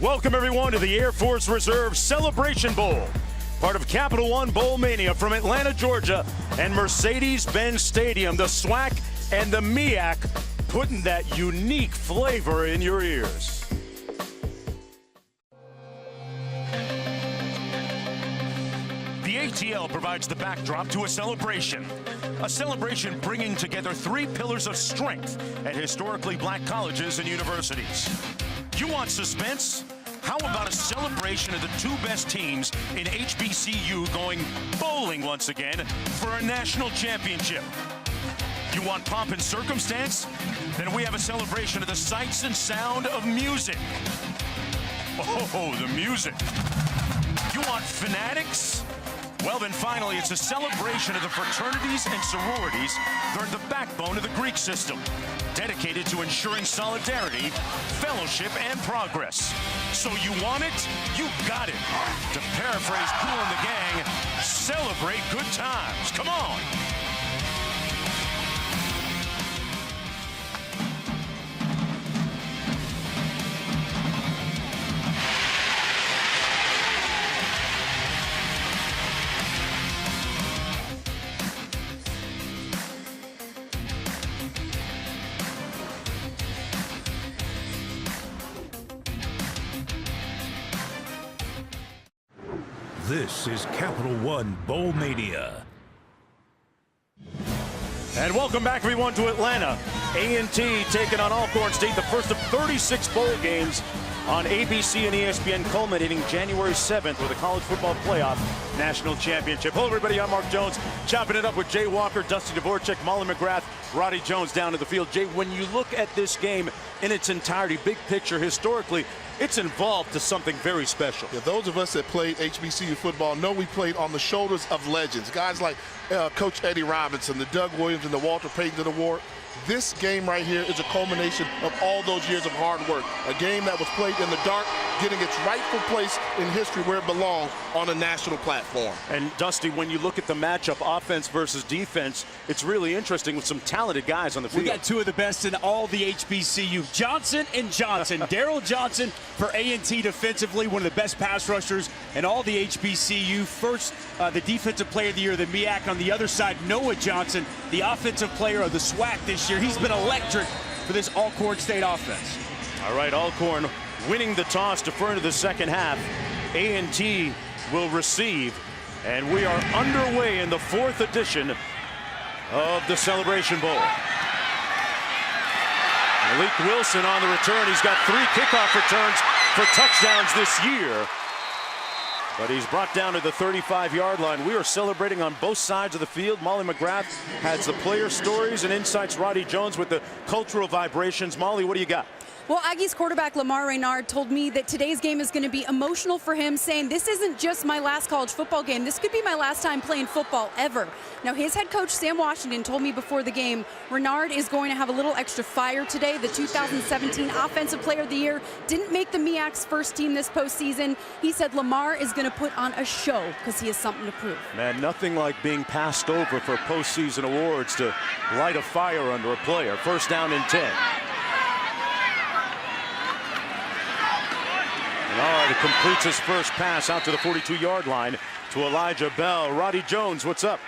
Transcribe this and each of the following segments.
Welcome everyone to the Air Force Reserve Celebration Bowl, part of Capital One Bowl Mania from Atlanta, Georgia, and Mercedes-Benz Stadium. The SWAC and the MEAC putting that unique flavor in your ears. The ATL provides the backdrop to a celebration bringing together three pillars of strength at historically black colleges and universities. You want suspense? How about a celebration of the two best teams in HBCU going bowling once again for a national championship? You want pomp and circumstance? Then we have a celebration of the sights and sound of music. Oh, the music. You want fanatics? Well, then finally, it's a celebration of the fraternities and sororities. They're the backbone of the Greek system, dedicated to ensuring solidarity, fellowship, and progress. So you want it, you got it. To paraphrase Kool and the Gang, celebrate good times. Come on. This is Capital One Bowl Mania. And welcome back, everyone, to Atlanta. A&T taking on Alcorn State, the first of 36 bowl games on ABC and ESPN, culminating January 7th with a college football playoff national championship. Hello, everybody. I'm Mark Jones, chopping it up with Jay Walker, Dusty Dvorak, Molly McGrath, Roddy Jones down to the field. Jay, when you look at this game in its entirety, big picture, historically, it's involved to something very special. Yeah, those of us that played HBCU football know we played on the shoulders of legends. Guys like Coach Eddie Robinson, the Doug Williams, and the Walter Payton Award. This game right here is a culmination of all those years of hard work. A game that was played in the dark, getting its rightful place in history where it belongs on a national platform. And Dusty, when you look at the matchup, offense versus defense, it's really interesting with some talented guys on the field. We got two of the best in all the HBCU, Johnson and Johnson. Daryl Johnson for A&T defensively, one of the best pass rushers in all the HBCU. First, the defensive player of the year, the MEAC. On the other side, Noah Johnson, the offensive player of the SWAC this year. He's been electric for this Alcorn State offense. All right, Alcorn winning the toss, deferring to the second half. A&T will receive, and we are underway in the fourth edition of the Celebration Bowl. Malik Wilson on the return. He's got 3 kickoff returns for touchdowns this year, but he's brought down to the 35-yard line. We are celebrating on both sides of the field. Molly McGrath has the player stories and insights. Roddy Jones with the cultural vibrations. Molly, what do you got? Well, Aggies quarterback Lamar Raynard told me that today's game is going to be emotional for him, saying this isn't just my last college football game. This could be my last time playing football ever. Now, his head coach, Sam Washington, told me before the game, Raynard is going to have a little extra fire today. The 2017 Offensive Player of the Year didn't make the MEAC's first team this postseason. He said Lamar is going to put on a show because he has something to prove. Man, nothing like being passed over for postseason awards to light a fire under a player. First down and 10. Raynard completes his first pass out to the 42-yard line to Elijah Bell. Roddy Jones, what's up?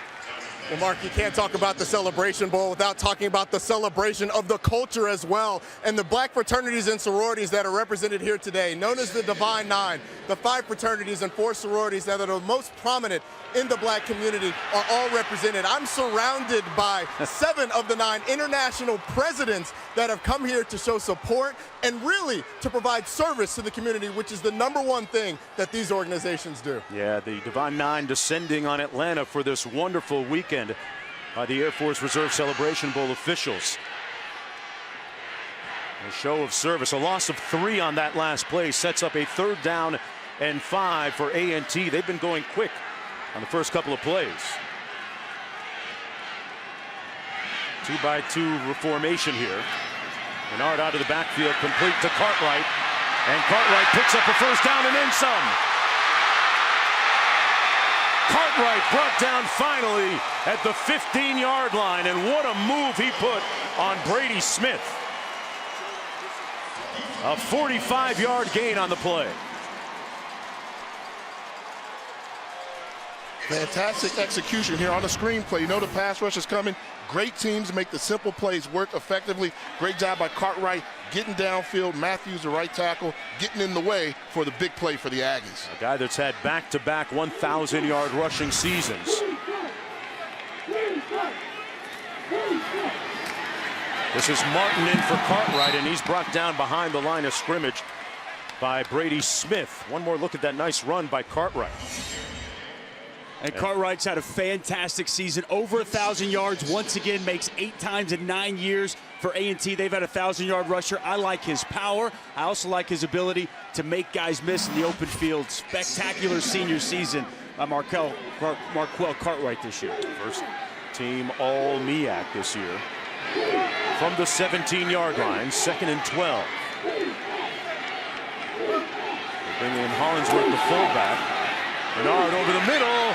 Well, Mark, you can't talk about the Celebration Bowl without talking about the celebration of the culture as well, and the black fraternities and sororities that are represented here today, known as the Divine Nine. The 5 fraternities and 4 sororities that are the most prominent in the black community are all represented. I'm surrounded by 7 of the 9 international presidents that have come here to show support and really to provide service to the community, which is the #1 thing that these organizations do. Yeah, the Divine Nine descending on Atlanta for this wonderful weekend by the Air Force Reserve Celebration Bowl officials. A show of service. A loss of 3 on that last play sets up a 3rd down and 5 for A&T. They've been going quick on the first couple of plays. 2-by-2 formation here. Raynard out of the backfield, complete to Cartwright. And Cartwright picks up a first down and then some. Cartwright brought down finally at the 15-yard line, and what a move he put on Brady Smith. A 45-yard gain on the play. Fantastic execution here on the screenplay. You know the pass rush is coming. Great teams make the simple plays work effectively. Great job by Cartwright getting downfield. Matthews, the right tackle, getting in the way for the big play for the Aggies. A guy that's had back-to-back 1,000-yard rushing seasons. This is Martin in for Cartwright, and he's brought down behind the line of scrimmage by Brady Smith. One more look at that nice run by Cartwright. And Cartwright's had a fantastic season, over 1,000 yards. Once again, makes 8 times in 9 years for A&T. They've had a 1,000-yard rusher. I like his power. I also like his ability to make guys miss in the open field. Spectacular senior season by Marquell Cartwright this year. First team all MEAC this year. From the 17-yard line, 2nd and 12. They bring in Hollingsworth, the fullback. Bernard over the middle.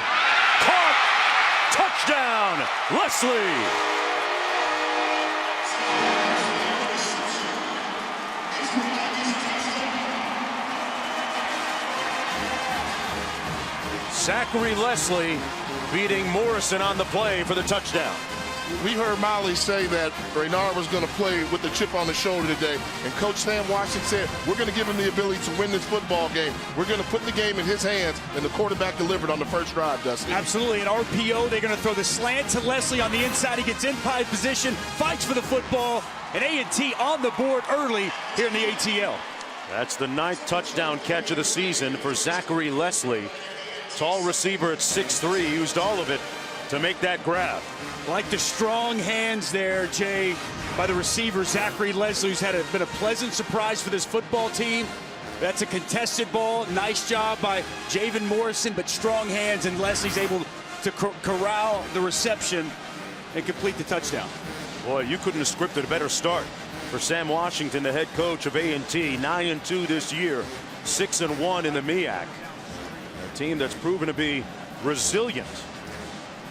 Caught. Touchdown, Leslie. Zachary Leslie beating Morrison on the play for the touchdown. We heard Molly say that Raynard was going to play with the chip on his shoulder today. And Coach Sam Washington said, we're going to give him the ability to win this football game. We're going to put the game in his hands, and the quarterback delivered on the first drive, Dusty. Absolutely. An RPO, they're going to throw the slant to Leslie on the inside. He gets in pie position, fights for the football, and A&T on the board early here in the ATL. That's the 9th touchdown catch of the season for Zachary Leslie. Tall receiver at 6'3", used all of it to make that grab. Like the strong hands there, Jay, by the receiver, Zachary Leslie, who's been a pleasant surprise for this football team. That's a contested ball. Nice job by Javen Morrison, but strong hands, and Leslie's able to corral the reception and complete the touchdown. Boy, you couldn't have scripted a better start for Sam Washington, the head coach of A&T. 9-2 this year, 6-1 in the MEAC. A team that's proven to be resilient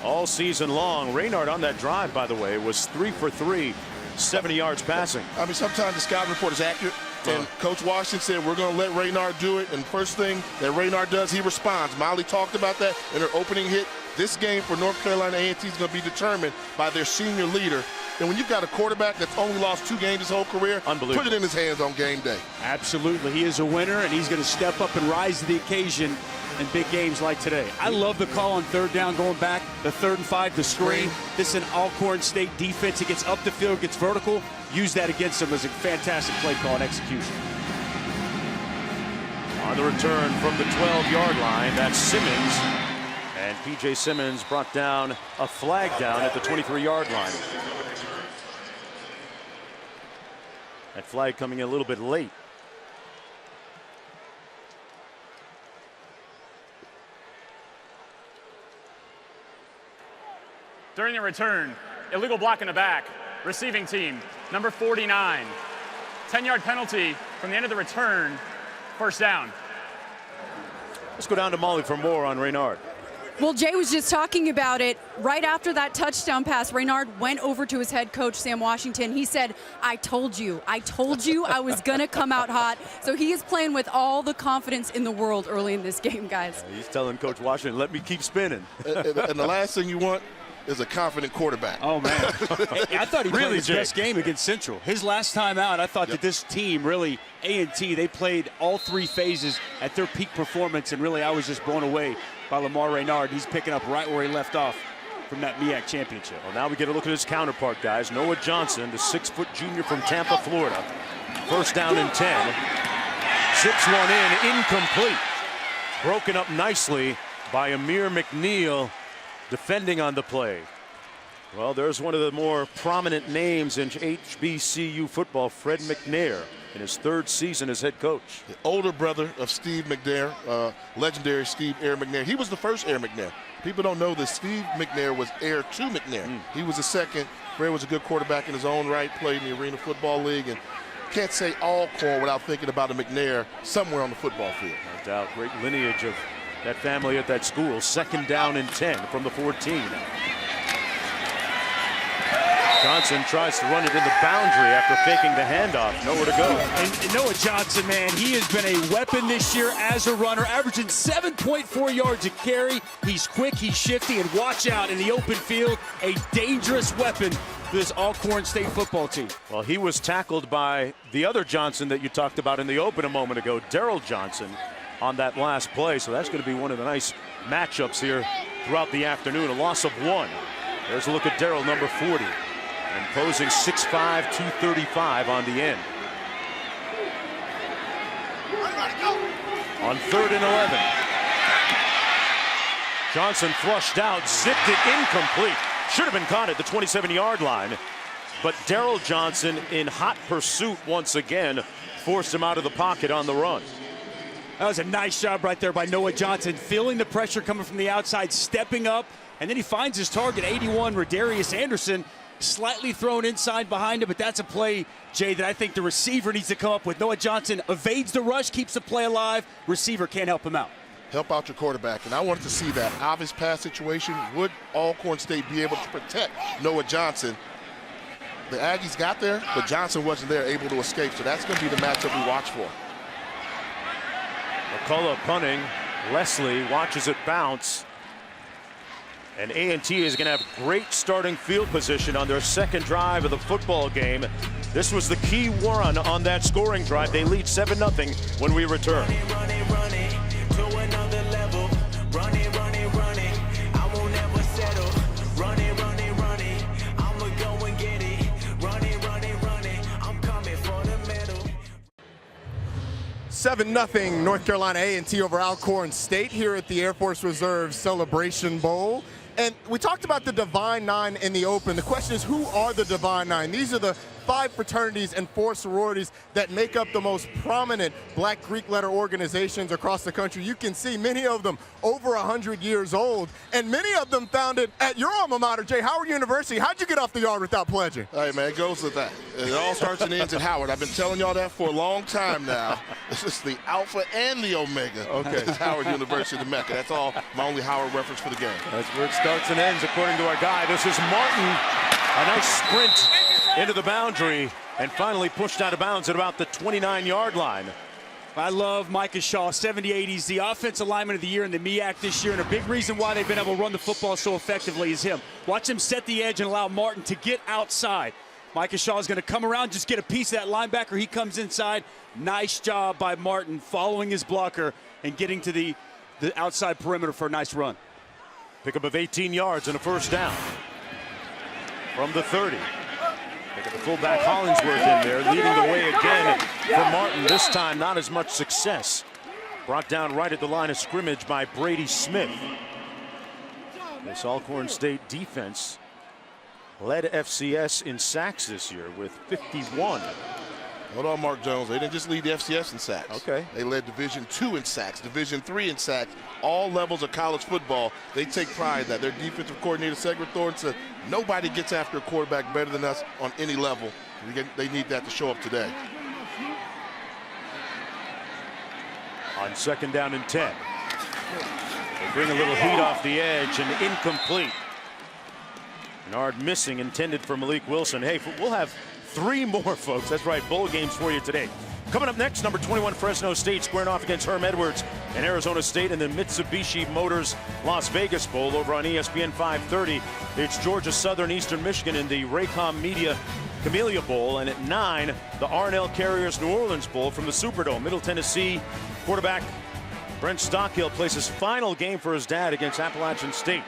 all season long. Raynard on that drive, by the way, was 3 for 3, 70 yards passing. I mean, sometimes the scouting report is accurate. And Coach Washington said, we're going to let Raynard do it. And first thing that Raynard does, he responds. Molly talked about that in her opening hit. This game for North Carolina A&T is going to be determined by their senior leader. And when you've got a quarterback that's only lost 2 games his whole career, put it in his hands on game day. Absolutely. He is a winner, and he's going to step up and rise to the occasion in big games like today. I love the call on 3rd down going back, the 3rd and 5, the screen. This is an Alcorn State defense. It gets up the field, gets vertical. Use that against them as a fantastic play call and execution. On the return from the 12-yard line, that's Simmons. And P.J. Simmons brought down a flag down at the 23-yard line. That flag coming in a little bit late. During the return, illegal block in the back, receiving team, number 49. 10-yard penalty from the end of the return, 1st down. Let's go down to Molly for more on Raynard. Well, Jay was just talking about it. Right after that touchdown pass, Raynard went over to his head coach, Sam Washington. He said, I told you I was going to come out hot. So he is playing with all the confidence in the world early in this game, guys. He's telling Coach Washington, let me keep spinning. And the last thing you want is a confident quarterback. Oh, man. I thought he played his best game against Central. His last time out, I thought that this team really, A&T, they played all 3 phases at their peak performance, and really I was just blown away by Lamar Raynard. He's picking up right where he left off from that MEAC championship. Well, now we get a look at his counterpart, guys. Noah Johnson, the 6-foot junior from Tampa, Florida. 1st down and 10. Zips one in, incomplete. Broken up nicely by Amir McNeil, defending on the play. Well, there's one of the more prominent names in HBCU football, Fred McNair, in his 3rd season as head coach. The older brother of Steve McNair, legendary Steve Air McNair. He was the first Air McNair. People don't know that Steve McNair was heir to McNair. He was the second. Fred was a good quarterback in his own right, played in the Arena Football League, and can't say Alcorn without thinking about a McNair somewhere on the football field. No doubt, great lineage of that family at that school. 2nd down and 10 from the 14. Johnson tries to run it in the boundary after faking the handoff. Nowhere to go. And Noah Johnson, man, he has been a weapon this year as a runner, averaging 7.4 yards a carry. He's quick, he's shifty, and watch out in the open field, a dangerous weapon for this Alcorn State football team. Well, he was tackled by the other Johnson that you talked about in the open a moment ago, Daryl Johnson, on that last play. So that's going to be one of the nice matchups here throughout the afternoon. A loss of 1. There's a look at Daryl, number 40. Imposing 6'5", 235 on the end. On 3rd and 11. Johnson flushed out, zipped it incomplete. Should have been caught at the 27-yard line. But Daryl Johnson, in hot pursuit once again, forced him out of the pocket on the run. That was a nice job right there by Noah Johnson, feeling the pressure coming from the outside, stepping up, and then he finds his target, 81, Radarius Anderson, slightly thrown inside behind him, but that's a play, Jay, that I think the receiver needs to come up with. Noah Johnson evades the rush, keeps the play alive. Receiver can't help him out. Help out your quarterback, and I wanted to see that. Obvious pass situation. Would Alcorn State be able to protect Noah Johnson? The Aggies got there, but Johnson wasn't there, able to escape, so that's going to be the matchup we watch for. McCullough punting. Leslie watches it bounce. And A&T is going to have great starting field position on their second drive of the football game. This was the key run on that scoring drive. They lead 7-0 when we return. Seven 0 North Carolina A&T over Alcorn State here at the Air Force Reserve Celebration Bowl. And we talked about the Divine Nine in the open. The question is, who are the Divine Nine? These are the 5 fraternities and 4 sororities that make up the most prominent Black Greek letter organizations across the country. You can see many of them over 100 years old, and many of them founded at your alma mater, Jay, Howard University. How'd you get off the yard without pledging? Hey, man, it goes with that. It all starts and ends at Howard. I've been telling y'all that for a long time now. This is the alpha and the omega. Okay. This is Howard University, the Mecca. That's all my only Howard reference for the game. That's where it starts and ends, according to our guy. This is Martin. A nice sprint into the boundary and finally pushed out of bounds at about the 29-yard line. I love Micah Shaw, 78. He's the offensive lineman of the year in the MEAC this year, and a big reason why they've been able to run the football so effectively is him. Watch him set the edge and allow Martin to get outside. Micah Shaw is going to come around, just get a piece of that linebacker. He comes inside. Nice job by Martin following his blocker and getting to the outside perimeter for a nice run. Pickup of 18 yards and a first down. From the 30. Look at the fullback Hollingsworth in there, leading the way again for Martin. This time, not as much success. Brought down right at the line of scrimmage by Brady Smith. This Alcorn State defense led FCS in sacks this year with 51. Hold on, Mark Jones. They didn't just lead the FCS in sacks. Okay. They led Division II in sacks, Division III in sacks, all levels of college football. They take pride in that. Their defensive coordinator, Segra Thorne, said nobody gets after a quarterback better than us on any level. They need that to show up today. On 2nd down and 10. They bring a little heat off the edge and incomplete. Bernard missing, intended for Malik Wilson. Hey, we'll have 3 more, folks. That's right, bowl games for you today. Coming up next, number 21 Fresno State squaring off against Herm Edwards and Arizona State in the Mitsubishi Motors Las Vegas Bowl over on ESPN 530. It's Georgia Southern Eastern Michigan in the Raycom Media Camellia Bowl. And at 9, the R&L Carriers New Orleans Bowl from the Superdome. Middle Tennessee quarterback Brent Stockhill plays his final game for his dad against Appalachian State.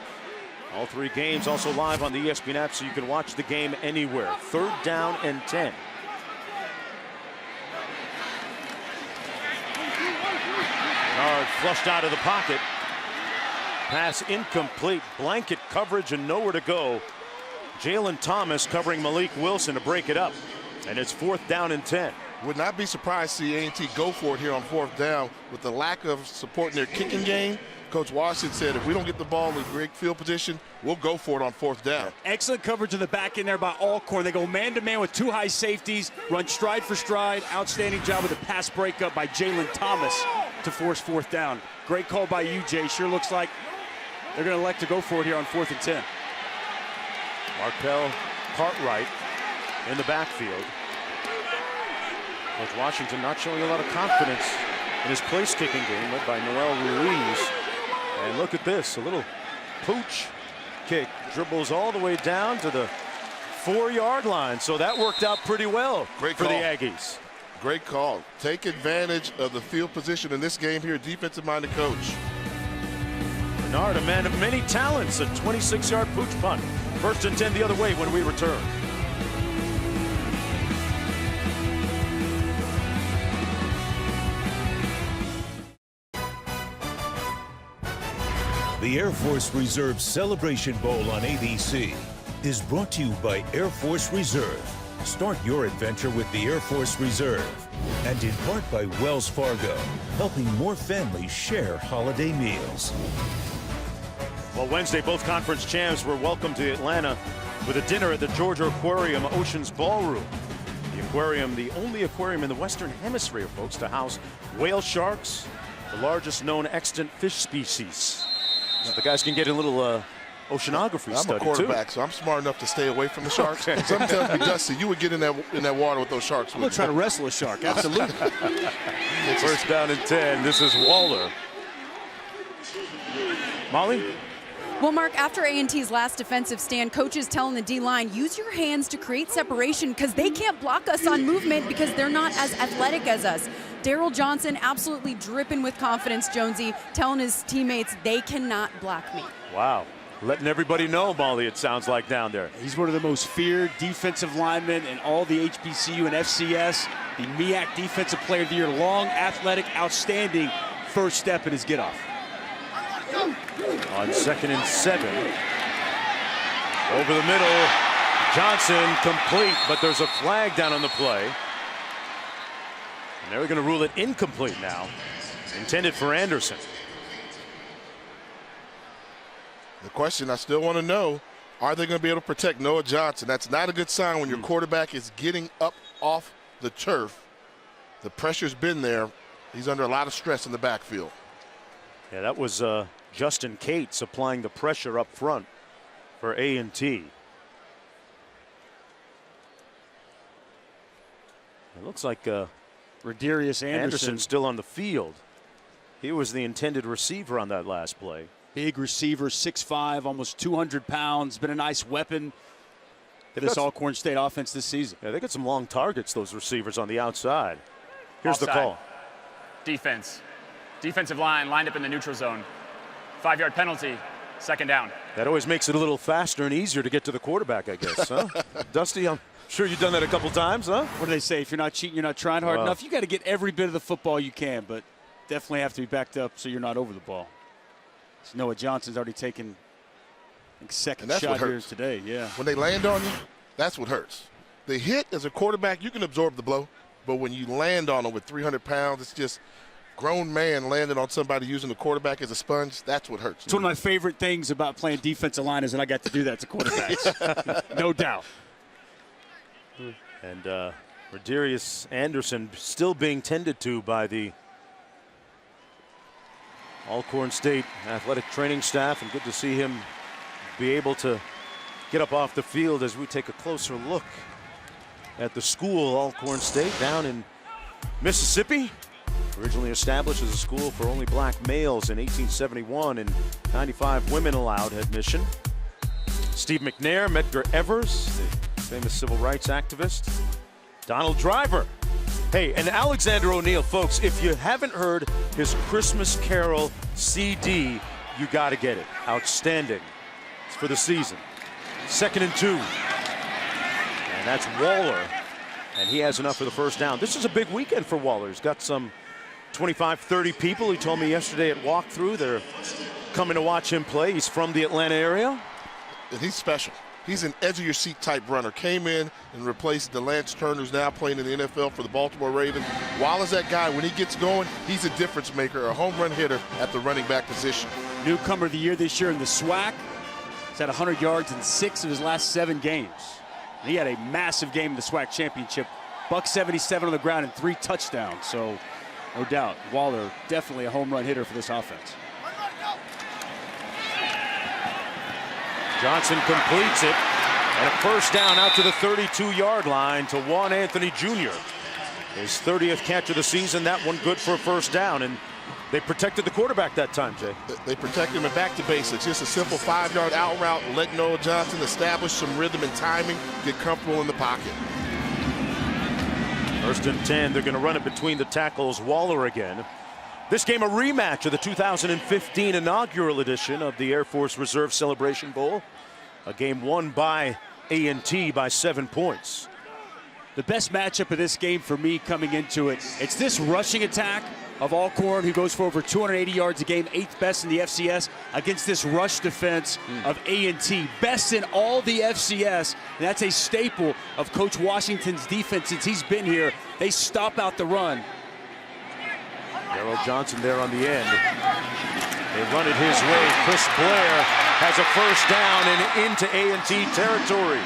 All 3 games also live on the ESPN app, so you can watch the game anywhere. 3rd down and 10. Bernard flushed out of the pocket. Pass incomplete. Blanket coverage and nowhere to go. Jalen Thomas covering Malik Wilson to break it up. And it's 4th down and 10. Would not be surprised to see A&T go for it here on 4th down with the lack of support in their kicking game. Coach Washington said if we don't get the ball in great field position, we'll go for it on 4th down. Excellent coverage in the back end there by Alcorn. They go man-to-man with 2 high safeties, run stride for stride. Outstanding job with the pass breakup by Jalen Thomas to force 4th down. Great call by you, Jay. Sure looks like they're going to elect to go for it here on 4th and 10. Markell Cartwright in the backfield. With Washington not showing a lot of confidence in his place-kicking game, led by Noel Ruiz. And look at this, a little pooch kick. Dribbles all the way down to the 4-yard line. So that worked out pretty well for the Aggies. Great call. Take advantage of the field position in this game here, defensive-minded coach. Bernard, a man of many talents, a 26-yard pooch punt. 1st and 10 the other way when we return. The Air Force Reserve Celebration Bowl on ABC is brought to you by Air Force Reserve. Start your adventure with the Air Force Reserve. And in part by Wells Fargo, helping more families share holiday meals. Well, Wednesday, both conference champs were welcomed to Atlanta with a dinner at the Georgia Aquarium Oceans Ballroom. The aquarium, the only aquarium in the Western Hemisphere, folks, to house whale sharks, the largest known extant fish species. So the guys can get a little oceanography study, I'm a quarterback, so I'm smart enough to stay away from the sharks. Some tells me, Dusty, you would get in that water with those sharks. I'm going to try to wrestle a shark, absolutely. 1st down and 10. This is Waller. Molly? Well, Mark, after A&T's last defensive stand, coaches telling the D-line, use your hands to create separation because they can't block us on movement because they're not as athletic as us. Daryl Johnson absolutely dripping with confidence, Jonesy, telling his teammates they cannot block me. Wow. Letting everybody know, Molly, it sounds like down there. He's one of the most feared defensive linemen in all the HBCU and FCS. The MEAC Defensive Player of the Year. Long, athletic, outstanding first step in his get-off. On 2nd and 7. Over the middle. Johnson complete, but there's a flag down on the play. And they're going to rule it incomplete now. Intended for Anderson. The question I still want to know, are they going to be able to protect Noah Johnson? That's not a good sign when your quarterback is getting up off the turf. The pressure's been there. He's under a lot of stress in the backfield. Yeah, that was Justin Cates applying the pressure up front for A&T. It looks like Rodarius Anderson still on the field. He was the intended receiver on that last play. Big receiver, 6'5", almost 200 pounds. Been a nice weapon for this Alcorn State offense this season. Yeah, they got some long targets, those receivers on the outside. Here's Offside. the call. Defense. Defensive line lined up in the neutral zone. 5-yard penalty, 2nd down. That always makes it a little faster and easier to get to the quarterback, I guess, huh? Dusty, I'm sure you've done that a couple times, huh? What do they say? If you're not cheating, you're not trying hard enough. You got to get every bit of the football you can, but definitely have to be backed up so you're not over the ball. So Noah Johnson's already taken a second shot here today. Yeah. When they land on you, that's what hurts. The hit as a quarterback, you can absorb the blow, but when you land on them with 300 pounds, it's just grown man landing on somebody using the quarterback as a sponge. That's what hurts. It's one of my favorite things about playing defensive line is that I got to do that to quarterbacks. No doubt. And Rodarius Anderson still being tended to by the Alcorn State athletic training staff, and good to see him be able to get up off the field as we take a closer look at the school, Alcorn State, down in Mississippi. Originally established as a school for only black males in 1871, and 95 women allowed admission. Steve McNair, Medgar Evers, the famous civil rights activist. Donald Driver. Hey, and Alexander O'Neal, folks, if you haven't heard his Christmas Carol CD, you got to get it. Outstanding. It's for the season. 2nd and 2. And that's Waller. And he has enough for the first down. This is a big weekend for Waller. He's got some 25, 30 people. He told me yesterday at walkthrough they're coming to watch him play. He's from the Atlanta area. And he's special. He's an edge-of-your-seat type runner. Came in and replaced Lance Turner, who's now playing in the NFL for the Baltimore Ravens. Waller's that guy. When he gets going, he's a difference maker, a home run hitter at the running back position. Newcomer of the year this year in the SWAC. He's had 100 yards in 6 of his last 7 games. And he had a massive game in the SWAC championship. $177 on the ground and 3 touchdowns. So, no doubt, Waller definitely a home run hitter for this offense. Johnson completes it. And a first down out to the 32-yard line to Juan Anthony Jr. His 30th catch of the season. That one good for a first down. And they protected the quarterback that time, Jay. They protected him and back to basics. Just a simple 5-yard out route. Let Noah Johnson establish some rhythm and timing, get comfortable in the pocket. First and 10. They're going to run it between the tackles. Waller again. This game a rematch of the 2015 inaugural edition of the Air Force Reserve Celebration Bowl. A game won by A&T by 7 points. The best matchup of this game for me coming into it, it's this rushing attack of Alcorn, who goes for over 280 yards a game, 8th best in the FCS, against this rush defense of A&T, best in all the FCS. And that's a staple of Coach Washington's defense since he's been here. They stop out the run. Darrell Johnson there on the end. They run it his way. Chris Blair has a first down and into A&T territory.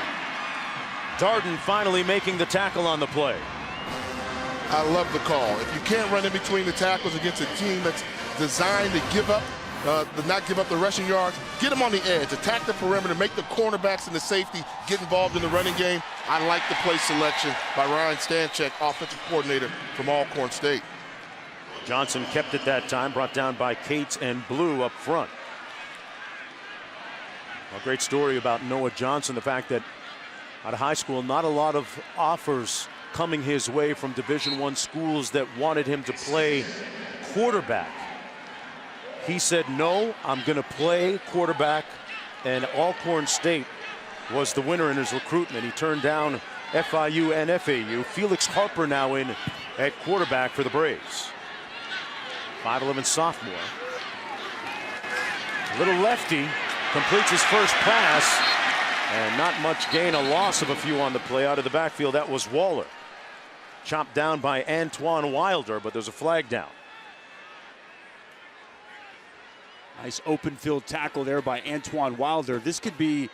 Darden finally making the tackle on the play. I love the call. If you can't run in between the tackles against a team that's designed to not give up the rushing yards, get them on the edge, attack the perimeter, make the cornerbacks and the safety get involved in the running game. I like the play selection by Ryan Stanchek, offensive coordinator from Alcorn State. Johnson kept it that time, brought down by Cates and Blue up front. A great story about Noah Johnson, the fact that out of high school, not a lot of offers coming his way from Division I schools that wanted him to play quarterback. He said, no, I'm going to play quarterback, and Alcorn State was the winner in his recruitment. He turned down FIU and FAU. Felix Harper now in at quarterback for the Braves. 5'11" sophomore. Little lefty completes his first pass, and not much gain, a loss of a few on the play out of the backfield. That was Waller. Chopped down by Antoine Wilder, but there's a flag down. Nice open field tackle there by Antoine Wilder. This could be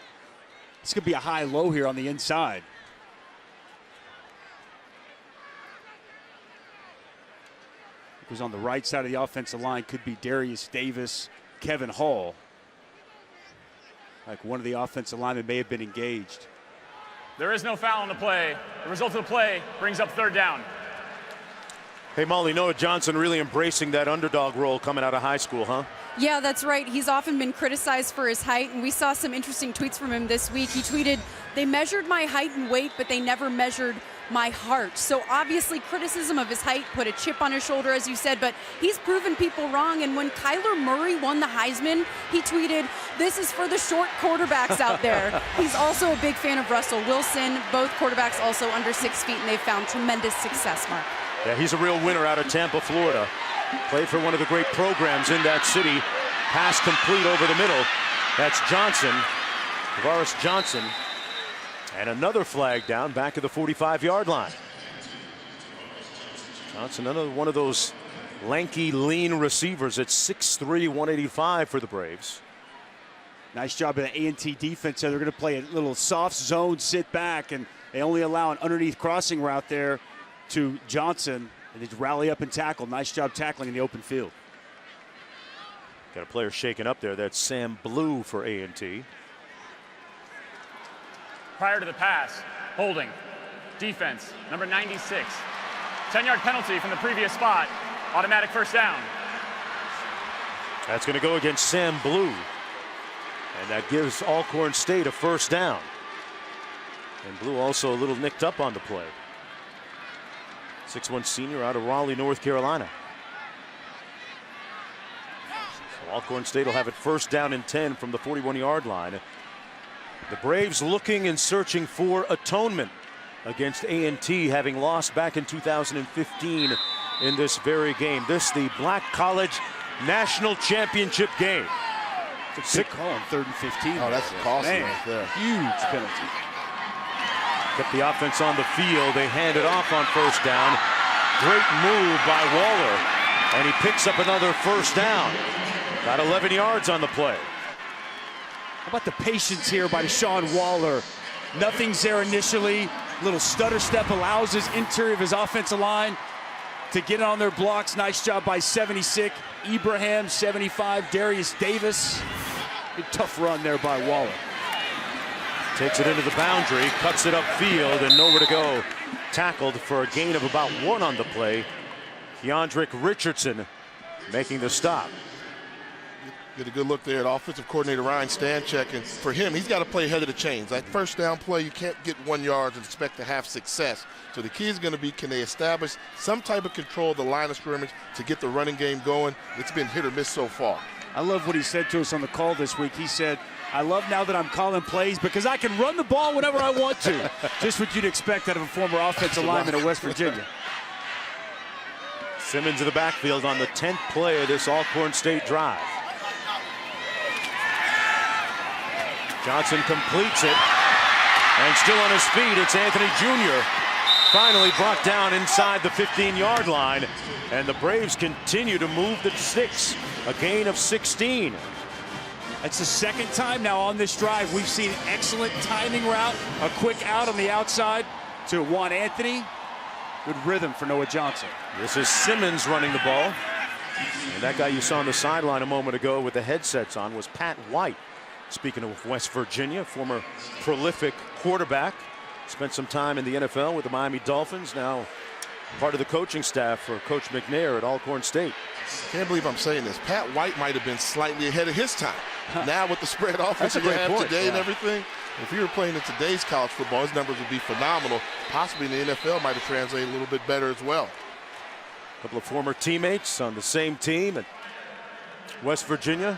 a high-low here on the inside. Who's on the right side of the offensive line could be Darius Davis, Kevin Hall. Like one of the offensive linemen may have been engaged. There is no foul on the play. The result of the play brings up third down. Hey, Molly, Noah Johnson really embracing that underdog role coming out of high school, huh? Yeah, that's right. He's often been criticized for his height, and we saw some interesting tweets from him this week. He tweeted, "They measured my height and weight, but they never measured my heart." So obviously criticism of his height put a chip on his shoulder, as you said, but he's proven people wrong. And when Kyler Murray won the Heisman, he tweeted, "This is for the short quarterbacks out there." He's also a big fan of Russell Wilson. Both quarterbacks also under 6 feet, and they've found tremendous success, Mark. Yeah, he's a real winner out of Tampa, Florida. Played for one of the great programs in that city. Pass complete over the middle. That's Johnson, Tavares Johnson. And another flag down back at the 45-yard line. Johnson, another one of those lanky, lean receivers at 6'3", 185 for the Braves. Nice job of the A&T defense. They're going to play a little soft zone, sit back, and they only allow an underneath crossing route there to Johnson, and they rally up and tackle. Nice job tackling in the open field. Got a player shaking up there. That's Sam Blue for A&T. Prior to the pass, holding, defense, number 96. 10-yard penalty from the previous spot, automatic first down. That's going to go against Sam Blue. And that gives Alcorn State a first down. And Blue also a little nicked up on the play. 6'1" senior out of Raleigh, North Carolina. So Alcorn State will have it first down and 10 from the 41-yard line. The Braves looking and searching for atonement against A&T, having lost back in 2015 in this very game. This the Black College National Championship game. It's a big call on 3rd and 15. Oh, that's costly right there. Huge penalty. Kept the offense on the field. They hand it off on first down. Great move by Waller. And he picks up another first down. Got 11 yards on the play. How about the patience here by Deshaun Waller? Nothing's there initially. Little stutter step allows his interior of his offensive line to get on their blocks. Nice job by 76. Ibrahim, 75. Darius Davis. Big tough run there by Waller. Takes it into the boundary, cuts it upfield, and nowhere to go. Tackled for a gain of about 1 on the play. Keandrick Richardson making the stop. Get a good look there at offensive coordinator Ryan Stanchek, and for him, he's got to play ahead of the chains. That first down play, you can't get 1 yard and expect to have success. So the key is going to be, can they establish some type of control of the line of scrimmage to get the running game going? It's been hit or miss so far. I love what he said to us on the call this week. He said, I love now that I'm calling plays because I can run the ball whenever I want to. Just what you'd expect out of a former offensive lineman at West Virginia. Simmons in the backfield on the 10th play of this Alcorn State drive. Johnson completes it, and still on his feet, it's Anthony Jr. Finally brought down inside the 15-yard line, and the Braves continue to move the sticks. A gain of 16. It's the second time now on this drive we've seen excellent timing route, a quick out on the outside to Juan Anthony. Good rhythm for Noah Johnson. This is Simmons running the ball. And that guy you saw on the sideline a moment ago with the headsets on was Pat White. Speaking of West Virginia, former prolific quarterback. Spent some time in the NFL with the Miami Dolphins. Now part of the coaching staff for Coach McNair at Alcorn State. I can't believe I'm saying this. Pat White might have been slightly ahead of his time. Now with the spread offense that you have today and everything, if you were playing in today's college football, his numbers would be phenomenal. Possibly in the NFL might have translated a little bit better as well. A couple of former teammates on the same team at West Virginia.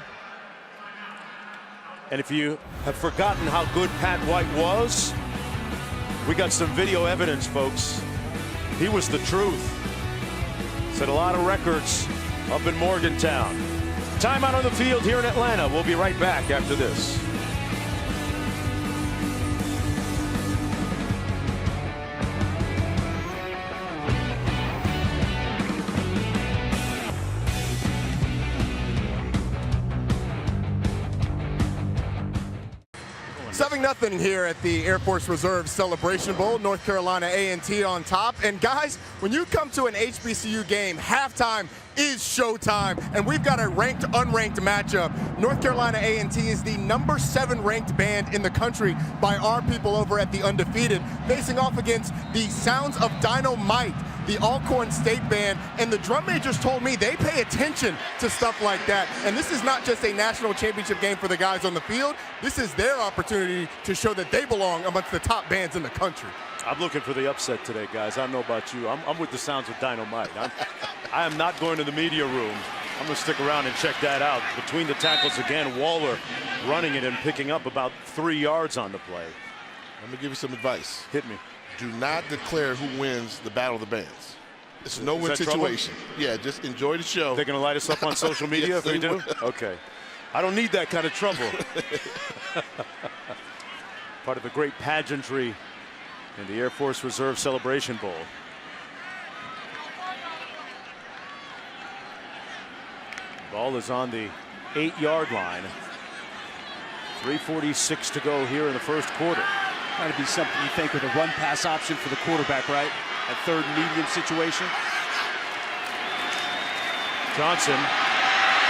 And if you have forgotten how good Pat White was, we got some video evidence, folks. He was the truth. Set a lot of records up in Morgantown. Timeout on the field here in Atlanta. We'll be right back after this. Nothing here at the Air Force Reserve Celebration Bowl. North Carolina A&T on top. And guys, when you come to an HBCU game, halftime is showtime, and we've got a ranked unranked matchup. North Carolina A&T is the #7 ranked band in the country by our people over at the Undefeated, facing off against the Sounds of Dynamite, the Alcorn State Band, and the drum majors told me they pay attention to stuff like that. And this is not just a national championship game for the guys on the field. This is their opportunity to show that they belong amongst the top bands in the country. I'm looking for the upset today, guys. I don't know about you. I'm with the Sounds of Dynamite. I am not going to the media room. I'm going to stick around and check that out. Between the tackles again, Waller running it and picking up about 3 yards on the play. Let me give you some advice. Hit me. Do not declare who wins the Battle of the Bands. It's a no-win situation. Yeah, just enjoy the show. They're going to light us up on social media yes, if we do? Will. Okay. I don't need that kind of trouble. Part of the great pageantry in the Air Force Reserve Celebration Bowl. Ball is on the 8-yard line. 3:46 to go here in the first quarter. Got to be something you think with a run-pass option for the quarterback, right? A third and medium situation. Johnson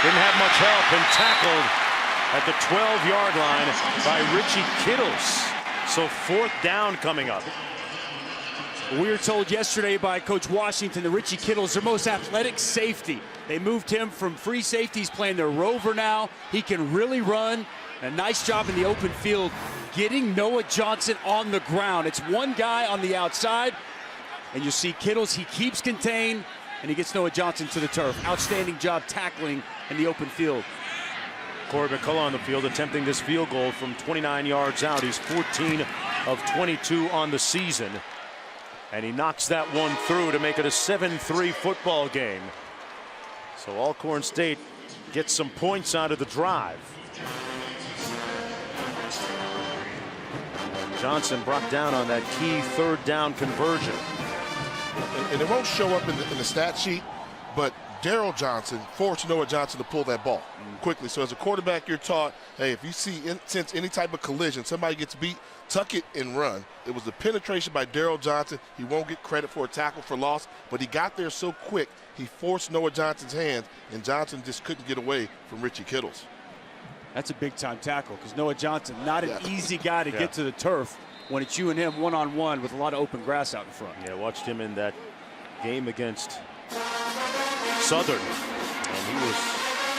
didn't have much help and tackled at the 12-yard line by Richie Kittles. So 4th down coming up. We were told yesterday by Coach Washington that Richie Kittles, their most athletic safety. They moved him from free safety. He's playing their rover now. He can really run. A nice job in the open field getting Noah Johnson on the ground. It's one guy on the outside, and you see Kittles, he keeps contained, and he gets Noah Johnson to the turf. Outstanding job tackling in the open field. Corey McCullough on the field attempting this field goal from 29 yards out. He's 14 of 22 on the season. And he knocks that one through to make it a 7-3 football game. So Alcorn State gets some points out of the drive. Johnson brought down on that key 3rd down conversion. And it won't show up in the stat sheet, but Daryl Johnson forced Noah Johnson to pull that ball quickly. So as a quarterback, you're taught, hey, if you sense any type of collision, somebody gets beat, tuck it and run. It was the penetration by Daryl Johnson. He won't get credit for a tackle for loss, but he got there so quick, he forced Noah Johnson's hands, and Johnson just couldn't get away from Richie Kittles. That's a big-time tackle because Noah Johnson, not an easy guy to get to the turf when it's you and him one-on-one with a lot of open grass out in front. Yeah, watched him in that game against Southern, and he was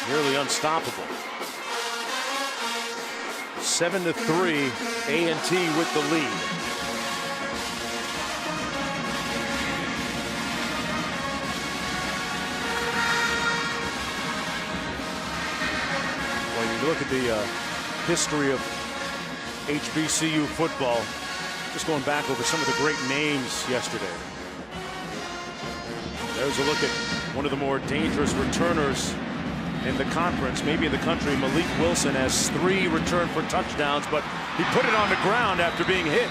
nearly unstoppable. 7-3, A&T with the lead. When you look at the history of HBCU football, just going back over some of the great names yesterday. There's a look at one of the more dangerous returners in the conference, maybe in the country. Malik Wilson has 3 returned for touchdowns, but he put it on the ground after being hit.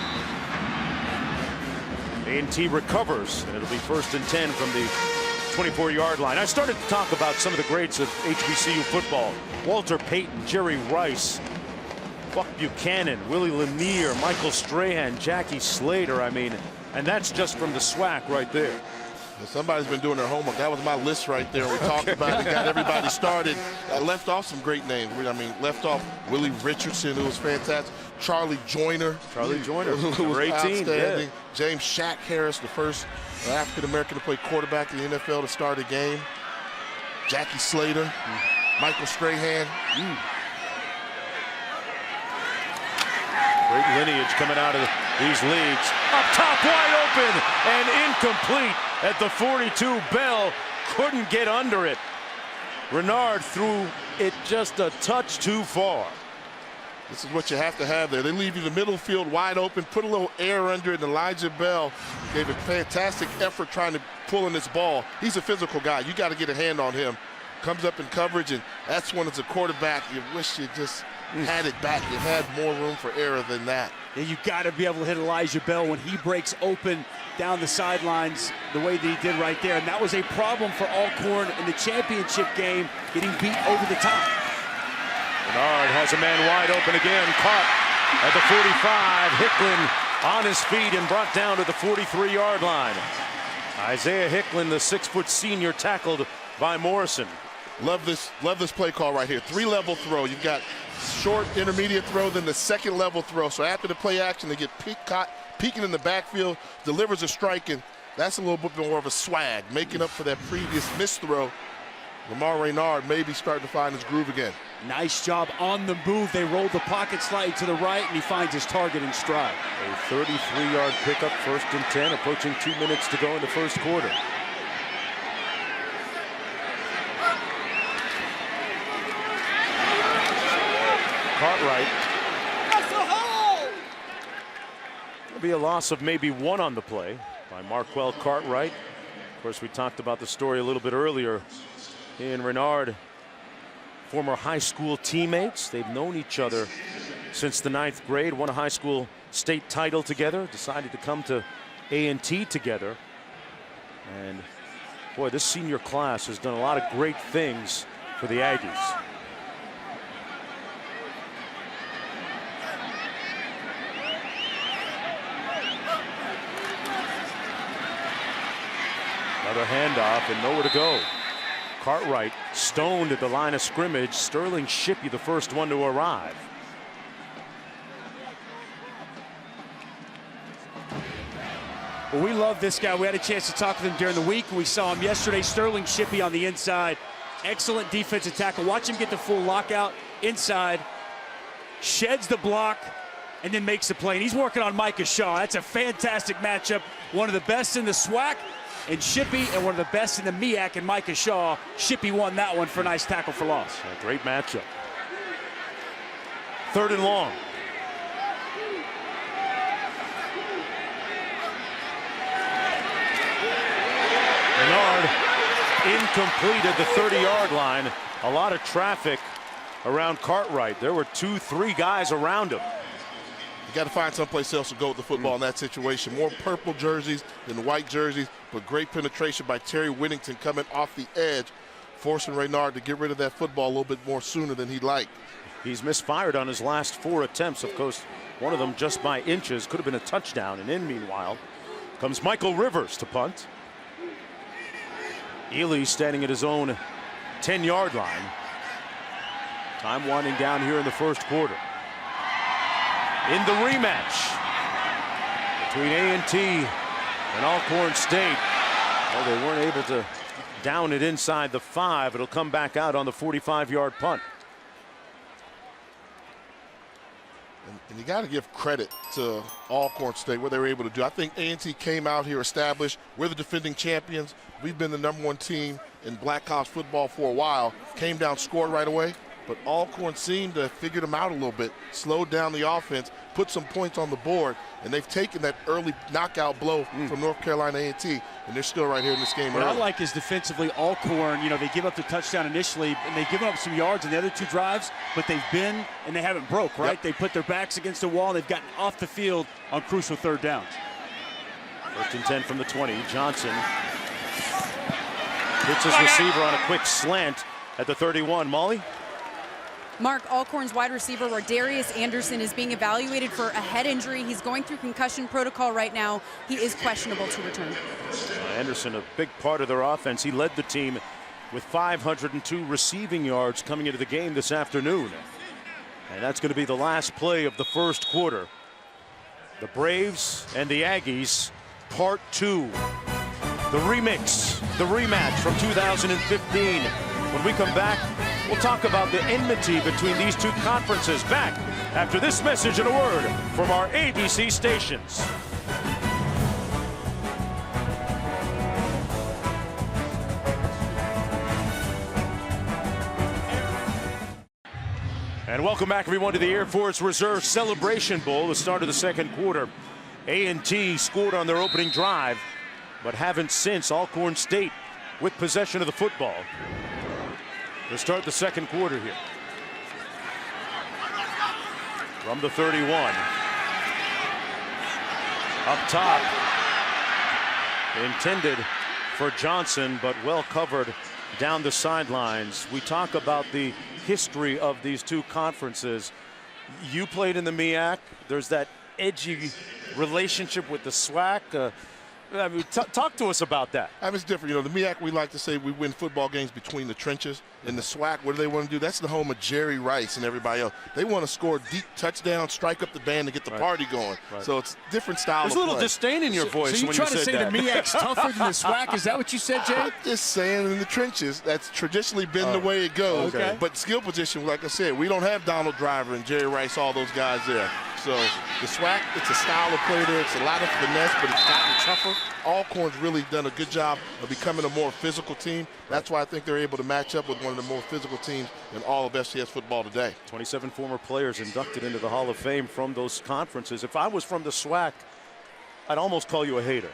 A&T recovers, and it'll be 1st and 10 from the 24-yard line. I started to talk about some of the greats of HBCU football. Walter Payton, Jerry Rice, Buck Buchanan, Willie Lanier, Michael Strahan, Jackie Slater. I mean, and that's just from the SWAC right there. Somebody's been doing their homework. That was my list right there. We talked about it, got everybody started. I left off some great names. I mean, left off Willie Richardson, who was fantastic. Charlie Joyner. Who was 18, outstanding. Yeah. James Shaq Harris, the first African-American to play quarterback in the NFL to start a game. Jackie Slater. Michael Strahan. Great lineage coming out of these leagues. Up top, wide open, and incomplete at the 42. Bell couldn't get under it. Renard threw it just a touch too far. This is what you have to have there. They leave you the middle field wide open, put a little air under it, and Elijah Bell gave a fantastic effort trying to pull in this ball. He's a physical guy. You got to get a hand on him. Comes up in coverage, and that's when, as a quarterback, you wish you just had it back. You had more room for error than that. Yeah, you got to be able to hit Elijah Bell when he breaks open down the sidelines the way that he did right there. And that was a problem for Alcorn in the championship game, getting beat over the top. Renard has a man wide open again, caught at the 45. Hicklin on his feet and brought down to the 43-yard line. Isaiah Hicklin, the 6-foot senior, tackled by Morrison. Love this play call right here. 3-level throw. You've got short, intermediate throw, then the 2nd-level throw. So after the play action, they get peeking in the backfield, delivers a strike, and that's a little bit more of a swag, making up for that previous missed throw. Lamar Reynard may be starting to find his groove again. Nice job on the move. They rolled the pocket slightly to the right, and he finds his target in stride. A 33-yard pickup, 1st and 10, approaching 2 minutes to go in the 1st quarter. Cartwright. There'll be a loss of maybe 1 on the play by Marquell Cartwright. Of course, we talked about the story a little bit earlier. He and Renard, former high school teammates. They've known each other since the 9th grade, won a high school state title together, decided to come to A&T together. And boy, this senior class has done a lot of great things for the Aggies. Another handoff and nowhere to go. Cartwright stoned at the line of scrimmage. Sterling Shippey, the first one to arrive. Well, we love this guy. We had a chance to talk to him during the week. We saw him yesterday. Sterling Shippey on the inside. Excellent defensive tackle. Watch him get the full lockout inside. Sheds the block and then makes the play. And he's working on Micah Shaw. That's a fantastic matchup. One of the best in the SWAC. And Shippey, and one of the best in the MEAC, and Micah Shaw. Shippey won that one for a nice tackle for loss. A great matchup. 3rd and long. Renard incomplete at the 30-yard line. A lot of traffic around Cartwright. There were 2-3 guys around him. You got to find someplace else to go with the football in that situation. More purple jerseys than white jerseys, but great penetration by Terry Whittington coming off the edge, forcing Reynard to get rid of that football a little bit more sooner than he'd like. He's misfired on his last 4 attempts. Of course, one of them just by inches. Could have been a touchdown. And in meanwhile, comes Michael Rivers to punt. Ely standing at his own 10-yard line. Time winding down here in the first quarter. In the rematch between A&T and Alcorn State. Well, they weren't able to down it inside the 5. It'll come back out on the 45-yard punt. And you got to give credit to Alcorn State, what they were able to do. I think A&T came out here established. We're the defending champions. We've been the #1 team in black college football for a while. Came down, scored right away. But Alcorn seemed to have figured them out a little bit, slowed down the offense, put some points on the board, and they've taken that early knockout blow from North Carolina A&T, and they're still right here in this game. What I like is defensively, Alcorn, they give up the touchdown initially, and they've given up some yards in the other 2 drives, but they've been, and they haven't broke, right? Yep. They put their backs against the wall, and they've gotten off the field on crucial 3rd downs. 1st and 10 from the 20. Johnson hits his receiver on a quick slant at the 31. Molly? Mark, Alcorn's wide receiver Rodarius Anderson is being evaluated for a head injury. He's going through concussion protocol right now. He is questionable to return. Anderson, a big part of their offense. He led the team with 502 receiving yards coming into the game this afternoon. And that's going to be the last play of the first quarter. The Braves and the Aggies, part 2. The remix, the rematch from 2015. When we come back, we'll talk about the enmity between these 2 conferences. Back after this message and a word from our ABC stations. And welcome back, everyone, to the Air Force Reserve Celebration Bowl, the start of the second quarter. A&T scored on their opening drive, but haven't since. Alcorn State with possession of the football to start the second quarter here. From the 31. Up top. Intended for Johnson, but well covered down the sidelines. We talk about the history of these 2 conferences. You played in the MEAC. There's that edgy relationship with the SWAC. I mean, talk to us about that. I mean, it's different. The MEAC, we like to say we win football games between the trenches. In the SWAC, what do they want to do? That's the home of Jerry Rice and everybody else. They want to score deep touchdowns, strike up the band, and get the party going. Right. So it's different style There's of play. a little disdain in your voice so when you said that. So you trying to say the MEAC's tougher than the SWAC? Is that what you said, Jay? I'm just saying in the trenches, that's traditionally been the way it goes. Okay. But skill position, like I said, we don't have Donald Driver and Jerry Rice, all those guys there. So the SWAC, it's a style of play there. It's a lot of finesse, but it's gotten tougher. Alcorn's really done a good job of becoming a more physical team. That's why I think they're able to match up with one of the more physical teams in all of FCS football today. 27 former players inducted into the Hall of Fame from those conferences. If I was from the SWAC, I'd almost call you a hater.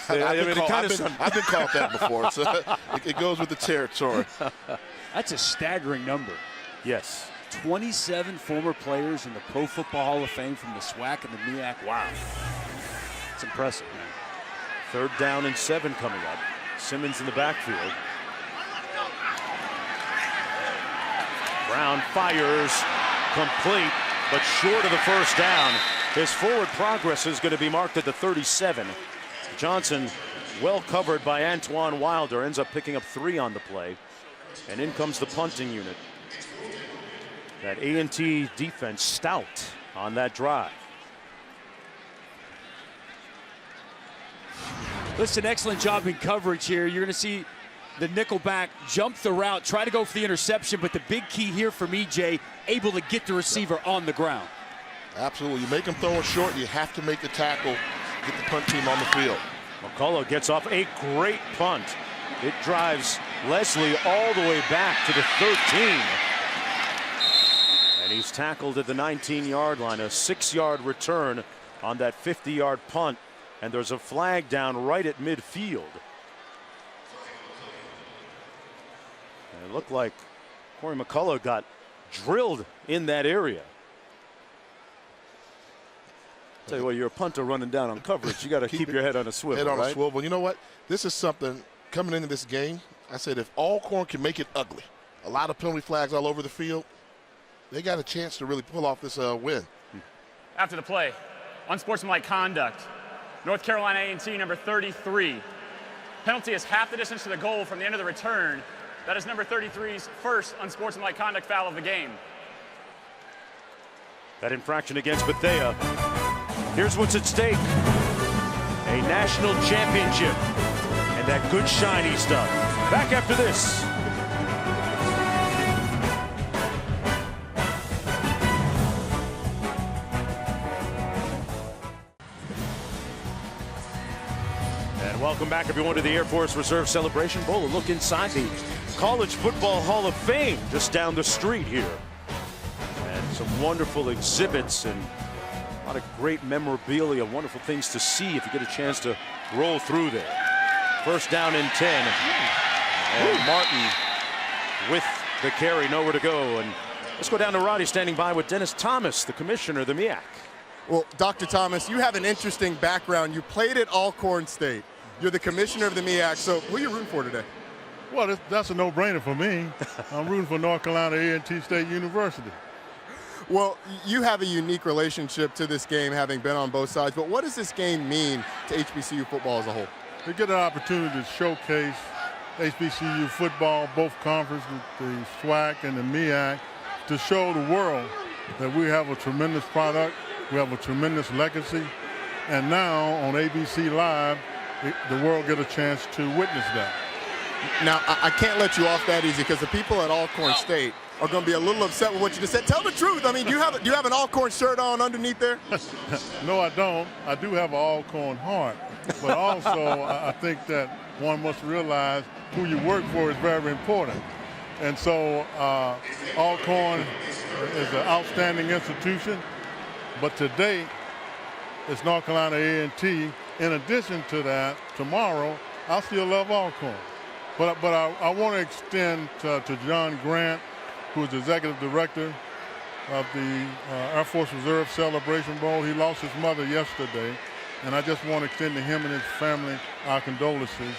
I've been called that before, so it goes with the territory. That's a staggering number. Yes. 27 former players in the Pro Football Hall of Fame from the SWAC and the MEAC. Wow. It's impressive, man. 3rd down and 7 coming up. Simmons in the backfield. Brown fires, complete, but short of the first down. His forward progress is going to be marked at the 37. Johnson, well covered by Antoine Wilder, ends up picking up 3 on the play. And in comes the punting unit. That A&T defense stout on that drive. Listen, excellent job in coverage here. You're going to see the nickelback jump the route, try to go for the interception, but the big key here for me, Jay, able to get the receiver on the ground. Absolutely. You make them throw it short, you have to make the tackle, get the punt team on the field. McCullough gets off a great punt. It drives Leslie all the way back to the 13. And he's tackled at the 19-yard line, a 6-yard return on that 50-yard punt. And there's a flag down right at midfield. And it looked like Corey McCullough got drilled in that area. Tell you what, you're a punter running down on coverage. You got to keep your head on a swivel. Head on right? a swivel. You know what? This is something coming into this game. I said if Alcorn can make it ugly, a lot of penalty flags all over the field, they got a chance to really pull off this win. After the play, unsportsmanlike conduct. North Carolina A&T number 33. Penalty is half the distance to the goal from the end of the return. That is number 33's first unsportsmanlike conduct foul of the game. That infraction against Bethea. Here's what's at stake. A national championship and that good shiny stuff. Back after this. And welcome back, everyone, to the Air Force Reserve Celebration Bowl. A look inside the College Football Hall of Fame just down the street here. And some wonderful exhibits and a lot of great memorabilia, wonderful things to see if you get a chance to roll through there. First down and 10. And Martin with the carry, nowhere to go. And let's go down to Roddy, standing by with Dennis Thomas, the commissioner of the MEAC. Well, Dr. Thomas, you have an interesting background. You played at Alcorn State. You're the commissioner of the MEAC. So who are you rooting for today? Well, that's a no-brainer for me. I'm rooting for North Carolina A&T State University. Well, you have a unique relationship to this game, having been on both sides. But what does this game mean to HBCU football as a whole? We get an opportunity to showcase HBCU football, both conferences, the SWAC and the MEAC, to show the world that we have a tremendous product, we have a tremendous legacy, and now on ABC Live, the world get a chance to witness that. Now, I can't let you off that easy because the people at Alcorn State are going to be a little upset with what you just said. Tell the truth. I mean, do you have an Alcorn shirt on underneath there? No, I don't. I do have an Alcorn heart. But also, I think that one must realize who you work for is very important. And so Alcorn is an outstanding institution. But today, it's North Carolina A&T. In addition to that, tomorrow, I still love Alcorn. But I want to extend to John Grant, who is the executive director of the Air Force Reserve Celebration Bowl. He lost his mother yesterday, and I just want to extend to him and his family our condolences,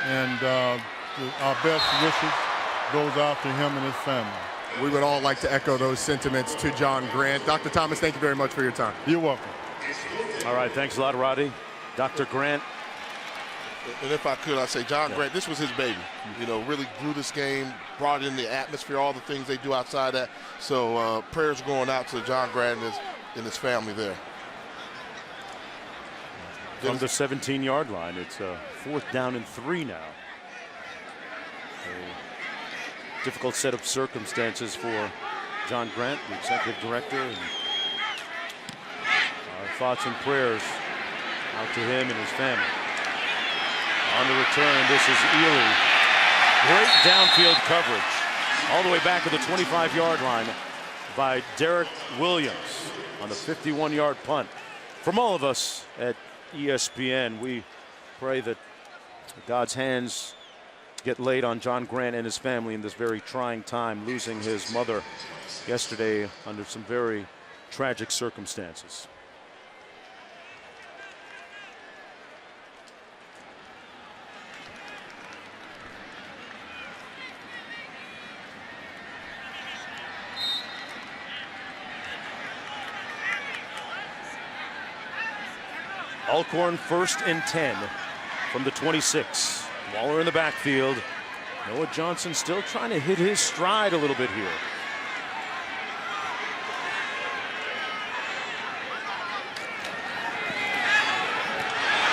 and our best wishes goes out to him and his family. We would all like to echo those sentiments to John Grant. Dr. Thomas, thank you very much for your time. You're welcome. All right, thanks a lot, Roddy. Dr. Grant. And if I could, I'd say John Grant, this was his baby. You know, really grew this game, brought in the atmosphere, all the things they do outside that. So prayers going out to John Grant and his family there. From the 17-yard line, it's 4th down and 3 now. A difficult set of circumstances for John Grant, the executive director. And our thoughts and prayers out to him and his family. On the return, this is Ely. Great downfield coverage. All the way back to the 25-yard line by Derek Williams on the 51-yard punt. From all of us at ESPN, we pray that God's hands get laid on John Grant and his family in this very trying time, losing his mother yesterday under some very tragic circumstances. Alcorn 1st and 10 from the 26. Waller in the backfield. Noah Johnson still trying to hit his stride a little bit here.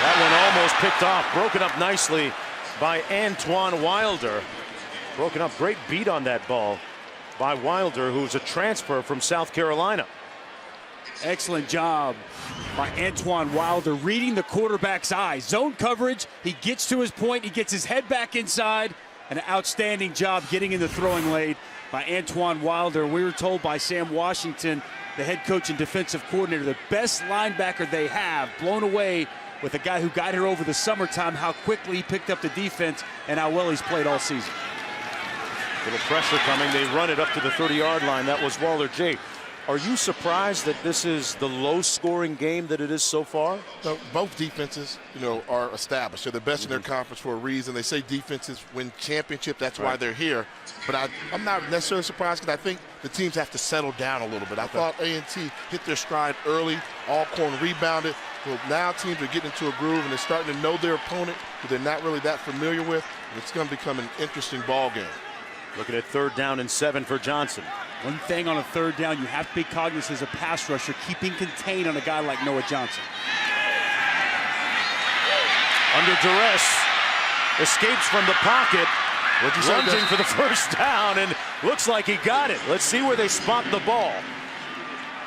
That one almost picked off, broken up nicely by Antoine Wilder. Broken up, great beat on that ball by Wilder, who's a transfer from South Carolina. Excellent job by Antoine Wilder reading the quarterback's eyes. Zone coverage, he gets to his point, he gets his head back inside, and an outstanding job getting in the throwing lane by Antoine Wilder. We were told by Sam Washington, the head coach and defensive coordinator, the best linebacker they have, blown away with a guy who got here over the summertime, how quickly he picked up the defense and how well he's played all season. Little pressure coming, they run it up to the 30-yard line. That was Waller J. Are you surprised that this is the low-scoring game that it is so far? No, both defenses, are established. They're the best in their conference for a reason. They say defenses win championship. That's why they're here. But I'm not necessarily surprised because I think the teams have to settle down a little bit. I thought A&T hit their stride early. Alcorn rebounded. Well, now teams are getting into a groove and they're starting to know their opponent, who they're not really that familiar with. And it's going to become an interesting ball game. Looking at 3rd down and 7 for Johnson. One thing on a 3rd down, you have to be cognizant as a pass rusher, keeping contained on a guy like Noah Johnson. Under duress, escapes from the pocket, lunging for the 1st down, and looks like he got it. Let's see where they spot the ball.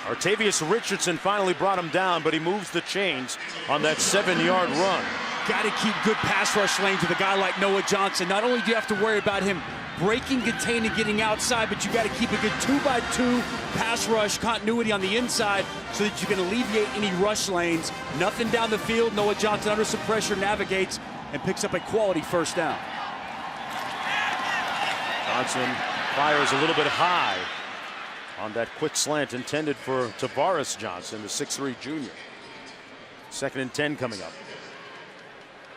Artavius Richardson finally brought him down, but he moves the chains on that 7-yard run. Got to keep good pass rush lanes with a guy like Noah Johnson. Not only do you have to worry about him breaking, containing, getting outside, but you got to keep a good 2-by-2 pass rush continuity on the inside so that you can alleviate any rush lanes. Nothing down the field. Noah Johnson under some pressure navigates and picks up a quality 1st down. Johnson fires a little bit high on that quick slant intended for Tavares Johnson, the 6'3" junior. 2nd and 10 coming up.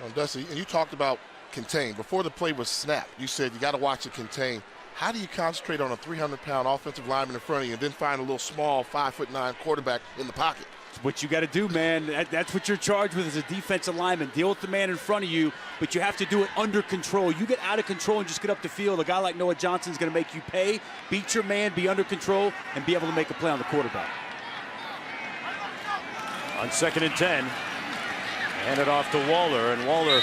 Well, Dusty, and you talked about contain. Before the play was snapped, you said you got to watch it contain. How do you concentrate on a 300-pound offensive lineman in front of you and then find a little small 5'9" quarterback in the pocket? It's what you got to do, man. That's what you're charged with as a defensive lineman. Deal with the man in front of you, but you have to do it under control. You get out of control and just get up the field. A guy like Noah Johnson is going to make you pay, beat your man, be under control, and be able to make a play on the quarterback. On 2nd and 10, hand it off to Waller, and Waller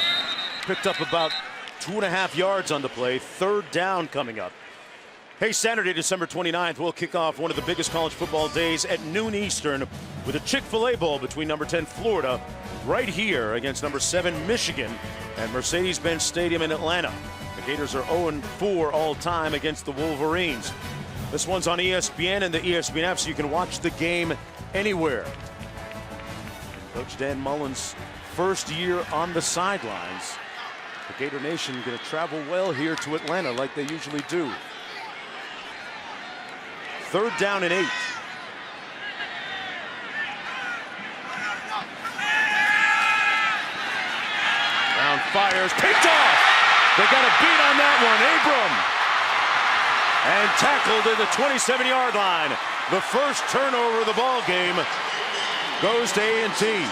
picked up about 2.5 yards on the play. 3rd down coming up. Hey, Saturday, December 29th, we'll kick off one of the biggest college football days at noon Eastern with a Chick-fil-A Bowl between number 10 Florida right here against number 7 Michigan at Mercedes-Benz Stadium in Atlanta. The Gators are 0-4 all time against the Wolverines. This one's on ESPN and the ESPN app, so you can watch the game anywhere. Coach Dan Mullen's 1st year on the sidelines. The Gator Nation going to travel well here to Atlanta like they usually do. 3rd down and 8. Brown fires, picked off. They got a beat on that one. Abram. And tackled at the 27-yard line. The first turnover of the ball game goes to A&T.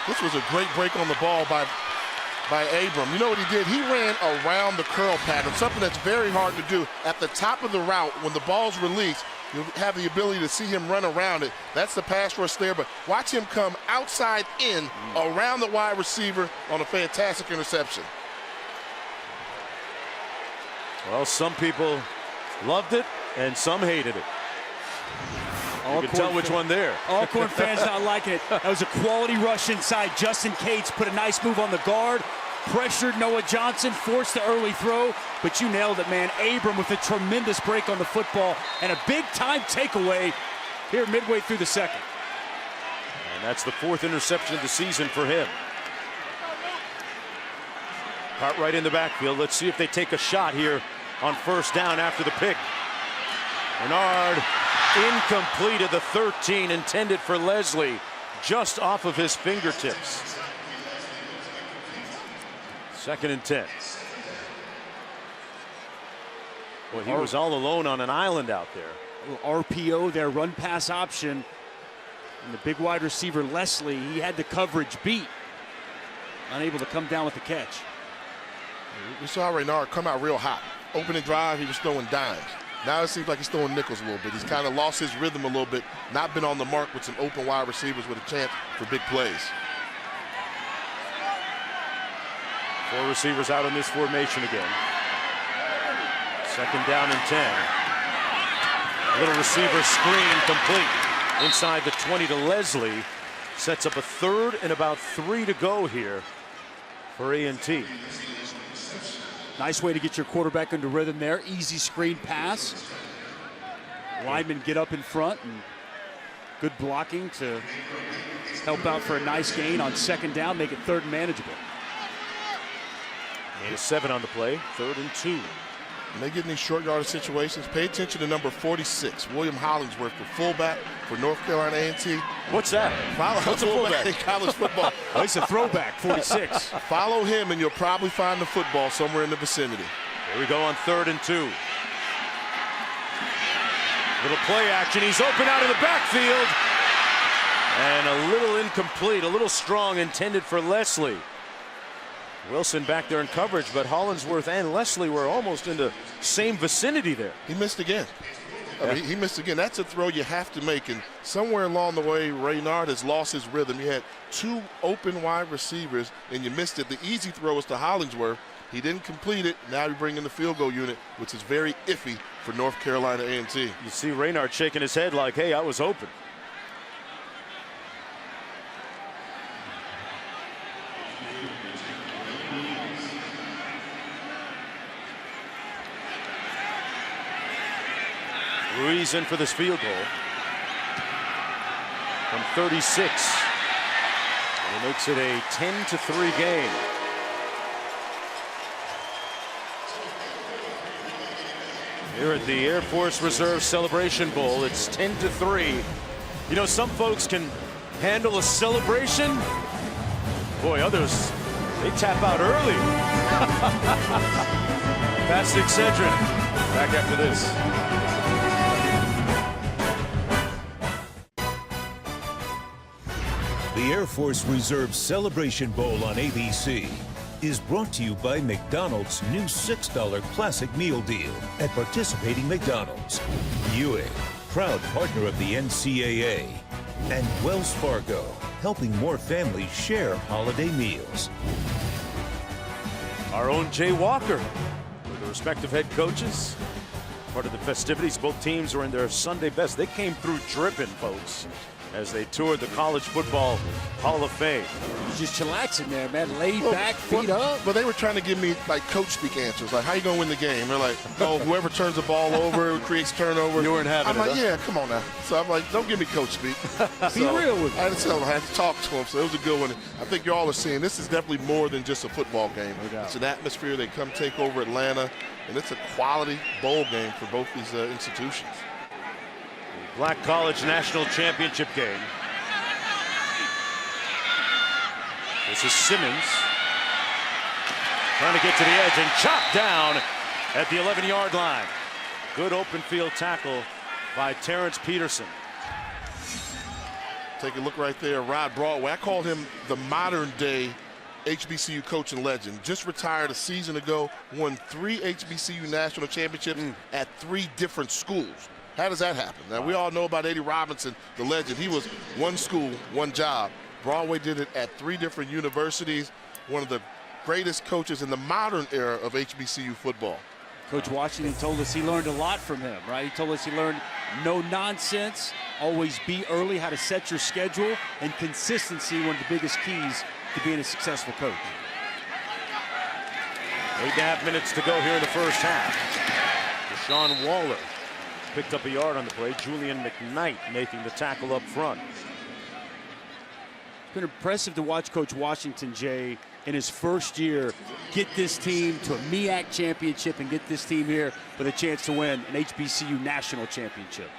This was a great break on the ball by Abram. You know what he did? He ran around the curl pattern, something that's very hard to do. At the top of the route, when the ball's released, you have the ability to see him run around it. That's the pass rush there, but watch him come outside in around the wide receiver on a fantastic interception. Well, some people loved it and some hated it. You can tell which one there. Alcorn fans not liking it. That was a quality rush inside. Justin Cates put a nice move on the guard, pressured Noah Johnson, forced the early throw, but you nailed it, man. Abram with a tremendous break on the football and a big-time takeaway here midway through the 2nd. And that's the 4th interception of the season for him. Cartwright in the backfield. Let's see if they take a shot here on 1st down after the pick. Bernard incomplete at the 13, intended for Leslie, just off of his fingertips. 2nd and 10. Well, he was all alone on an island out there. A little RPO there, run pass option. And the big wide receiver, Leslie, he had the coverage beat. Unable to come down with the catch. We saw Renard come out real hot. Opening drive, he was throwing dimes. Now it seems like he's throwing nickels a little bit. He's kind of lost his rhythm a little bit, not been on the mark with some open wide receivers with a chance for big plays. 4 receivers out in this formation again. 2nd down and 10. Little receiver screen complete inside the 20 to Leslie. Sets up a 3rd and about 3 to go here for A&T. Nice way to get your quarterback into rhythm there. Easy screen pass. Linemen get up in front, and good blocking to help out for a nice gain on 2nd down, make it 3rd and manageable. Made a 7 on the play, 3rd and 2. When they get in these short yardage situations, pay attention to number 46, William Hollingsworth, the fullback for North Carolina A&T. What's that? What's a fullback in college football? Oh, he's a throwback, 46. Follow him and you'll probably find the football somewhere in the vicinity. Here we go on 3rd and 2. Little play action. He's open out of the backfield. And a little incomplete, a little strong, intended for Leslie. Wilson back there in coverage, but Hollingsworth and Leslie were almost in the same vicinity there. He missed again. I mean, he missed again. That's a throw you have to make. And somewhere along the way, Raynard has lost his rhythm. You had 2 open wide receivers, and you missed it. The easy throw was to Hollingsworth. He didn't complete it. Now you bring in the field goal unit, which is very iffy for North Carolina A&T. You see Raynard shaking his head like, hey, I was open. Ruiz in for this field goal from 36. And he makes it a 10-3 game. Here at the Air Force Reserve Celebration Bowl, it's 10-3. You know, some folks can handle a celebration. Boy, others, they tap out early. That's Excedrin. Back after this. The Air Force Reserve Celebration Bowl on ABC is brought to you by McDonald's new $6 classic meal deal at participating McDonald's. Buick, proud partner of the NCAA. And Wells Fargo, helping more families share holiday meals. Our own Jay Walker with the respective head coaches. Part of the festivities, both teams were in their Sunday best. They came through dripping, folks, as they toured the College Football Hall of Fame. Just chillaxing there, man. Laid back, feet up. But they were trying to give me like coach speak answers, like how you gonna win the game? They're like, oh, whoever turns the ball over creates turnover. You weren't having I'm like, yeah, come on now. So I'm like, don't give me coach speak. Be real with me. I had to talk to him, so it was a good one. I think you all are seeing this is definitely more than just a football game. No doubt. It's an atmosphere. They come take over Atlanta, and it's a quality bowl game for both these institutions. Black College National Championship game. This is Simmons trying to get to the edge and chopped down at the 11-yard line. Good open field tackle by Terrence Peterson. Take a look right there, Rod Broadway. I called him the modern-day HBCU coach and legend. Just retired a season ago, won 3 HBCU national championships at 3 different schools. How does that happen? Now, we all know about Eddie Robinson, the legend. He was one school, one job. Broadway did it at 3 different universities. One of the greatest coaches in the modern era of HBCU football. Coach Washington told us he learned a lot from him, right? He told us he learned no nonsense, always be early, how to set your schedule, and consistency, one of the biggest keys to being a successful coach. 8.5 minutes to go here in the first half. Deshaun Waller picked up a yard on the play. Julian McKnight making the tackle up front. It's been impressive to watch Coach Washington, Jay, in his first year, get this team to a MEAC championship and get this team here with a chance to win an HBCU national championship.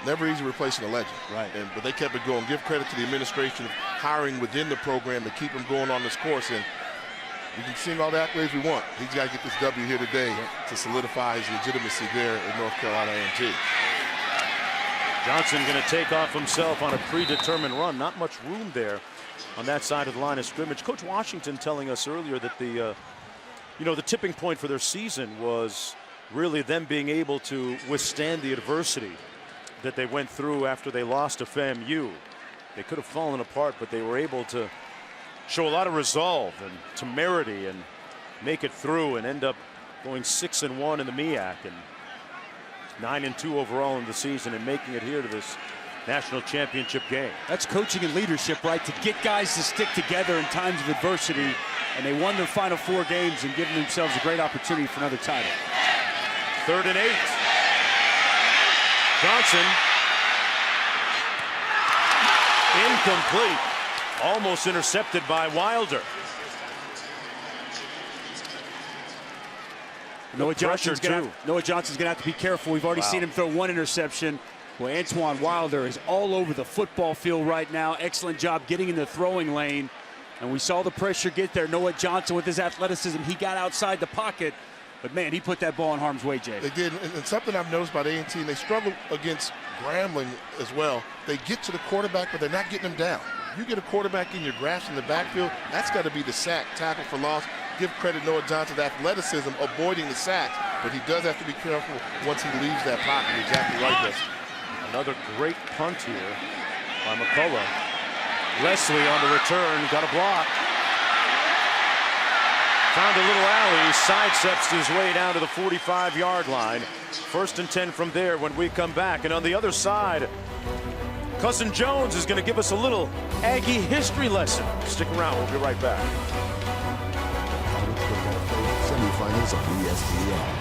Never easy replacing a legend. Right. But they kept it going. Give credit to the administration of hiring within the program to keep him going on this course. And we can sing all the accolades we want. He's got to get this W here today to solidify his legitimacy there in North Carolina A&T. Johnson going to take off himself on a predetermined run. Not much room there on that side of the line of scrimmage. Coach Washington telling us earlier that the tipping point for their season was really them being able to withstand the adversity that they went through after they lost to FAMU. They could have fallen apart, but they were able to show a lot of resolve and temerity and make it through and end up going 6-1 in the MEAC and 9-2 overall in the season and making it here to this national championship game. That's coaching and leadership, right? To get guys to stick together in times of adversity, and they won their final 4 games and given themselves a great opportunity for another title. 3rd and 8. Johnson. Incomplete. Almost intercepted by Wilder. Noah Johnson's going to have to be careful. We've already seen him throw 1 interception. Well, Antoine Wilder is all over the football field right now. Excellent job getting in the throwing lane. And we saw the pressure get there. Noah Johnson with his athleticism, he got outside the pocket. But, man, he put that ball in harm's way, Jay. They did, and something I've noticed about A&T, and they struggle against Grambling as well. They get to the quarterback, but they're not getting him down. You get a quarterback in your grasp in the backfield, that's got to be the sack, tackle for loss. give credit Noah Johnson's athleticism, avoiding the sacks, but he does have to be careful once he leaves that pocket. You're exactly right, Dustin. Another great punt here by McCullough. Leslie on the return, got a block. Found a little alley, sidesteps his way down to the 45-yard line. 1st and 10 from there when we come back. And on the other side, Cousin Jones is going to give us a little Aggie history lesson. Stick around, we'll be right back. Semifinals on ESPN.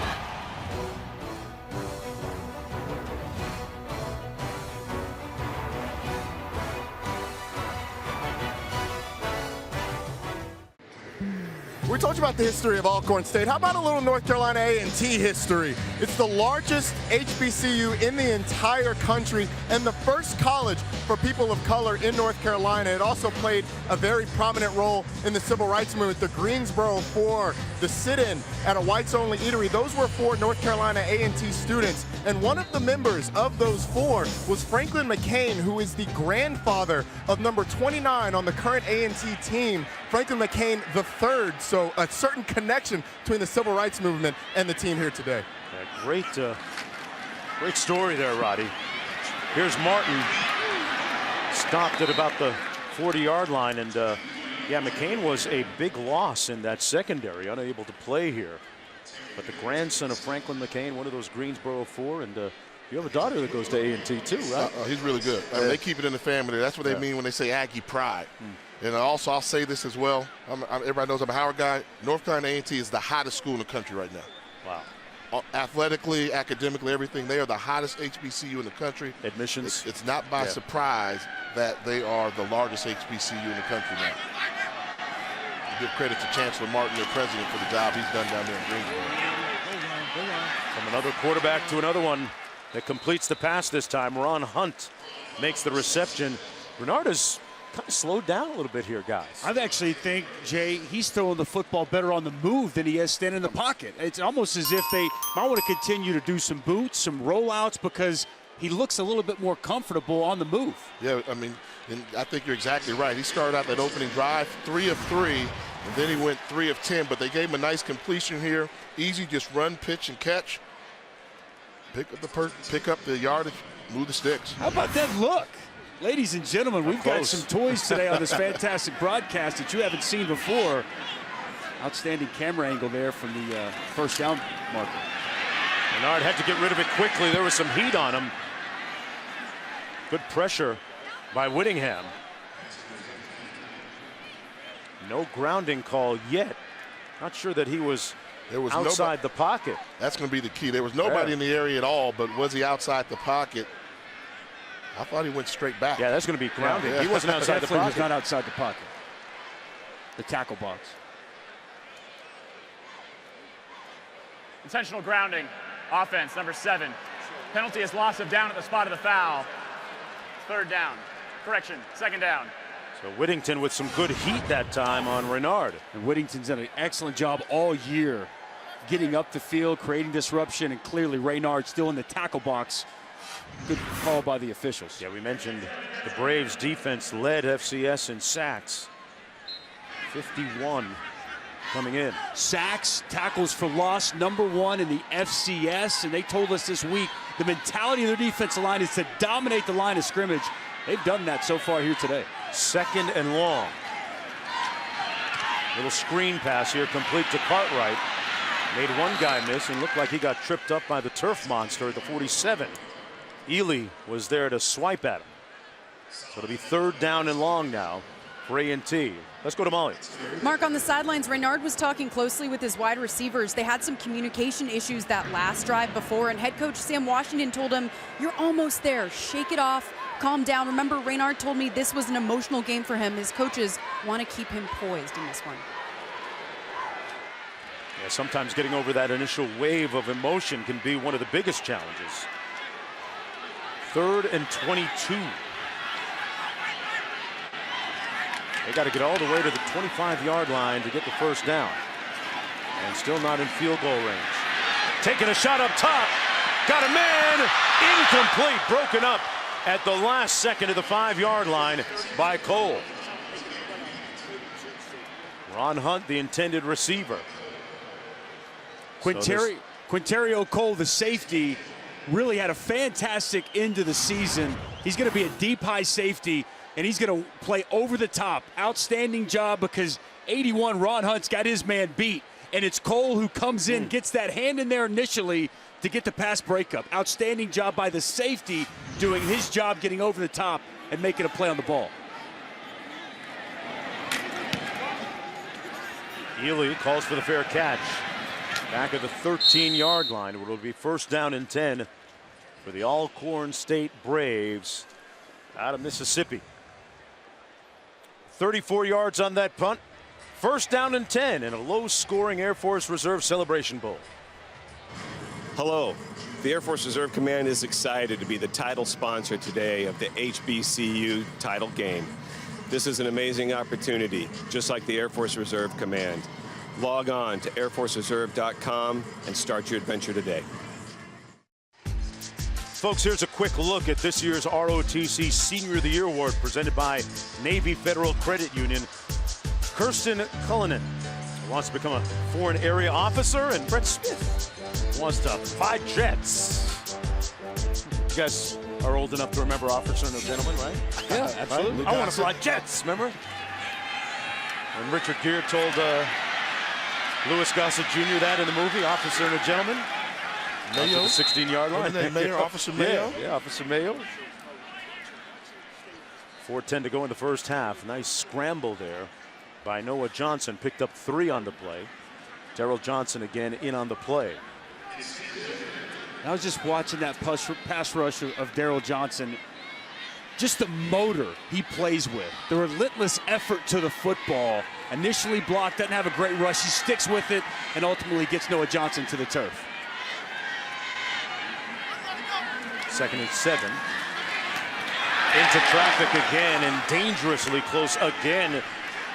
We told you about the history of Alcorn State. How about a little North Carolina A&T history? It's the largest HBCU in the entire country and the first college for people of color in North Carolina. It also played a very prominent role in the civil rights movement. The Greensboro Four, the sit-in at a whites-only eatery, those were for North Carolina A&T students. And one of the members of those four was Franklin McCain, who is the grandfather of number 29 on the current A&T team, Franklin McCain III. So a certain connection between the civil rights movement and the team here today. Yeah, great story there, Roddy. Here's Martin, stopped at about the 40-yard line, and yeah, McCain was a big loss in that secondary, unable to play here. But the grandson of Franklin McCain, one of those Greensboro Four, and you have a daughter that goes to A&T too, right? He's really good. I mean, they keep it in the family. That's what they mean when they say Aggie pride. And also, I'll say this as well. Everybody knows I'm a Howard guy. North Carolina A&T is the hottest school in the country right now. Wow. Athletically, academically, everything. They are the hottest HBCU in the country. Admissions. It's not by surprise that they are the largest HBCU in the country now. Give credit to Chancellor Martin, their president, for the job he's done down there in Greensboro. From another quarterback to another one that completes the pass this time. Ron Hunt makes the reception. Renard has kind of slowed down a little bit here, guys. I actually think, Jay, he's throwing the football better on the move than he is standing in the pocket. It's almost as if they might want to continue to do some boots, some rollouts, because he looks a little bit more comfortable on the move. Yeah, I mean, and I think you're exactly right. He started out that opening drive 3 of 3, and then he went 3 of 10, but they gave him a nice completion here. Easy, just run, pitch, and catch. Pick up the yardage, move the sticks. How about that look? Ladies and gentlemen, we've got some toys today on this fantastic broadcast that you haven't seen before. Outstanding camera angle there from the first down marker. Renard had to get rid of it quickly. There was some heat on him. Good pressure by Whittingham. No grounding call yet. Not sure that he was outside the pocket. That's going to be the key. There was nobody in the area at all, but was he outside the pocket? I thought he went straight back. Yeah, that's going to be grounding. He wasn't outside the pocket. He was not outside the pocket. The tackle box. Intentional grounding. Offense, number 7. Penalty is loss of down at the spot of the foul. 3rd down. Correction, 2nd down. So Whittington with some good heat that time on Renard. And Whittington's done an excellent job all year getting up the field, creating disruption, and clearly Renard still in the tackle box. Good call by the officials. Yeah, we mentioned the Braves defense led FCS in sacks. 51 coming in. Sacks, tackles for loss, number 1 in the FCS. And they told us this week the mentality of their defensive line is to dominate the line of scrimmage. They've done that so far here today. 2nd and long. Little screen pass here, complete to Cartwright. Made one guy miss and looked like he got tripped up by the turf monster at the 47. Ely was there to swipe at him. So it'll be 3rd down and long now for A&T. Let's go to Molly. Mark, on the sidelines, Renard was talking closely with his wide receivers. They had some communication issues that last drive before, and head coach Sam Washington told him, "You're almost there. Shake it off. Calm down." Remember, Renard told me this was an emotional game for him. His coaches want to keep him poised in this one. Yeah, sometimes getting over that initial wave of emotion can be one of the biggest challenges. 3rd and 22. They got to get all the way to the 25-yard line to get the 1st down. And still not in field goal range. Taking a shot up top. Got a man. Incomplete. Broken up at the last second of the 5-yard line by Cole. Ron Hunt, the intended receiver. Quinterio Cole, the safety, really had a fantastic end to the season. He's going to be a deep high safety, and he's going to play over the top. Outstanding job, because 81 Ron Hunt's got his man beat, and it's Cole who comes in, gets that hand in there initially to get the pass breakup. Outstanding job by the safety, doing his job, getting over the top and making a play on the ball. Ely calls for the fair catch. Back at the 13-yard line. It will be first down and 10 for the Alcorn State Braves out of Mississippi. 34 yards on that punt. First down and 10 in a low-scoring Air Force Reserve Celebration Bowl. Hello. The Air Force Reserve Command is excited to be the title sponsor today of the HBCU title game. This is an amazing opportunity, just like the Air Force Reserve Command. Log on to airforcereserve.com and start your adventure today. Folks, here's a quick look at this year's ROTC Senior of the Year Award presented by Navy Federal Credit Union. Kirsten Cullinan wants to become a foreign area officer, and Brett Smith wants to fly jets. You guys are old enough to remember Officer and a Gentleman, right? Yeah, absolutely. Right? I want to fly jets, remember? And Richard Gere told Louis Gossett Jr. that in the movie, Officer and a Gentleman. Mayo. The 16-yard line. Mayor, Officer Mayo. Yeah, Officer Mayo. 4:10 to go in the first half. Nice scramble there by Noah Johnson. Picked up 3 on the play. Darrell Johnson again in on the play. I was just watching that pass rush of Darrell Johnson. Just the motor he plays with, the relentless effort to the football. Initially blocked, doesn't have a great rush. He sticks with it and ultimately gets Noah Johnson to the turf. 2nd and 7. Into traffic again and dangerously close again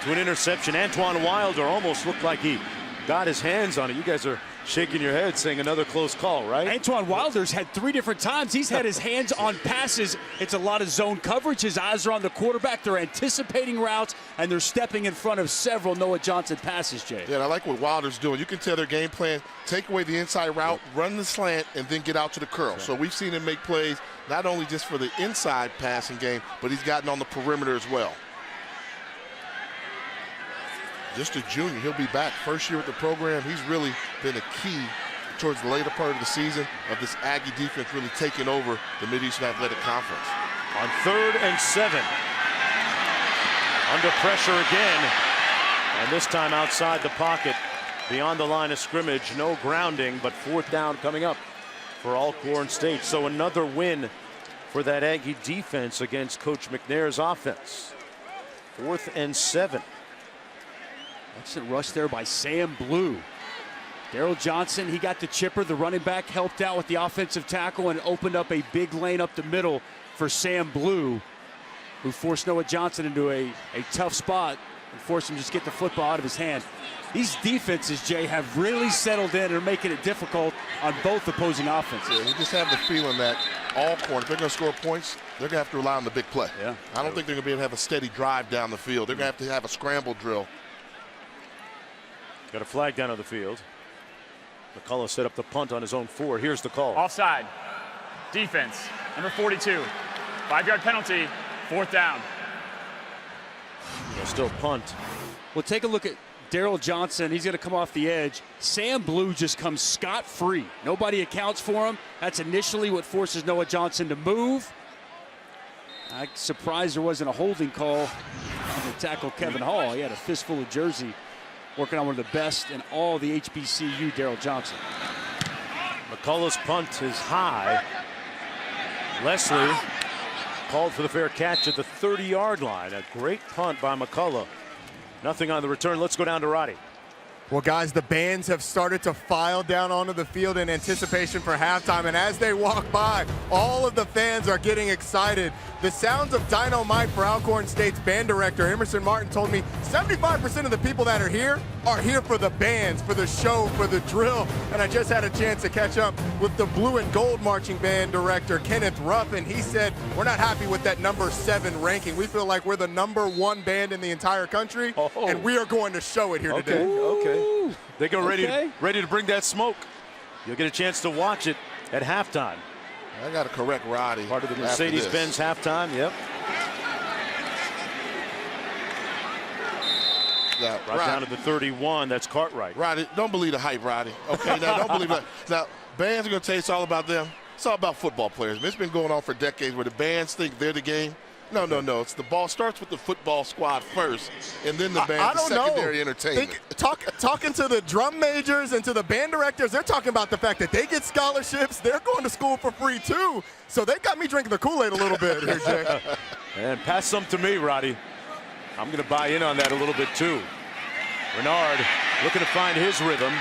to an interception. Antoine Wilder almost looked like he got his hands on it. You guys are shaking your head saying another close call, right? Antoine Wilder's had 3 different times. He's had his hands on passes. It's a lot of zone coverage. His eyes are on the quarterback. They're anticipating routes, and they're stepping in front of several Noah Johnson passes, Jay. Yeah, I like what Wilder's doing. You can tell their game plan, take away the inside route, run the slant, and then get out to the curl. Right. So we've seen him make plays not only just for the inside passing game, but he's gotten on the perimeter as well. Just a junior, he'll be back. First year with the program, he's really been a key towards the later part of the season of this Aggie defense really taking over the Mid-Eastern Athletic Conference. On 3rd and 7. Under pressure again. And this time outside the pocket, beyond the line of scrimmage. No grounding, but 4th down coming up for Alcorn State. So another win for that Aggie defense against Coach McNair's offense. 4th and 7. Excellent rush there by Sam Blue. Darrell Johnson, he got the chipper. The running back helped out with the offensive tackle and opened up a big lane up the middle for Sam Blue, who forced Noah Johnson into a tough spot and forced him to just get the football out of his hand. These defenses, Jay, have really settled in and are making it difficult on both opposing offenses. Yeah, you just have the feeling that Alcorn, if they're going to score points, they're going to have to rely on the big play. Yeah. I don't think they're going to be able to have a steady drive down the field. They're going to have a scramble drill. Got a flag down on the field. McCullough set up the punt on his own 4. Here's the call. Offside. Defense. Number 42. 5-yard penalty. 4th down. They'll still punt. Well, take a look at Darrell Johnson. He's going to come off the edge. Sam Blue just comes scot-free. Nobody accounts for him. That's initially what forces Noah Johnson to move. I'm surprised there wasn't a holding call on the tackle Kevin Hall. He had a fistful of jersey, working on one of the best in all the HBCU, Darrell Johnson. McCullough's punt is high. Leslie called for the fair catch at the 30-yard line. A great punt by McCullough. Nothing on the return. Let's go down to Roddy. Well, guys, the bands have started to file down onto the field in anticipation for halftime, and as they walk by, all of the fans are getting excited. The sounds of Dynamite for Alcorn State's band director, Emerson Martin, told me 75% of the people that are here for the bands, for the show, for the drill. And I just had a chance to catch up with the Blue and Gold Marching Band director, Kenneth Ruff, and he said, we're not happy with that number 7 ranking. We feel like we're the number 1 band in the entire country, and we are going to show it here today. Okay. They go ready to bring that smoke. You'll get a chance to watch it at halftime. I got to correct Roddy. Part of the Mercedes-Benz halftime, yep. Right down to the 31, that's Cartwright. Roddy, don't believe the hype, Roddy. Okay, now don't believe that. Now, bands are going to tell you it's all about them. It's all about football players. It's been going on for decades where the bands think they're the game. No. It's the ball starts with the football squad first, and then the band, secondary entertainment. Talking to the drum majors and to the band directors, they're talking about the fact that they get scholarships. They're going to school for free, too. So they got me drinking the Kool-Aid a little bit here, Jay. And pass some to me, Roddy. I'm going to buy in on that a little bit, too. Renard looking to find his rhythm.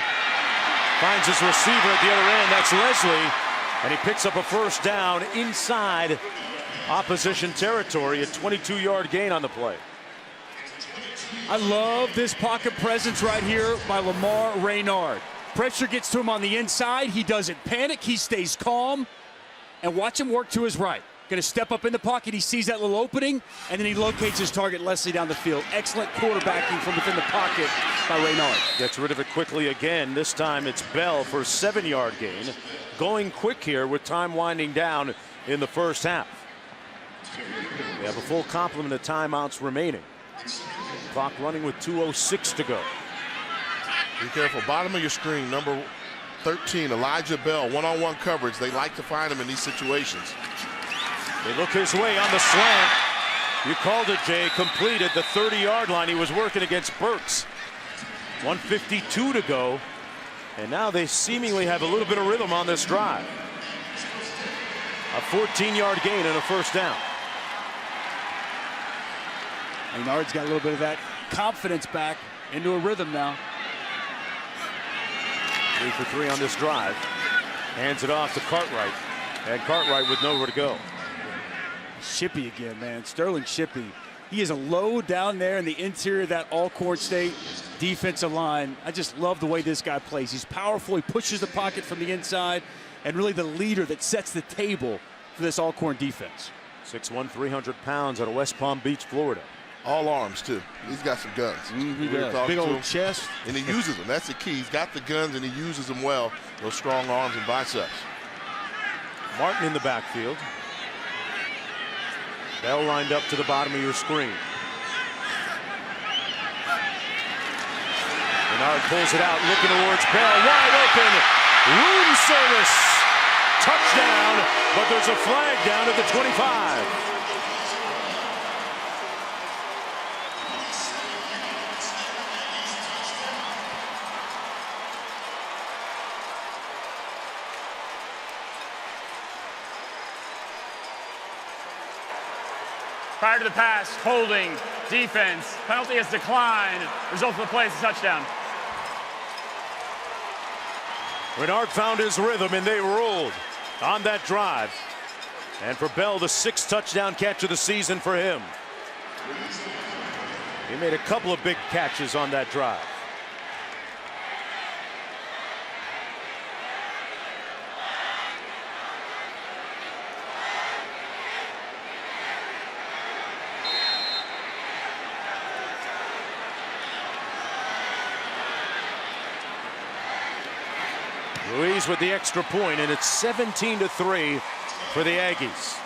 Finds his receiver at the other end. That's Leslie. And he picks up a first down inside opposition territory, a 22-yard gain on the play. I love this pocket presence right here by Lamar Reynard. Pressure gets to him on the inside. He doesn't panic. He stays calm. And watch him work to his right. Going to step up in the pocket. He sees that little opening, and then he locates his target, Leslie, down the field. Excellent quarterbacking from within the pocket by Reynard. Gets rid of it quickly again. This time it's Bell for a 7-yard gain. Going quick here with time winding down in the first half. They have a full complement of timeouts remaining. Clock running with 2:06 to go. Be careful. Bottom of your screen, number 13, Elijah Bell, one-on-one coverage. They like to find him in these situations. They look his way on the slant. You called it, Jay. Completed the 30-yard line. He was working against Burks. 1:52 to go. And now they seemingly have a little bit of rhythm on this drive. A 14-yard gain and a first down. Reynard's got a little bit of that confidence back into a rhythm now. 3 for 3 on this drive. Hands it off to Cartwright. And Cartwright with nowhere to go. Shippey again, man. Sterling Shippey. He is a load down there in the interior of that Alcorn State defensive line. I just love the way this guy plays. He's powerful. He pushes the pocket from the inside, and really the leader that sets the table for this Alcorn defense. 6'1", 300 pounds out of West Palm Beach, Florida. All arms, too. He's got some guns. He does. Big old chest. And he uses them. That's the key. He's got the guns, and he uses them well. Those strong arms and biceps. Martin in the backfield. Bell lined up to the bottom of your screen. Renard pulls it out, looking towards Bell. Wide open. Room service. Touchdown, but there's a flag down at the 25. Prior to the pass, holding, defense, penalty has declined. Result of the play is a touchdown. Renard found his rhythm and they rolled on that drive. And for Bell, the 6th touchdown catch of the season for him. He made a couple of big catches on that drive. Ruiz with the extra point, and it's 17-3 for the Aggies.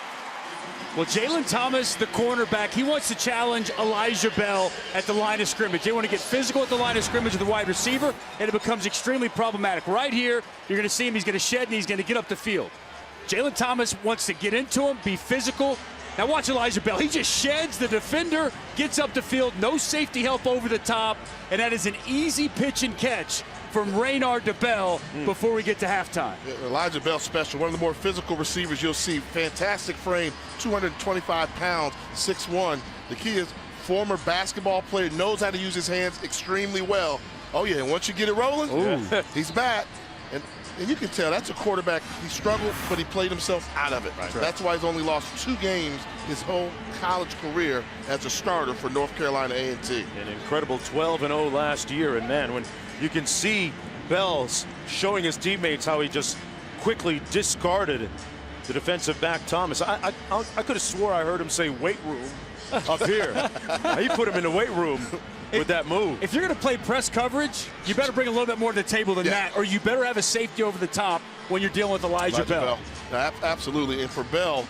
Well, Jalen Thomas, the cornerback, he wants to challenge Elijah Bell at the line of scrimmage. They want to get physical at the line of scrimmage with the wide receiver, and it becomes extremely problematic. Right here, you're going to see him. He's going to shed, and he's going to get up the field. Jalen Thomas wants to get into him, be physical. Now watch Elijah Bell. He just sheds the defender, gets up the field, no safety help over the top, and that is an easy pitch and catch from Reynard to Bell before we get to halftime. Elijah Bell special, one of the more physical receivers you'll see. Fantastic frame, 225 pounds, 6'1". The key is former basketball player, knows how to use his hands extremely well. Oh, yeah, and once you get it rolling, he's back. And you can tell that's a quarterback. He struggled, but he played himself out of it. Right. That's why he's only lost 2 games his whole college career as a starter for North Carolina A&T. An incredible 12-0 last year. And, man, when you can see Bell's showing his teammates how he just quickly discarded the defensive back Thomas. I could have swore I heard him say weight room up here. He put him in the weight room with that move. If you're going to play press coverage, you better bring a little bit more to the table than that, or you better have a safety over the top when you're dealing with Elijah Bell. No, absolutely. And for Bell,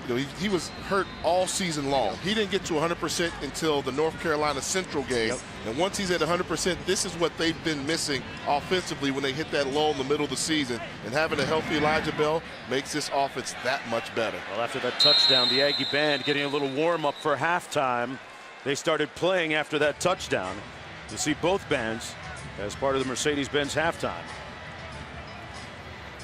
you know, he was hurt all season long. He didn't get to 100% until the North Carolina Central game. Yep. And once he's at 100%, this is what they've been missing offensively when they hit that lull in the middle of the season. And having a healthy Elijah Bell makes this offense that much better. Well, after that touchdown, the Aggie band getting a little warm-up for halftime. They started playing after that touchdown. You see both bands as part of the Mercedes-Benz halftime.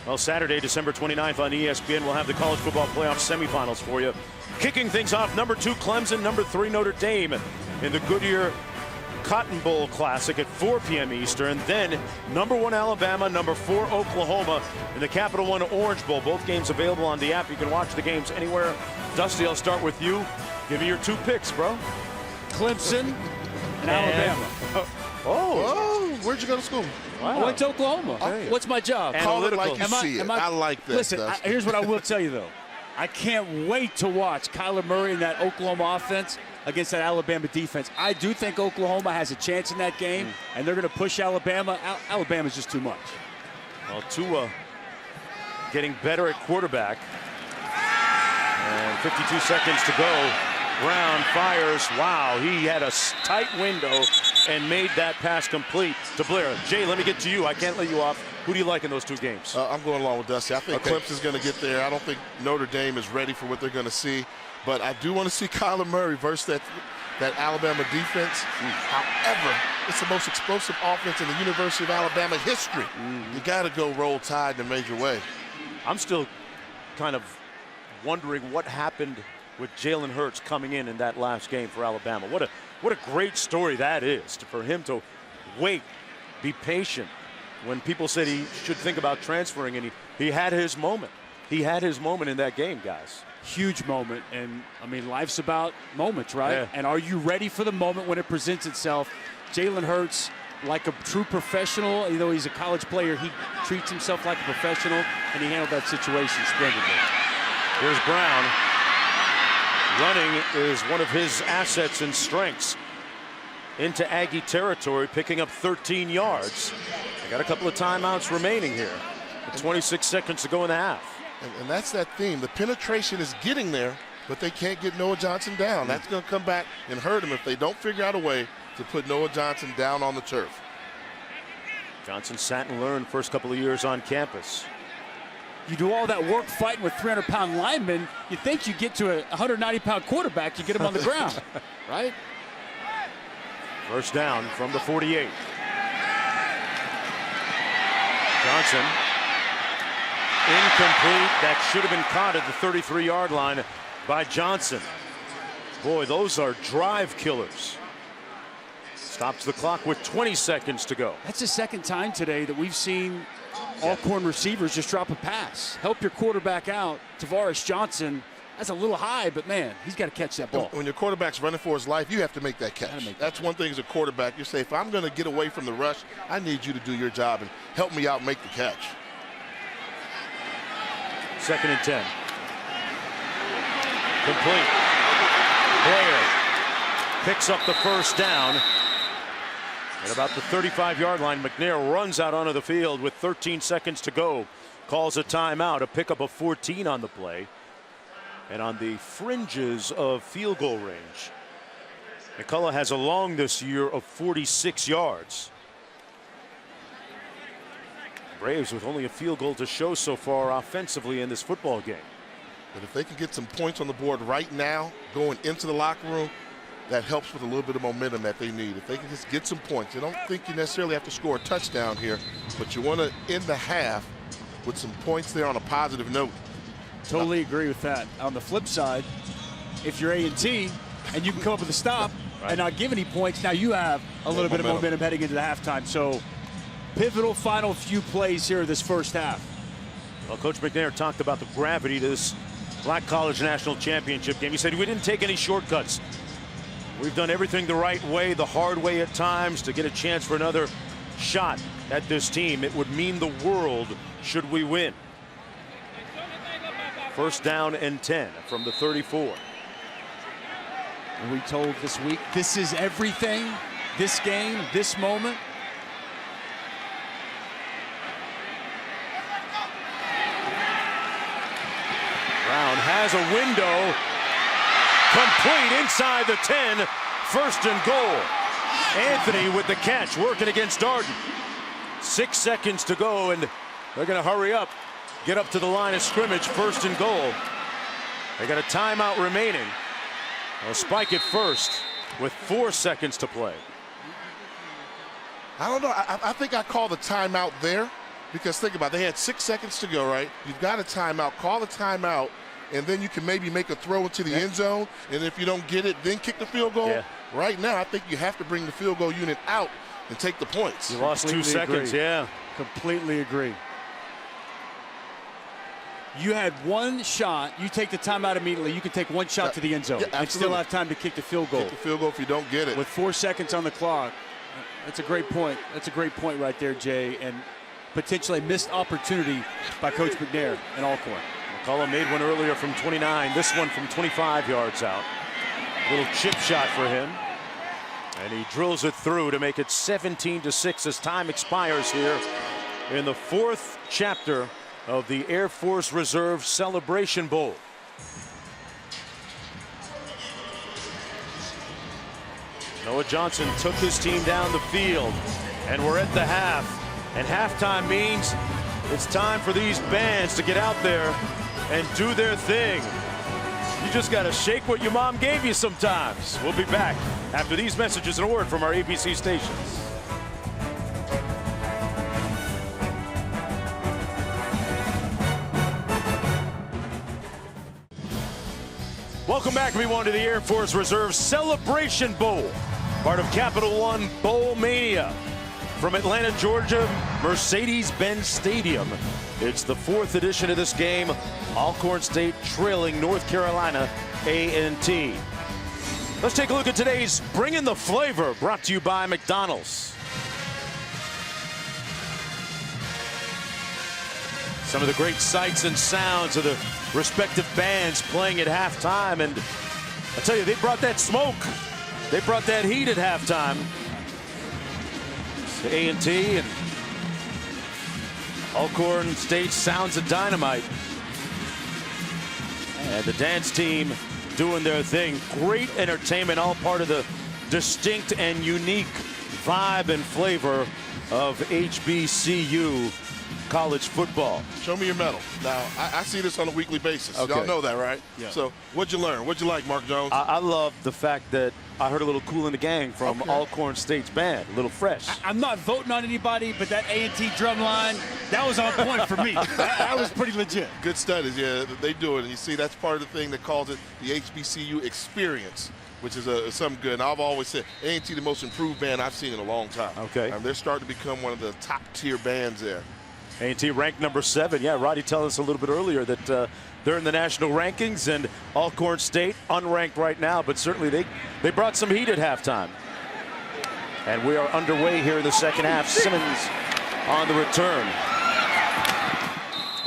Well, Saturday, December 29th on ESPN, we'll have the college football playoff semifinals for you. Kicking things off, number 2 Clemson, number 3 Notre Dame in the Goodyear Cotton Bowl Classic at 4 p.m. Eastern. Then number 1 Alabama, number 4 Oklahoma in the Capital One Orange Bowl. Both games available on the app. You can watch the games anywhere. Dusty, I'll start with you. Give me your 2 picks, bro. Clemson and Alabama. Oh, where'd you go to school? Wow. I went to Oklahoma. Okay. What's my job? Call it like you see it. I like that. Listen, here's what I will tell you, though. I can't wait to watch Kyler Murray and that Oklahoma offense against that Alabama defense. I do think Oklahoma has a chance in that game, and they're going to push Alabama. Alabama's just too much. Well, Tua getting better at quarterback. And 52 seconds to go. Brown fires. Wow, he had a tight window and made that pass complete to Blair. Jay, let me get to you. I can't let you off. Who do you like in those 2 games? I'm going along with Dusty. I think Clemson's going to get there. I don't think Notre Dame is ready for what they're going to see. But I do want to see Kyler Murray versus that Alabama defense. However, it's the most explosive offense in the University of Alabama history. You got to go Roll Tide in a major way. I'm still kind of wondering what happened with Jalen Hurts coming in that last game for Alabama. What a great story that is for him to wait, be patient when people said he should think about transferring, and he had his moment. He had his moment in that game, guys. Huge moment, and I mean, life's about moments, right? Yeah. And are you ready for the moment when it presents itself? Jalen Hurts, like a true professional, you know, he's a college player, he treats himself like a professional, and he handled that situation splendidly. Here's Brown. Running is one of his assets and strengths into Aggie territory, picking up 13 yards. They got a couple of timeouts remaining here. 26 seconds to go in the half. And that's that theme. The penetration is getting there, but they can't get Noah Johnson down. That's going to come back and hurt him if they don't figure out a way to put Noah Johnson down on the turf. Johnson sat and learned first couple of years on campus. You do all that work fighting with 300-pound linemen, you think you get to a 190-pound quarterback, you get him on the ground, right? First down from the 48. Johnson, incomplete. That should have been caught at the 33-yard line by Johnson. Boy, those are drive killers. Stops the clock with 20 seconds to go. That's the second time today that we've seen Alcorn receivers just drop a pass. Help your quarterback out. Tavares Johnson, that's a little high, but man, he's got to catch that ball. When your quarterback's running for his life, you have to make that catch. That's one thing as a quarterback. You say, if I'm going to get away from the rush, I need you to do your job and help me out make the catch. 2nd and 10. Complete. Blair picks up the first down. At about the 35-yard line, McNair runs out onto the field with 13 seconds to go. Calls a timeout, a pickup of 14 on the play. And on the fringes of field goal range. McCullough has a long this year of 46 yards. Braves with only a field goal to show so far offensively in this football game. But if they can get some points on the board right now, going into the locker room, that helps with a little bit of momentum that they need. If they can just get some points. I don't think you necessarily have to score a touchdown here, but you want to end the half with some points there on a positive note. Totally agree with that. On the flip side, if you're A&T and you can come up with a stop, and not give any points. Now you have a little bit of momentum heading into the halftime. So pivotal final few plays here this first half. Well, Coach McNair talked about the gravity to this Black College National Championship game. He said we didn't take any shortcuts. We've done everything the right way, the hard way at times, to get a chance for another shot at this team. It would mean the world should we win. First down and 10 from the 34. And we told this week, this is everything, this game, this moment. Brown has a window. Complete inside the 10. First and goal. Anthony with the catch, working against Darden. 6 seconds to go, and they're going to hurry up. Get up to the line of scrimmage. First and goal. They got a timeout remaining. They'll spike it first with 4 seconds to play. I don't know. I think I call the timeout there, because think about it. They had 6 seconds to go, right? You've got a timeout. Call the timeout, and then you can maybe make a throw into the end zone, and if you don't get it, then kick the field goal. Yeah. Right now, I think you have to bring the field goal unit out and take the points. You lost 2 seconds, yeah. Completely agree. You had one shot. You take the timeout immediately. You can take one shot to the end zone and still have time to kick the field goal. Kick the field goal if you don't get it. With 4 seconds on the clock. That's a great point. That's a great point right there, Jay. And potentially a missed opportunity by Coach McNair and Alcorn. McCullough made one earlier from 29. This one from 25 yards out. Little chip shot for him. And he drills it through to make it 17-6 as time expires here in the 4th chapter of the Air Force Reserve Celebration Bowl. Noah Johnson took his team down the field, and we're at the half. And halftime means it's time for these bands to get out there and do their thing. You just got to shake what your mom gave you sometimes. We'll be back after these messages and a word from our ABC stations. Welcome back, everyone, to the Air Force Reserve Celebration Bowl, part of Capital One Bowl Mania. From Atlanta, Georgia, Mercedes-Benz Stadium. It's the 4th edition of this game. Alcorn State trailing North Carolina A&T. Let's take a look at today's Bringing the Flavor, brought to you by McDonald's. Some of the great sights and sounds of the respective bands playing at halftime, and I tell you, they brought that smoke. They brought that heat at halftime. The A&T and Alcorn State sounds of dynamite. And the dance team doing their thing. Great entertainment, all part of the distinct and unique vibe and flavor of HBCU college football. Show me your medal. Now, I see this on a weekly basis. Okay. Y'all know that, right? Yeah. So what'd you learn? What'd you like, Mark Jones? I love the fact that I heard a little Cool in the Gang from Alcorn State's band, a little fresh. I'm not voting on anybody, but that A&T drum line, that was on point for me. that was pretty legit. Good studies, yeah, they do it. And you see, that's part of the thing that calls it the HBCU experience, which is something good. And I've always said A&T the most improved band I've seen in a long time. Okay. They're starting to become one of the top-tier bands there. A&T ranked number 7. Yeah, Roddy told us a little bit earlier that they're in the national rankings, and Alcorn State unranked right now, but certainly they brought some heat at halftime. And we are underway here in the second half. Simmons on the return.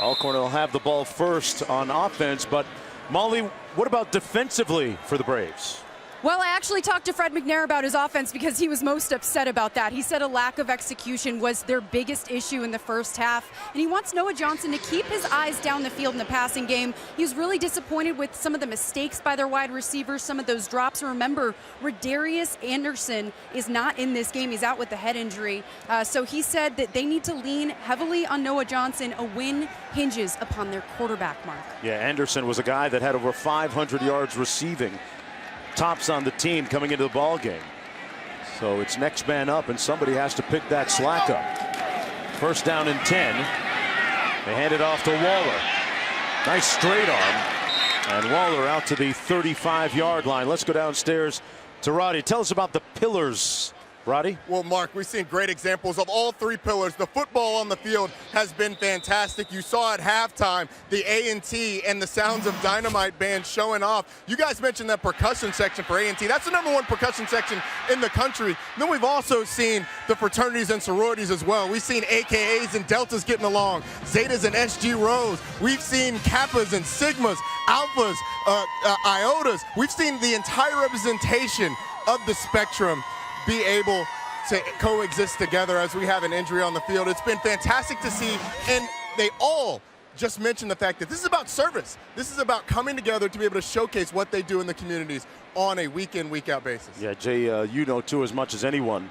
Alcorn will have the ball first on offense, but Molly, what about defensively for the Braves? Well, I actually talked to Fred McNair about his offense because he was most upset about that. He said a lack of execution was their biggest issue in the first half, and he wants Noah Johnson to keep his eyes down the field in the passing game. He was really disappointed with some of the mistakes by their wide receivers, some of those drops. And remember, Rodarius Anderson is not in this game. He's out with the head injury. So he said that they need to lean heavily on Noah Johnson. A win hinges upon their quarterback, Mark. Yeah, Anderson was a guy that had over 500 yards receiving. Tops on the team coming into the ball game. So it's next man up, and somebody has to pick that slack up. First down and 10. They hand it off to Waller. Nice straight arm. And Waller out to the 35-yard line. Let's go downstairs to Roddy. Tell us about the pillars, Roddy. Well, Mark, we've seen great examples of all three pillars. The football on the field has been fantastic. You saw at halftime the A&T and the Sounds of Dynamite band showing off. You guys mentioned that percussion section for A&T. That's the #1 percussion section in the country. Then we've also seen the fraternities and sororities as well. We've seen AKAs and Deltas getting along, Zetas and SG Rhos. We've seen Kappas and Sigmas, Alphas, Iotas. We've seen the entire representation of the spectrum be able to coexist together as we have an injury on the field. It's been fantastic to see, and they all just mentioned the fact that this is about service. This is about coming together to be able to showcase what they do in the communities on a week-in, week-out basis. Yeah, Jay, you know too as much as anyone,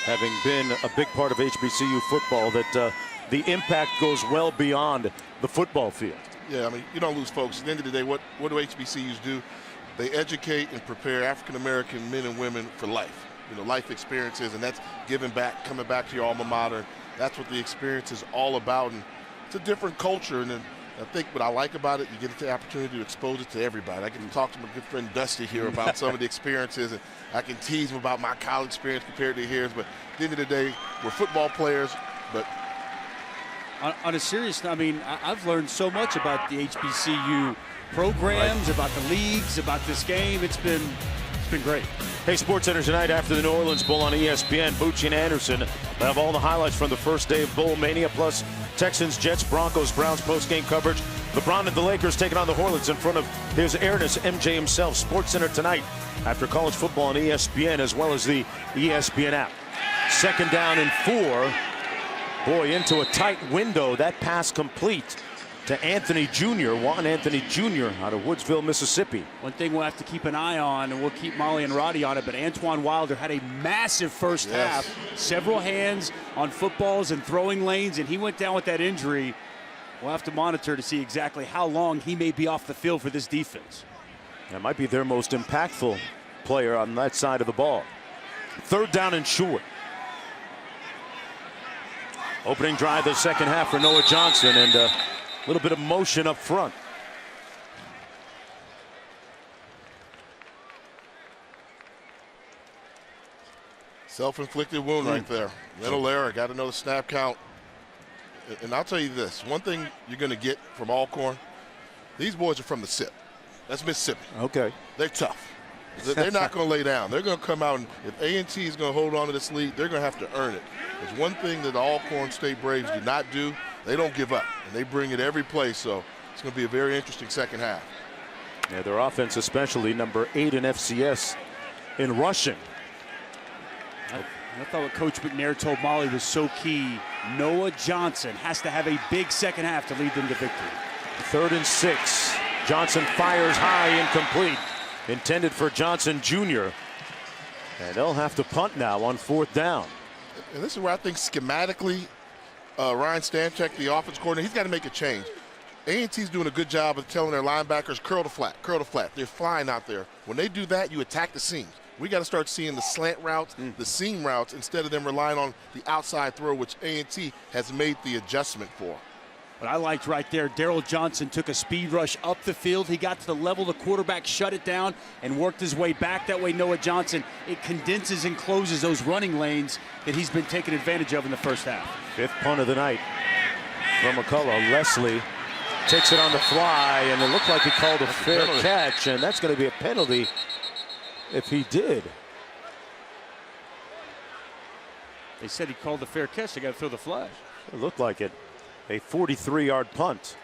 having been a big part of HBCU football, that the impact goes well beyond the football field. Yeah, I mean, you don't lose focus. At the end of the day, what do HBCUs do? They educate and prepare African-American men and women for life. You know, life experiences, and that's giving back, coming back to your alma mater. That's what the experience is all about, and it's a different culture. And then I think what I like about it, you get the opportunity to expose it to everybody. I can talk to my good friend Dusty here about some of the experiences, and I can tease him about my college experience compared to his. But at the end of the day, we're football players. But on a serious note, I mean, I've learned so much about the HBCU programs, about the leagues, about this game. It's been great. Hey, SportsCenter tonight after the New Orleans Bowl on ESPN. Bucci and Anderson will have all the highlights from the first day of Bowl Mania, plus Texans, Jets, Broncos, Browns post-game coverage. LeBron and the Lakers taking on the Hornets in front of his airness, MJ himself. SportsCenter tonight after college football on ESPN, as well as the ESPN app. 2nd down and 4. Boy, into a tight window. That pass complete to Anthony Jr., Juan Anthony Jr. out of Woodsville, Mississippi. One thing we'll have to keep an eye on, and we'll keep Molly and Roddy on it, but Antoine Wilder had a massive first half. Several hands on footballs and throwing lanes, and he went down with that injury. We'll have to monitor to see exactly how long he may be off the field for this defense. That might be their most impactful player on that side of the ball. 3rd down and short. Opening drive the second half for Noah Johnson, and a little bit of motion up front. self-inflicted wound right there. Mental error. Got to know the snap count. And I'll tell you this. One thing you're going to get from Alcorn, these boys are from the SIP. That's Mississippi. Okay. They're tough. They're not going to lay down. They're going to come out, and if A&T is going to hold on to this lead, they're going to have to earn it. There's one thing that the Alcorn State Braves do not do. They don't give up, and they bring it every play, so it's going to be a very interesting second half. Yeah, their offense especially, number 8 in FCS in rushing. I thought what Coach McNair told Molly was so key. Noah Johnson has to have a big second half to lead them to victory. 3rd and 6. Johnson fires high, incomplete. Intended for Johnson Jr. And they'll have to punt now on 4th down. And this is where I think schematically, Ryan Stanchek, the offense coordinator, he's got to make a change. A&T's doing a good job of telling their linebackers, curl to flat, curl to flat. They're flying out there. When they do that, you attack the seams. We got to start seeing the slant routes, the seam routes, instead of them relying on the outside throw, which A&T has made the adjustment for. What I liked right there, Daryl Johnson took a speed rush up the field. He got to the level the quarterback shut it down and worked his way back. That way, Noah Johnson, it condenses and closes those running lanes that he's been taking advantage of in the first half. 5th punt of the night from McCullough. Leslie takes it on the fly, and it looked like he called a fair catch, and that's going to be a penalty if he did. They said he called the fair catch. They got to throw the flag. It looked like it. A 43-yard punt.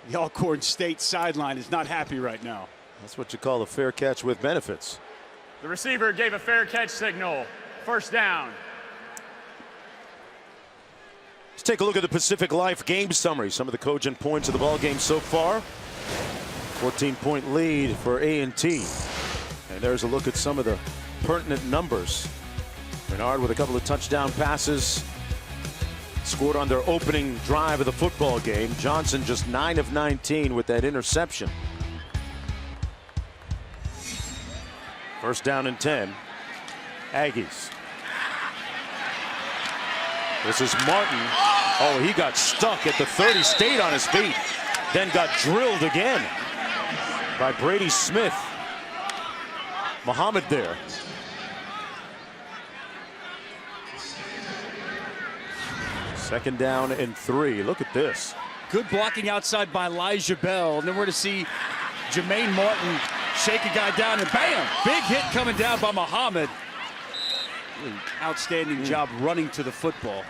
The Alcorn State sideline is not happy right now. That's what you call a fair catch with benefits. The receiver gave a fair catch signal. 1st down. Let's take a look at the Pacific Life game summary. Some of the cogent points of the ball game so far. 14-point lead for A&T. And there's a look at some of the pertinent numbers. Bernard with a couple of touchdown passes. Scored on their opening drive of the football game. Johnson just 9 of 19 with that interception. 1st down and 10. Aggies. This is Martin. Oh, he got stuck at the 30, stayed on his feet, then got drilled again by Brady Smith. Muhammad there. Second down and 3. Look at this. Good blocking outside by Elijah Bell. And then we're to see Jermaine Martin shake a guy down, and bam! Big hit coming down by Muhammad. Really outstanding job running to the football.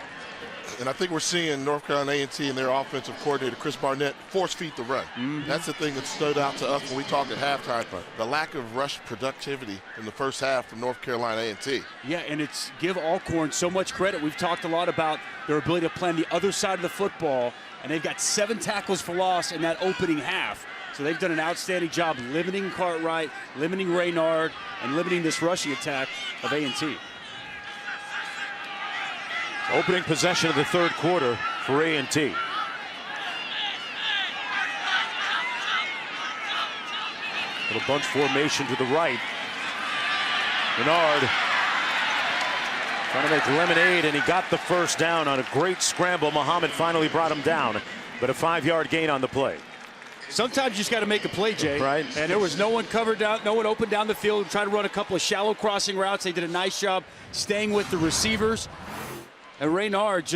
And I think we're seeing North Carolina A&T and their offensive coordinator, Chris Barnett, force feed the run. That's the thing that stood out to us when we talked at halftime. The lack of rush productivity in the first half from North Carolina A&T. Yeah, and it's give Alcorn so much credit. We've talked a lot about their ability to play on the other side of the football, and they've got 7 tackles for loss in that opening half. So they've done an outstanding job limiting Cartwright, limiting Raynard, and limiting this rushing attack of A&T. Opening possession of the third quarter for A&T. Little bunch formation to the right. Renard trying to make lemonade, and he got the first down on a great scramble. Muhammad finally brought him down, but a 5-yard gain on the play. Sometimes you just got to make a play, Jay. Right. And there was no one covered down, no one open down the field, trying to run a couple of shallow crossing routes. They did a nice job staying with the receivers. And Raynard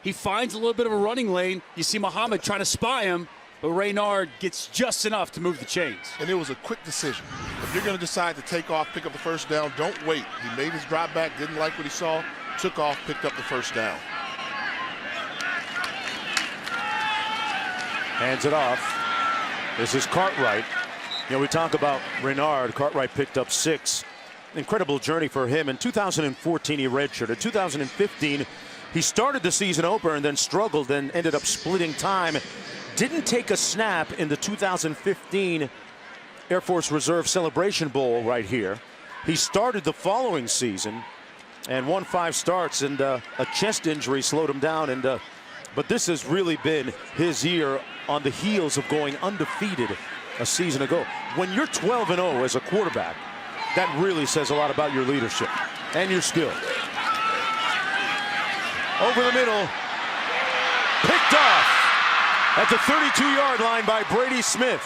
he finds a little bit of a running lane. You see Muhammad trying to spy him, but Raynard gets just enough to move the chains. And it was a quick decision. If you're going to decide to take off, pick up the first down, don't wait. He made his drop back, didn't like what he saw, took off, picked up the first down. Hands it off. This is Cartwright. You know, we talk about Raynard. Cartwright picked up 6. Incredible journey for him. In 2014, he redshirted. 2015, he started the season opener and then struggled and ended up splitting time. Didn't take a snap in the 2015 Air Force Reserve Celebration Bowl right here. He started the following season and won 5 starts, and a chest injury slowed him down. But this has really been his year on the heels of going undefeated a season ago. When you're 12-0 as a quarterback, that really says a lot about your leadership and your skill. Over the middle, picked off at the 32-yard line by Brady Smith.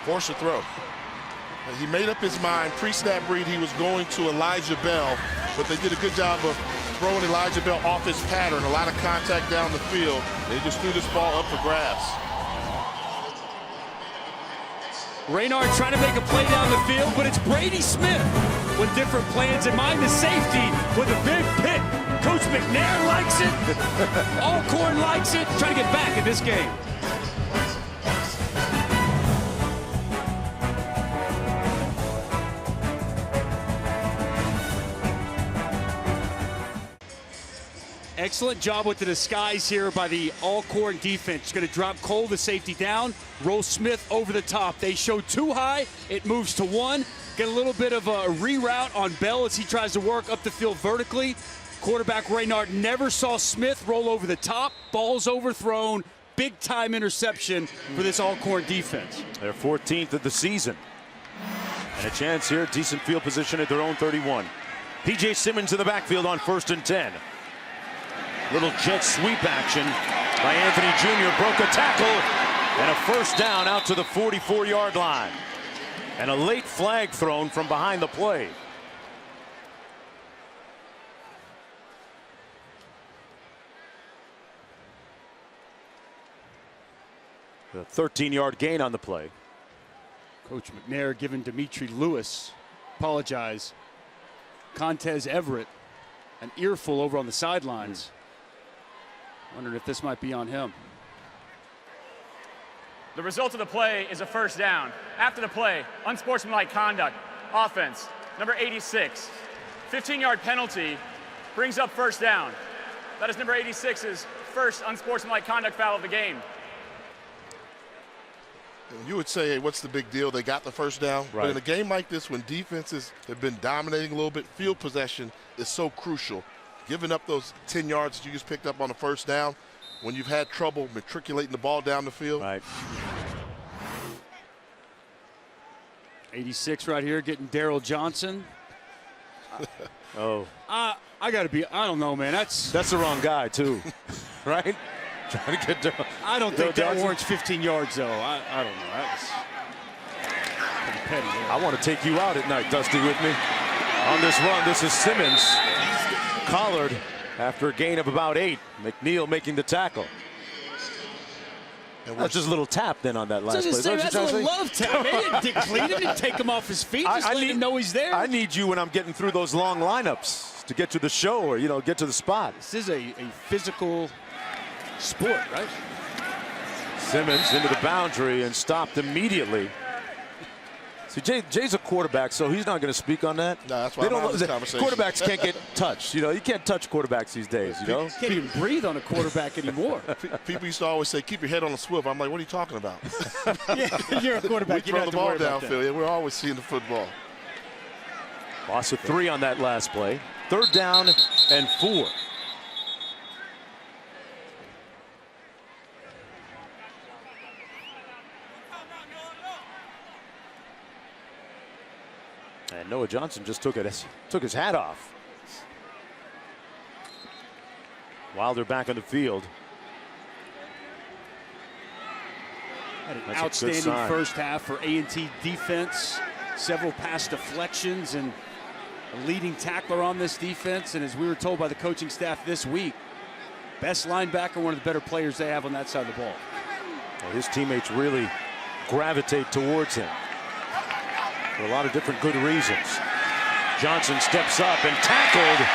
Force a throw. He made up his mind pre-snap read he was going to Elijah Bell, but they did a good job of throwing Elijah Bell off his pattern. A lot of contact down the field. They just threw this ball up for grabs. Raynard trying to make a play down the field, but it's Brady Smith with different plans in mind. The safety with a big pick. Coach McNair likes it. Alcorn likes it. Trying to get back in this game. Excellent job with the disguise here by the Alcorn defense. Going to drop Cole, the safety, down. Roll Smith over the top. They show 2 high. It moves to 1. Get a little bit of a reroute on Bell as he tries to work up the field vertically. Quarterback Raynard never saw Smith roll over the top. Ball's overthrown. Big time interception for this Alcorn defense. Their 14th of the season. And a chance here. Decent field position at their own 31. P.J. Simmons in the backfield on 1st and 10. Little jet sweep action by Anthony Jr. Broke a tackle and a first down out to the 44-yard line. And a late flag thrown from behind the play. The 13-yard gain on the play. Coach McNair giving Dimitri Lewis, Contez Everett, an earful over on the sidelines. Wondering if this might be on him. The result of the play is a first down. After the play, unsportsmanlike conduct, offense, number 86. 15-yard penalty brings up first down. That is number 86's first unsportsmanlike conduct foul of the game. You would say, hey, what's the big deal? They got the first down. Right. But in a game like this, when defenses have been dominating a little bit, field possession is so crucial. Giving up those 10 yards that you just picked up on the first down when you've had trouble matriculating the ball down the field. Right. 86 right here getting Daryl Johnson. Oh. I got to be, I don't know, man. That's the wrong guy, too. Right? Trying to get down. I don't think that Johnson. warrants 15 yards, though. I don't know. That was pretty petty there. I want to take you out at night, Dusty, with me. On this run, this is Simmons. Collared after a gain of about 8. McNeil making the tackle. That's just a little tap then on that last play. That's a little love tap. They didn't take him off his feet. Just let him know he's there. I need you when I'm getting through those long lineups to get to the show or, get to the spot. This is a physical sport, right? Simmons into the boundary and stopped immediately. See, Jay's a quarterback, so he's not going to speak on that. No, that's why I'm having this conversation. Quarterbacks can't get touched. You can't touch quarterbacks these days. You can't even breathe on a quarterback anymore. People used to always say, "Keep your head on the swivel." I'm like, "What are you talking about?" Yeah, you're a quarterback. We throw the ball downfield. Yeah, we're always seeing the football. Loss of 3 on that last play. 3rd down and 4. And Noah Johnson just took his hat off. Wilder back on the field. Had an outstanding first half for A&T defense. Several pass deflections and a leading tackler on this defense. And as we were told by the coaching staff this week, best linebacker, one of the better players they have on that side of the ball. Well, his teammates really gravitate towards him for a lot of different good reasons. Johnson steps up and tackled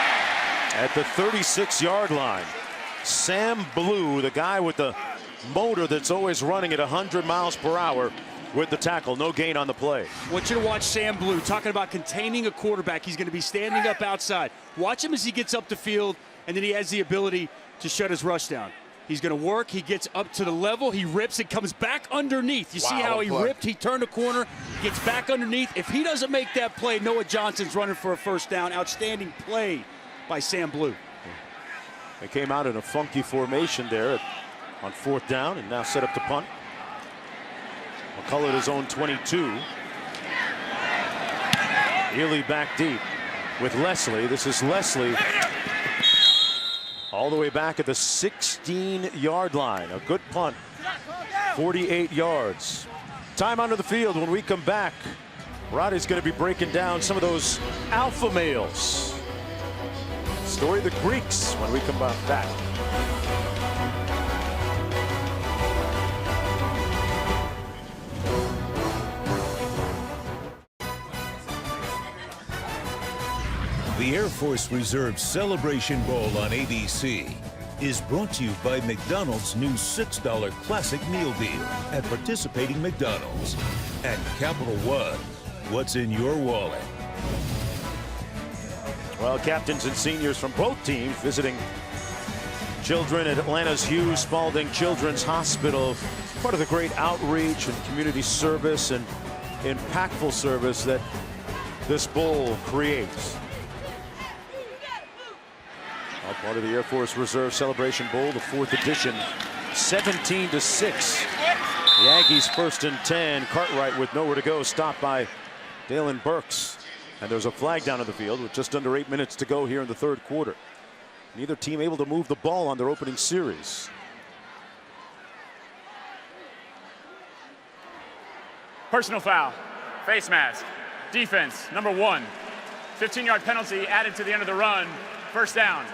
at the 36-yard line. Sam Blue, the guy with the motor that's always running at 100 miles per hour, with the tackle. No gain on the play. I want you to watch Sam Blue talking about containing a quarterback. He's going to be standing up outside. Watch him as he gets up the field, and then he has the ability to shut his rush down. He's going to work. He gets up to the level. He rips. It comes back underneath. You see how he ripped? He turned a corner, gets back underneath. If he doesn't make that play, Noah Johnson's running for a first down. Outstanding play by Sam Blue. They came out in a funky formation there on 4th down and now set up to punt. McCullough at his own 22. Ely back deep with Leslie. This is Leslie all the way back at the 16-yard line. A good punt, 48 yards. Time onto the field. When we come back, Roddy's going to be breaking down some of those alpha males. Story of the Greeks when we come back. The Air Force Reserve Celebration Bowl on ABC is brought to you by McDonald's new $6 classic meal deal at participating McDonald's. And Capital One, what's in your wallet? Well, captains and seniors from both teams visiting children at Atlanta's Hughes Spalding Children's Hospital. Part of the great outreach and community service and impactful service that this bowl creates. All part of the Air Force Reserve Celebration Bowl, the 4th edition, 17-6. The Aggies 1st and 10. Cartwright with nowhere to go, stopped by Dalen Burks. And there's a flag down on the field with just under 8 minutes to go here in the 3rd quarter. Neither team able to move the ball on their opening series. Personal foul, face mask, defense, number 1. 15-yard penalty added to the end of the run, first down.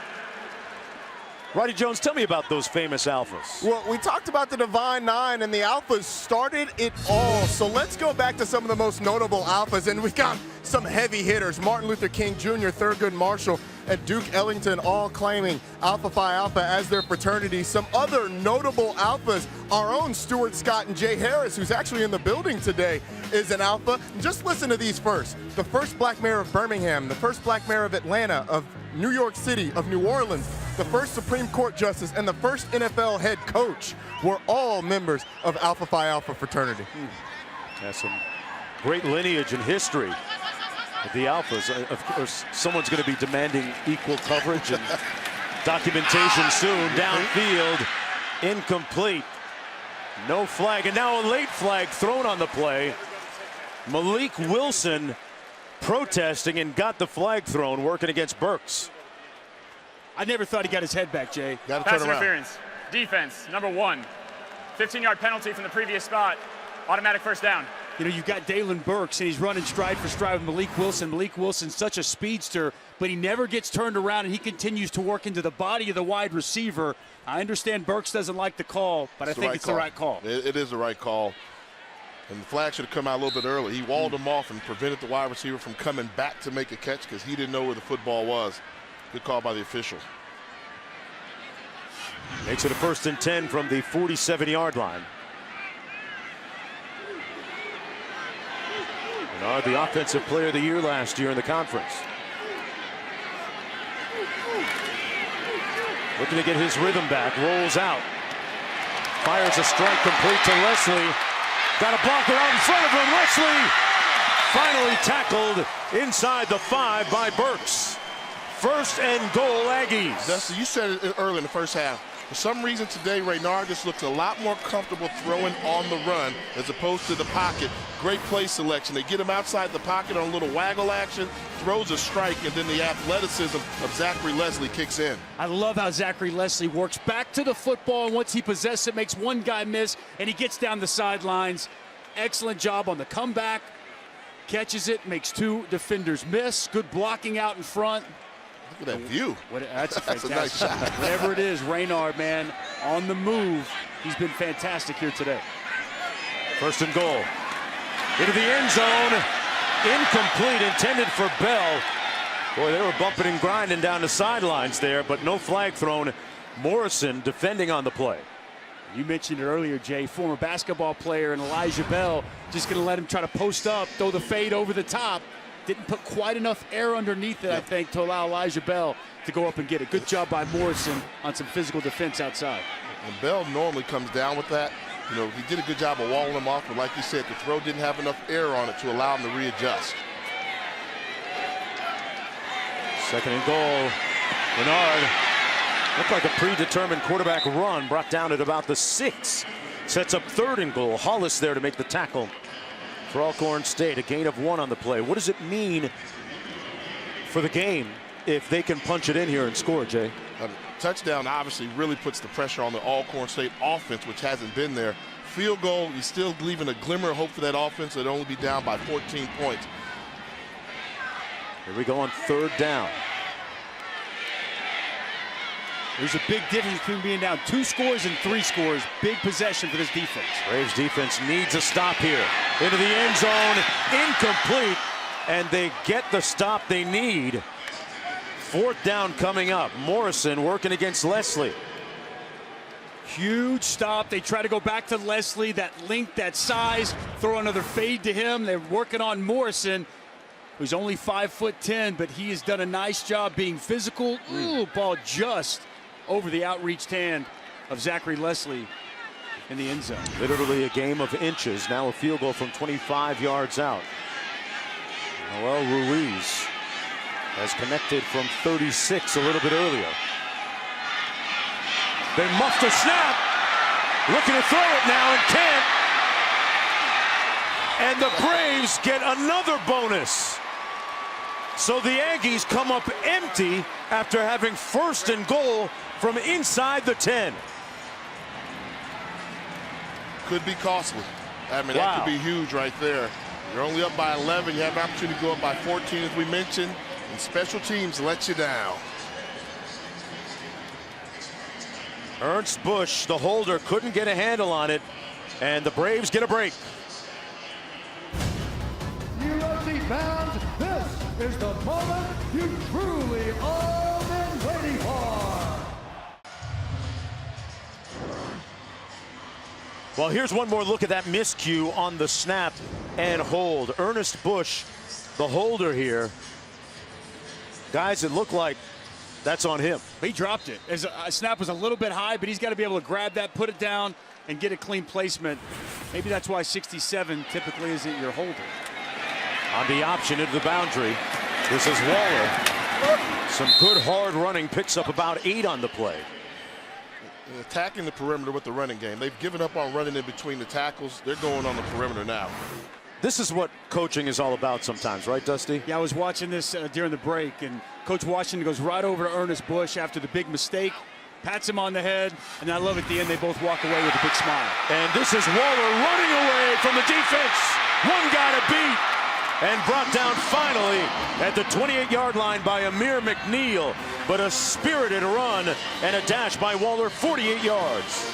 Roddy Jones, tell me about those famous alphas. Well, we talked about the Divine Nine, and the alphas started it all. So let's go back to some of the most notable alphas, and we've got some heavy hitters. Martin Luther King Jr., Thurgood Marshall, and Duke Ellington all claiming Alpha Phi Alpha as their fraternity. Some other notable alphas, our own Stuart Scott and Jay Harris, who's actually in the building today, is an alpha. Just listen to these first. The first black mayor of Birmingham, the first black mayor of Atlanta, of New York City, of New Orleans, the first Supreme Court justice, and the first NFL head coach were all members of Alpha Phi Alpha fraternity. Has some great lineage and history of the alphas. Of course, someone's going to be demanding equal coverage and documentation soon. Downfield, incomplete. No flag, and now a late flag thrown on the play. Malik Wilson protesting and got the flag thrown, working against Burks. I never thought he got his head back, Jay. Got to turn around. Interference. Defense, number 1. 15-yard penalty from the previous spot. Automatic first down. You know, you've got Dalen Burks, and he's running stride for stride with Malik Wilson. Malik Wilson's such a speedster, but he never gets turned around, and he continues to work into the body of the wide receiver. I understand Burks doesn't like the call, but I think it's the right call. It is the right call. And the flag should have come out a little bit early. He walled him off and prevented the wide receiver from coming back to make a catch because he didn't know where the football was. Good call by the official. Makes it a 1st and 10 from the 47-yard line. Bernard, the offensive player of the year last year in the conference. Looking to get his rhythm back, rolls out. Fires a strike complete to Leslie. Got a blocker out in front of him. Leslie finally tackled inside the 5 by Burks. 1st and goal, Aggies. Dusty, you said it early in the first half. For some reason today, Reynard just looks a lot more comfortable throwing on the run as opposed to the pocket. Great play selection. They get him outside the pocket on a little waggle action, throws a strike, and then the athleticism of Zachary Leslie kicks in. I love how Zachary Leslie works back to the football, and once he possesses it, makes one guy miss, and he gets down the sidelines. Excellent job on the comeback. Catches it, makes 2 defenders miss. Good blocking out in front. Look at that view. That's a fantastic nice shot. Whatever it is, Reynard, man, on the move. He's been fantastic here today. 1st and goal. Into the end zone. Incomplete, intended for Bell. Boy, they were bumping and grinding down the sidelines there, but no flag thrown. Morrison defending on the play. You mentioned it earlier, Jay, former basketball player and Elijah Bell just going to let him try to post up, throw the fade over the top. Didn't put quite enough air underneath it, I think, to allow Elijah Bell to go up and get it. Good job by Morrison on some physical defense outside. And Bell normally comes down with that. You know, he did a good job of walling him off, but like you said, the throw didn't have enough air on it to allow him to readjust. 2nd and goal. Bernard looked like a predetermined quarterback run, brought down at about the 6. Sets up 3rd and goal. Hollis there to make the tackle for Alcorn State. A gain of 1 on the play. What does it mean for the game if they can punch it in here and score, Jay? A touchdown obviously really puts the pressure on the Alcorn State offense, which hasn't been there. Field goal, you're still leaving a glimmer of hope for that offense. They'd only be down by 14 points. Here we go on 3rd down. There's a big difference between being down 2 scores and 3 scores. Big possession for this defense. Braves defense needs a stop here. Into the end zone, incomplete, and they get the stop they need. 4th down coming up. Morrison working against Leslie. Huge stop. They try to go back to Leslie, that length, that size, throw another fade to him. They're working on Morrison, who's only 5'10", but he has done a nice job being physical. Ooh, ball just over the outreached hand of Zachary Leslie in the end zone. Literally a game of inches. Now a field goal from 25 yards out. Noel Ruiz has connected from 36 a little bit earlier. They muffed a snap. Looking to throw it now and can't. And the Braves get another bonus. So the Aggies come up empty after having 1st and goal from inside the 10. Could be costly. I mean, Wow. that could be huge right there. You're only up by 11. You have an opportunity to go up by 14, as we mentioned. And special teams let you down. Ernst Bush, the holder, couldn't get a handle on it. And the Braves get a break. UFC fans, this is the moment you truly all been waiting for. Well, here's one more look at that miscue on the snap and hold. Ernest Bush, the holder here. Guys, it looked like that's on him. He dropped it. His snap was a little bit high, but he's got to be able to grab that, put it down, and get a clean placement. Maybe that's why 67 typically isn't your holder. On the option into the boundary, this is Waller. Some good hard running, picks up about 8 on the play. Attacking the perimeter with the running game. They've given up on running in between the tackles. They're going on the perimeter now. This is what coaching is all about sometimes, right, Dusty? Yeah, I was watching this during the break, and Coach Washington goes right over to Ernest Bush after the big mistake, pats him on the head, and I love at the end they both walk away with a big smile. And this is Waller running away from the defense. One guy to beat, and brought down finally at the 28-yard line by Amir McNeil. But a spirited run and a dash by Waller, 48 yards.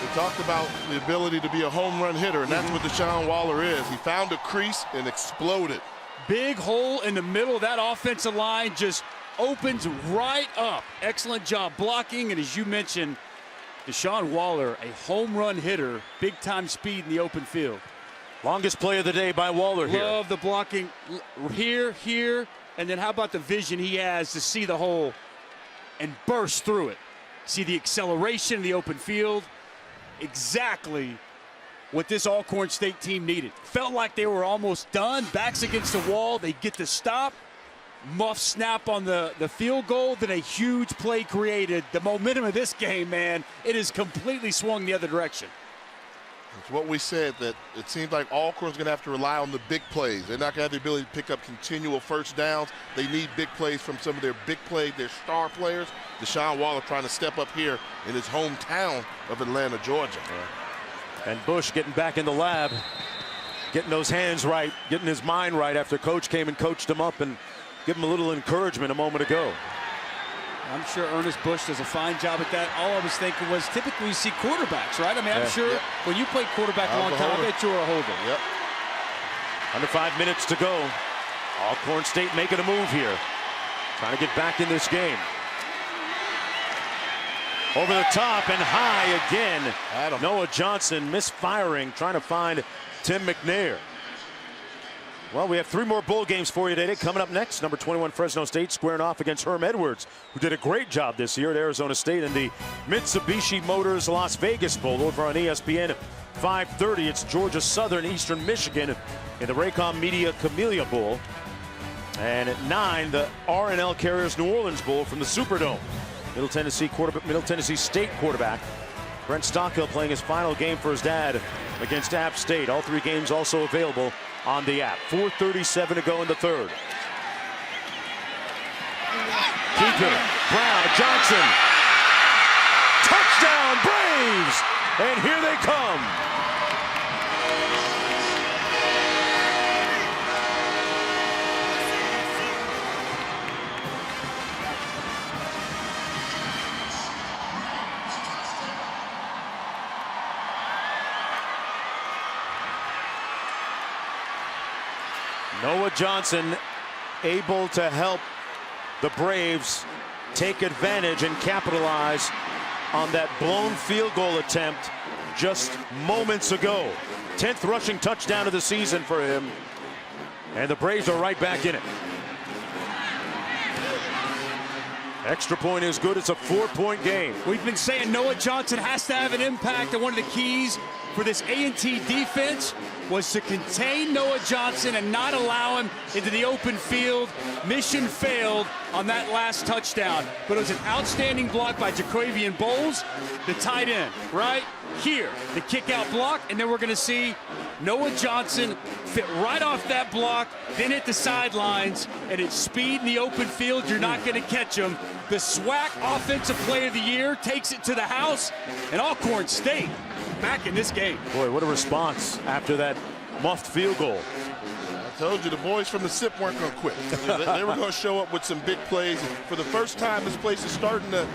We talked about the ability to be a home run hitter, and that's what Deshaun Waller is. He found a crease and exploded. Big hole in the middle of that offensive line, just opens right up. Excellent job blocking, and as you mentioned, Deshaun Waller, a home run hitter, big-time speed in the open field. Longest play of the day by Waller here. Love the blocking here, and then how about the vision he has to see the hole and burst through it. See the acceleration in the open field. Exactly what this Alcorn State team needed. Felt like they were almost done. Backs against the wall. They get the stop. Muff snap on the field goal. Then a huge play created. The momentum of this game, man, it has completely swung the other direction. It's what we said, that it seems like Alcorn's going to have to rely on the big plays. They're not going to have the ability to pick up continual first downs. They need big plays from some of their big plays, their star players. Deshaun Waller trying to step up here in his hometown of Atlanta, Georgia. And Bush getting back in the lab, getting those hands right, getting his mind right after Coach came and coached him up and gave him a little encouragement a moment ago. I'm sure Ernest Bush does a fine job at that. All I was thinking was typically you see quarterbacks, right? I mean, I'm sure when you played quarterback a long time, I bet you were a holder. Yep. Under 5 minutes to go. Alcorn State making a move here. Trying to get back in this game. Over the top and high again. Noah Johnson misfiring, trying to find Tim McNair. Well, we have 3 more bowl games for you today. Coming up next, number 21 Fresno State squaring off against Herm Edwards, who did a great job this year at Arizona State in the Mitsubishi Motors Las Vegas Bowl over on ESPN. 5:30, it's Georgia Southern Eastern Michigan in the Raycom Media Camellia Bowl. And at 9, the R&L Carriers New Orleans Bowl from the Superdome. Middle Tennessee State quarterback Brent Stockhill playing his final game for his dad against App State. All 3 games also available on the app. 4:37 to go in the third. Keeper, Brown, Johnson. Touchdown, Braves! And here they come. Noah Johnson able to help the Braves take advantage and capitalize on that blown field goal attempt just moments ago. 10th rushing touchdown of the season for him. And the Braves are right back in it. Extra point is good. It's a 4-point game. We've been saying Noah Johnson has to have an impact, and one of the keys for this A&T defense was to contain Noah Johnson and not allow him into the open field. Mission failed on that last touchdown, but it was an outstanding block by Jaquavian Bowles, the tight end, right here, the kick-out block, and then we're going to see Noah Johnson fit right off that block, then hit the sidelines, and at speed in the open field, you're not going to catch him. The SWAC Offensive Player of the Year takes it to the house, and Alcorn State back in this game. Boy, what a response after that muffed field goal. I told you the boys from the SIP weren't going to quit. They were going to show up with some big plays. For the first time, this place is starting to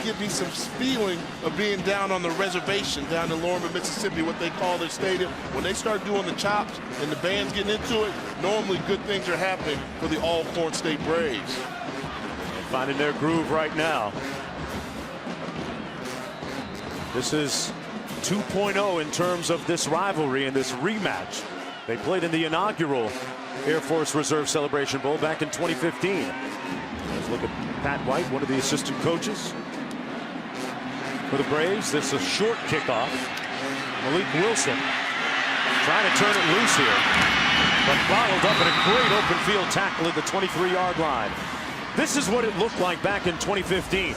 give me some feeling of being down on the reservation down in Lawrence, Mississippi, what they call their stadium. When they start doing the chops and the band's getting into it, normally good things are happening for the Alcorn State Braves. Finding their groove right now. This is 2.0 in terms of this rivalry and this rematch. They played in the inaugural Air Force Reserve Celebration Bowl back in 2015. Let's look at Pat White, one of the assistant coaches for the Braves. This is a short kickoff. Malik Wilson trying to turn it loose here, but bottled up at a great open field tackle at the 23-yard line. This is what it looked like back in 2015.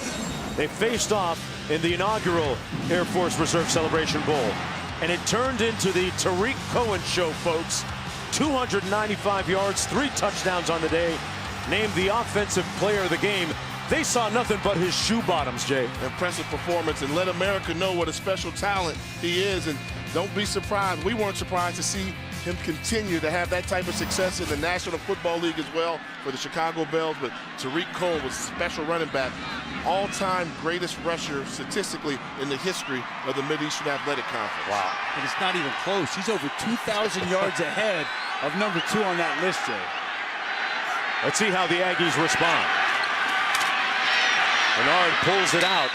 They faced off in the inaugural Air Force Reserve Celebration Bowl, and it turned into the Tariq Cohen show, folks. 295 yards, 3 touchdowns on the day, named the offensive player of the game. They saw nothing but his shoe bottoms, Jay. Impressive performance, and let America know what a special talent he is. And don't be surprised. We weren't surprised to see him continue to have that type of success in the National Football League as well for the Chicago Bears. But Tariq Cole was special running back, all-time greatest rusher statistically in the history of the Mideastern Athletic Conference. Wow. And it's not even close. He's over 2,000 yards ahead of number 2 on that list, Jay. Let's see how the Aggies respond. Bernard pulls it out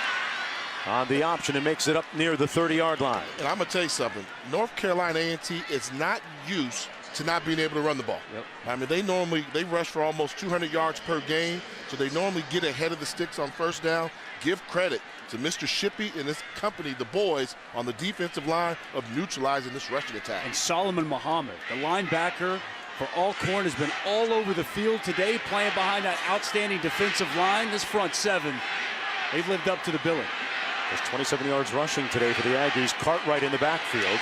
on the option and makes it up near the 30-yard line. And I'm going to tell you something. North Carolina A&T is not used to not being able to run the ball. Yep. I mean, they rush for almost 200 yards per game, so they normally get ahead of the sticks on first down. Give credit to Mr. Shippey and his company, the boys, on the defensive line of neutralizing this rushing attack. And Solomon Muhammad, the linebacker for Alcorn, has been all over the field today, playing behind that outstanding defensive line. This front seven, they've lived up to the billing. There's 27 yards rushing today for the Aggies. Cartwright in the backfield.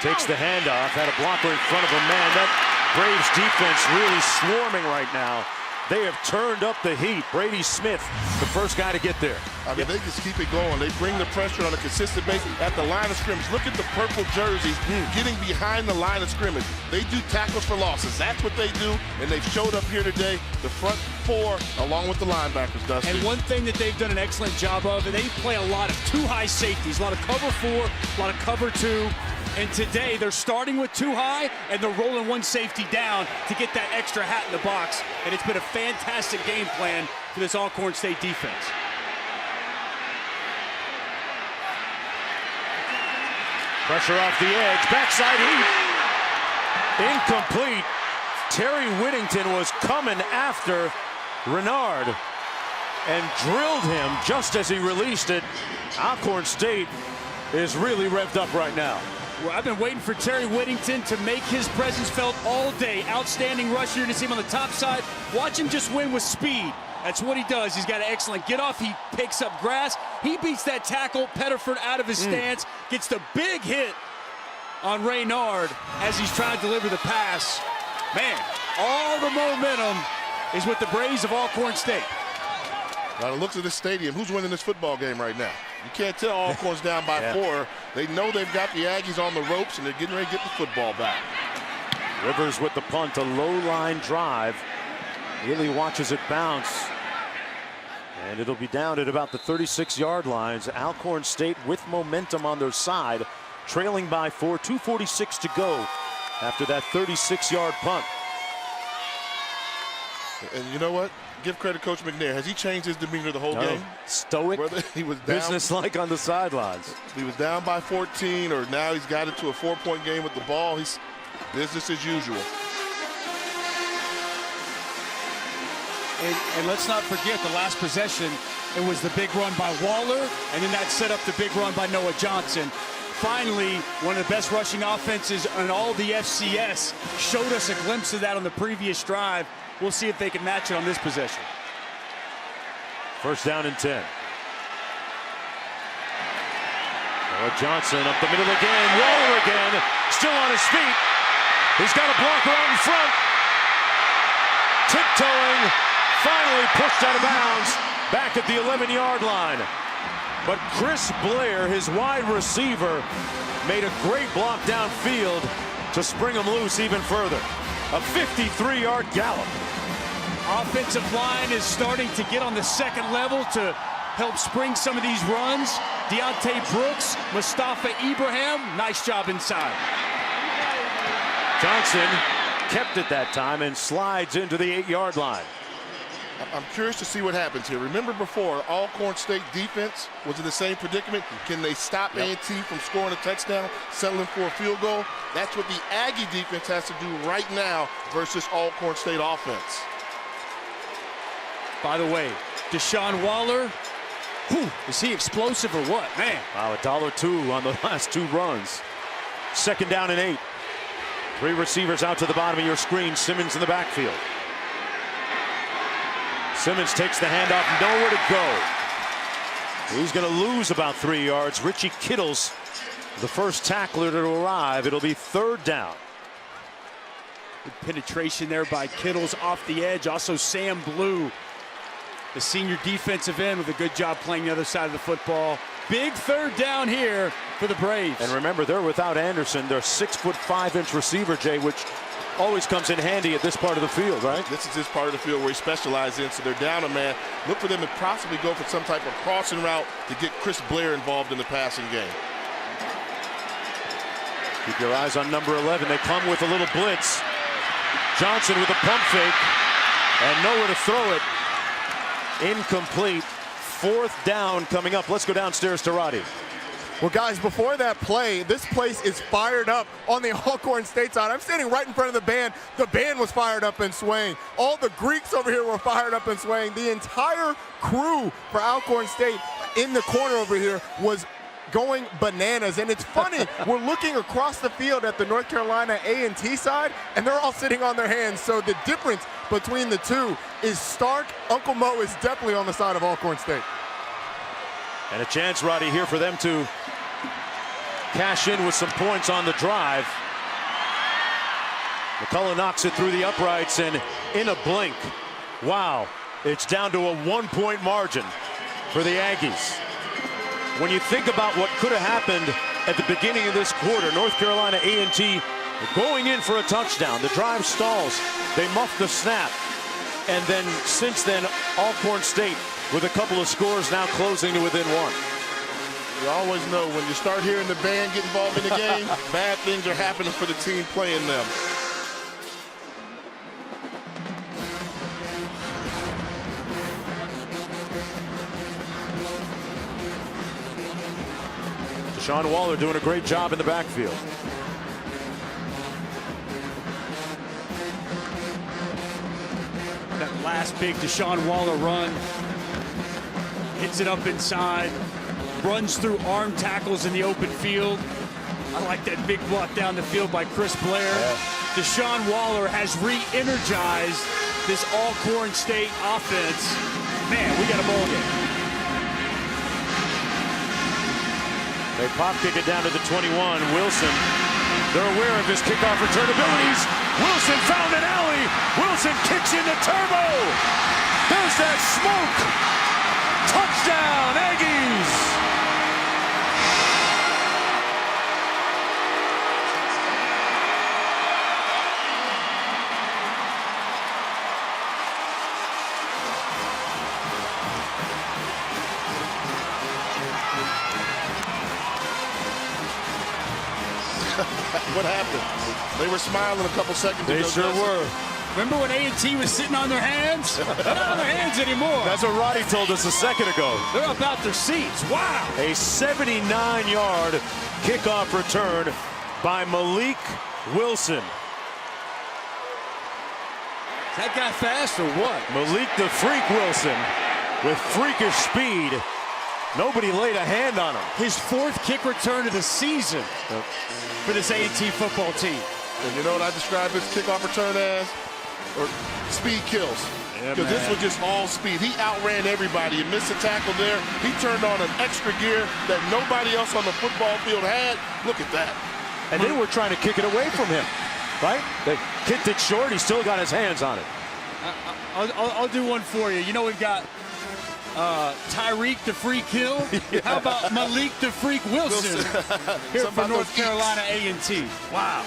Takes the handoff, had a blocker in front of him. Man, that Braves defense really swarming right now. They have turned up the heat. Brady Smith, the first guy to get there. I mean, they just keep it going. They bring the pressure on a consistent basis at the line of scrimmage. Look at the purple jerseys getting behind the line of scrimmage. They do tackles for losses. That's what they do, and they've showed up here today. The front four, along with the linebackers, Dusty. And one thing that they've done an excellent job of, they play a lot of 2 high safeties, a lot of cover 4, a lot of cover 2. And today they're starting with 2 high and they're rolling 1 safety down to get that extra hat in the box. And it's been a fantastic game plan for this Alcorn State defense. Pressure off the edge, backside heat. Incomplete. Terry Whittington was coming after Renard and drilled him just as he released it. Alcorn State is really revved up right now. Well, I've been waiting for Terry Whittington to make his presence felt all day. Outstanding rusher. You're going to see him on the top side. Watch him just win with speed. That's what he does. He's got an excellent get off. He picks up grass. He beats that tackle. Pettiford out of his stance. Gets the big hit on Reynard as he's trying to deliver the pass. Man, all the momentum is with the Braves of Alcorn State. By the looks of this stadium, who's winning this football game right now? You can't tell. Alcorn's down by 4. They know they've got the Aggies on the ropes, and they're getting ready to get the football back. Rivers with the punt, a low line drive. Really watches it bounce. And it'll be down at about the 36-yard lines. Alcorn State with momentum on their side, trailing by 4, 2:46 to go after that 36-yard punt. And you know what? Give credit to Coach McNair. Has he changed his demeanor the whole game? Stoic, he was down, business-like on the sidelines. He was down by 14, or now he's got it to a 4-point game with the ball. He's business as usual. And let's not forget the last possession. It was the big run by Waller, and then that set up the big run by Noah Johnson. Finally, one of the best rushing offenses in all the FCS showed us a glimpse of that on the previous drive. We'll see if they can match it on this possession. First down and 10. Noah Johnson up the middle again. Waller again. Still on his feet. He's got a blocker out in front. Tiptoeing. Finally pushed out of bounds. Back at the 11-yard line. But Chris Blair, his wide receiver, made a great block downfield to spring him loose even further. A 53-yard gallop. Offensive line is starting to get on the second level to help spring some of these runs. Deontay Brooks, Mustafa Ibrahim, nice job inside. Johnson kept it that time and slides into the 8-yard line. I'm curious to see what happens here. Remember before, Alcorn State defense was in the same predicament. Can they stop A&T from scoring a touchdown, settling for a field goal? That's what the Aggie defense has to do right now versus Alcorn State offense. By the way, Deshaun Waller, is he explosive or what? Man. Wow, $1.02 on the last 2 runs. Second down and 8. 3 receivers out to the bottom of your screen. Simmons in the backfield. Simmons takes the handoff, nowhere to go. He's going to lose about 3 yards. Richie Kittles, the first tackler to arrive. It'll be 3rd down. Good penetration there by Kittles off the edge. Also Sam Blue, the senior defensive end, with a good job playing the other side of the football. Big third down here for the Braves. And remember, they're without Anderson, their 6'5" receiver, Jay, which always comes in handy at this part of the field, right? This is his part of the field where he specializes in, so they're down a man. Look for them to possibly go for some type of crossing route to get Chris Blair involved in the passing game. Keep your eyes on number 11. They come with a little blitz. Johnson with a pump fake and nowhere to throw it. Incomplete. 4th down coming up. Let's go downstairs to Roddy. Well, guys, before that play, this place is fired up on the Alcorn State side. I'm standing right in front of the band. The band was fired up and swaying. All the Greeks over here were fired up and swaying. The entire crew for Alcorn State in the corner over here was going bananas. And it's funny, we're looking across the field at the North Carolina A&T side, and they're all sitting on their hands. So the difference between the two is stark. Uncle Mo is definitely on the side of Alcorn State. And a chance, Roddy, here for them to cash in with some points on the drive. McCullough knocks it through the uprights, and in a blink, wow, it's down to a 1-point margin for the Aggies. When you think about what could have happened at the beginning of this quarter, North Carolina A&T going in for a touchdown. The drive stalls. They muff the snap. And then since then, Alcorn State with a couple of scores now closing to within 1. You always know when you start hearing the band get involved in the game, bad things are happening for the team playing them. Deshaun Waller doing a great job in the backfield. That last big Deshaun Waller run. Hits it up inside. Runs through arm tackles in the open field. I like that big block down the field by Chris Blair. Yeah. Deshaun Waller has re-energized this Alcorn State offense. Man, we got a ball game. They pop kick it down to the 21. Wilson, they're aware of his kickoff return abilities. Wilson found an alley. Wilson kicks into turbo. There's that smoke. Touchdown, Aggies. What happened? They were smiling a couple seconds ago. They sure were. Remember when A&T was sitting on their hands? They're not on their hands anymore. That's what Roddy told us a second ago. They're about their seats. Wow. A 79-yard kickoff return by Malik Wilson. Is that guy fast or what? Malik the Freak Wilson with freakish speed. Nobody laid a hand on him. His 4th kick return of the season for this A&T football team. And you know what I describe his kickoff return as? Or speed kills. Because this was just all speed. He outran everybody. He missed a tackle there. He turned on an extra gear that nobody else on the football field had. Look at that. And they were trying to kick it away from him, right? They kicked it short. He still got his hands on it. I'll do one for you. You know, we've got Tyreek the Freak Hill. Yeah. How about Malik the Freak Wilson here for North Carolina A&T? Wow.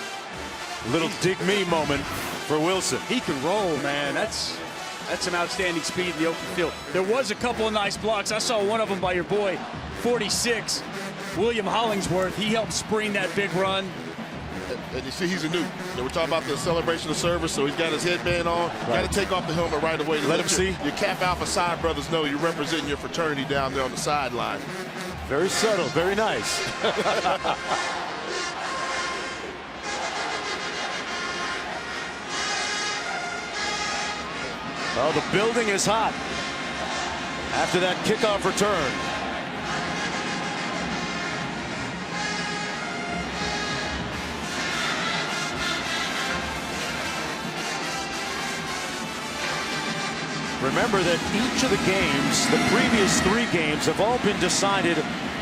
Little dig me moment for Wilson. He can roll, man. That's some outstanding speed in the open field. There was a couple of nice blocks. I saw one of them by your boy, 46, William Hollingsworth. He helped spring that big run. And you see he's a new. We're talking about the celebration of service, so he's got his headband on. Got to take off the helmet right away to let him see. Your Cap Alpha Psi brothers know you're representing your fraternity down there on the sideline. Very subtle, very nice. Well, the building is hot after that kickoff return. Remember that each of the games, the previous 3 games, have all been decided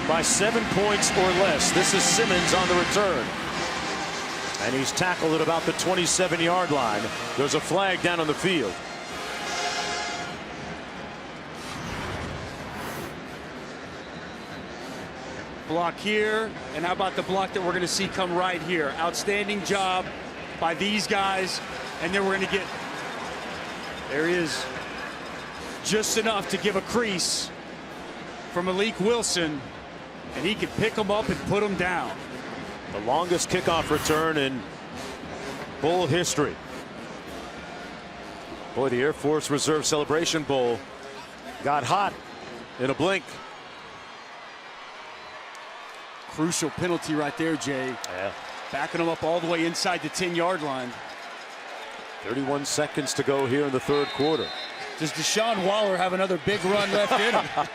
by 7 points or less. This is Simmons on the return. And he's tackled at about the 27-yard line. There's a flag down on the field. Block here, and how about the block that we're going to see come right here? Outstanding job by these guys, and then we're going to get, there he is, just enough to give a crease for Malik Wilson, and he can pick him up and put him down. The longest kickoff return in Bowl history. Boy, the Air Force Reserve Celebration Bowl got hot in a blink. Crucial penalty right there, Jay. Yeah. Backing him up all the way inside the 10-yard line. 31 seconds to go here in the third quarter. Does Deshaun Waller have another big run left in him?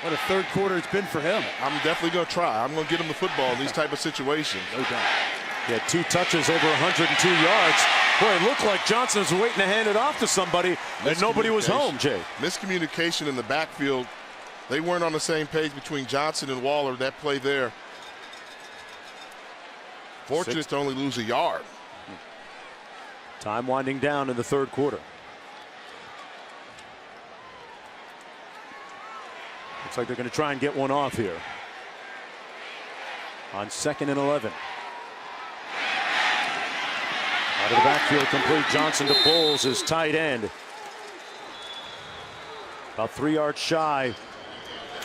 What a third quarter it's been for him. I'm definitely going to try. I'm going to get him the football in these type of situations. No doubt. He had 2 touches over 102 yards. Boy, it looked like Johnson was waiting to hand it off to somebody, and nobody was home, Jay. Miscommunication in the backfield. They weren't on the same page between Johnson and Waller. That play there. Fortunate to only lose a yard. Time winding down in the third quarter. Looks like they're going to try and get one off here. On 2nd and 11. Out of the backfield, complete. Johnson to Bowles, his tight end. About 3 yards shy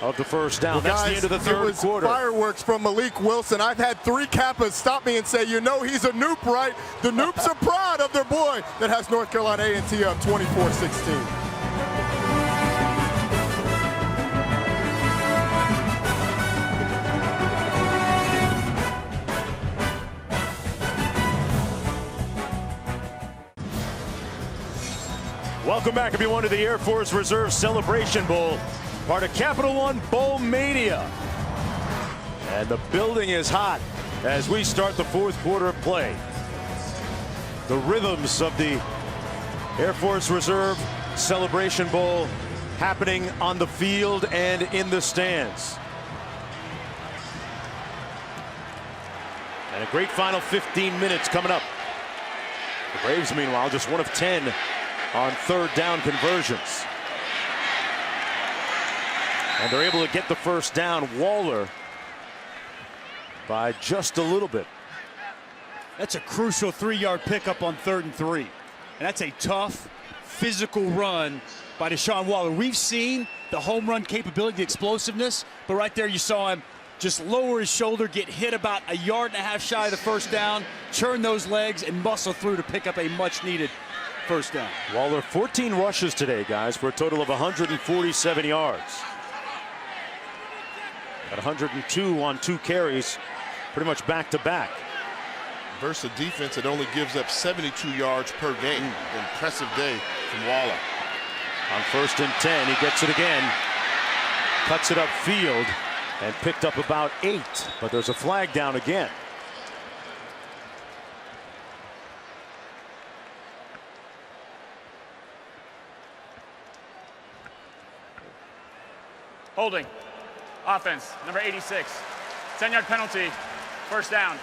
of the first down. Well, That's guys, the end of the third it was quarter. Fireworks from Malik Wilson. I've had 3 Kappas stop me and say, you know he's a Noop, right? The Noops are proud of their boy that has North Carolina A&T up 24-16. Welcome back, everyone, to the Air Force Reserve Celebration Bowl, part of Capital One Bowl Mania. And the building is hot as we start the fourth quarter of play. The rhythms of the Air Force Reserve Celebration Bowl happening on the field and in the stands. And a great final 15 minutes coming up. The Braves, meanwhile, just 1 of 10 on third down conversions. And they're able to get the first down. Waller by just a little bit. That's a crucial 3-yard pickup on 3rd and 3. And that's a tough, physical run by Deshaun Waller. We've seen the home run capability, the explosiveness, but right there you saw him just lower his shoulder, get hit about 1.5 yards shy of the first down, churn those legs, and muscle through to pick up a much-needed first down. Waller 14 rushes today, guys, for a total of 147 yards. At 102 on 2 carries, pretty much back-to-back. Versus a defense that only gives up 72 yards per game. Impressive day from Waller. On 1st and 10, he gets it again. Cuts it upfield and picked up about 8, but there's a flag down again. Holding. Offense, number 86. 10-yard penalty. First down.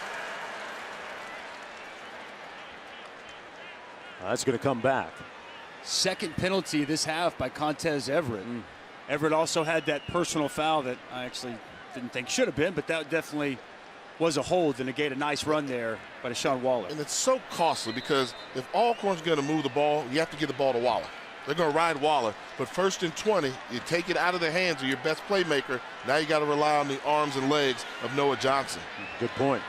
That's going to come back. Second penalty this half by Contez Everett. Everett also had that personal foul that I actually didn't think should have been, but that definitely was a hold to negate a nice run there by Deshaun Waller. And it's so costly because if Alcorn's going to move the ball, you have to give the ball to Waller. They're going to ride Waller, but 1st and 20, you take it out of the hands of your best playmaker. Now you got to rely on the arms and legs of Noah Johnson. Good point.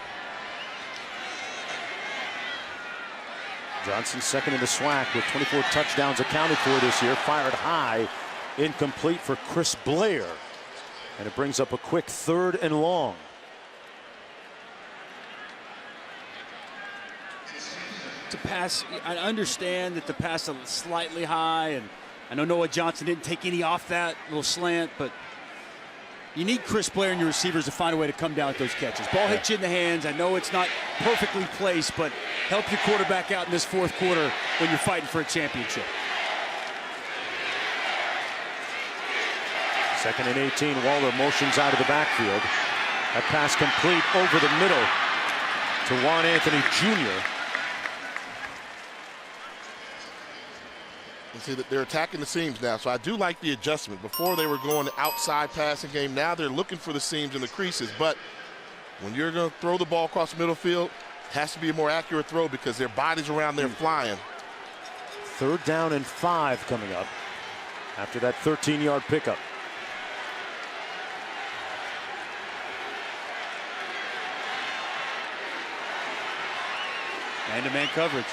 Johnson 2nd in the SWAC with 24 touchdowns accounted for this year. Fired high, incomplete for Chris Blair. And it brings up a quick 3rd and long. To pass, I understand that the pass is slightly high, and I know Noah Johnson didn't take any off that little slant, but you need Chris Blair and your receivers to find a way to come down with those catches. Ball hits you in the hands. I know it's not perfectly placed, but help your quarterback out in this fourth quarter when you're fighting for a championship. 2nd and 18, Waller motions out of the backfield. That pass complete over the middle to Juan Anthony Jr. You see that they're attacking the seams now, so I do like the adjustment. Before they were going the outside passing game. Now they're looking for the seams and the creases. But when you're going to throw the ball across the middle field, it has to be a more accurate throw because their bodies around there flying. 3rd down and 5 coming up after that 13-yard pickup. Man-to-man coverage.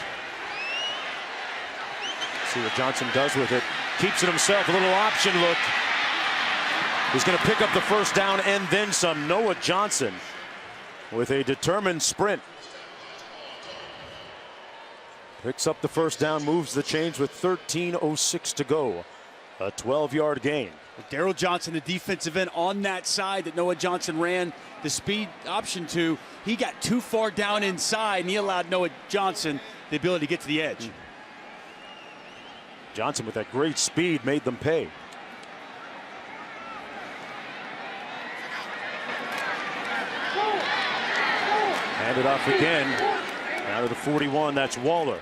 See what Johnson does with it. Keeps it himself. A little option look. He's going to pick up the 1st down and then some. Noah Johnson with a determined sprint. Picks up the 1st down, moves the chains with 13:06 to go. A 12-yard gain. Daryl Johnson, the defensive end on that side that Noah Johnson ran the speed option to, he got too far down inside and he allowed Noah Johnson the ability to get to the edge. Johnson with that great speed made them pay. Hand it off again. Now to the 41, that's Waller.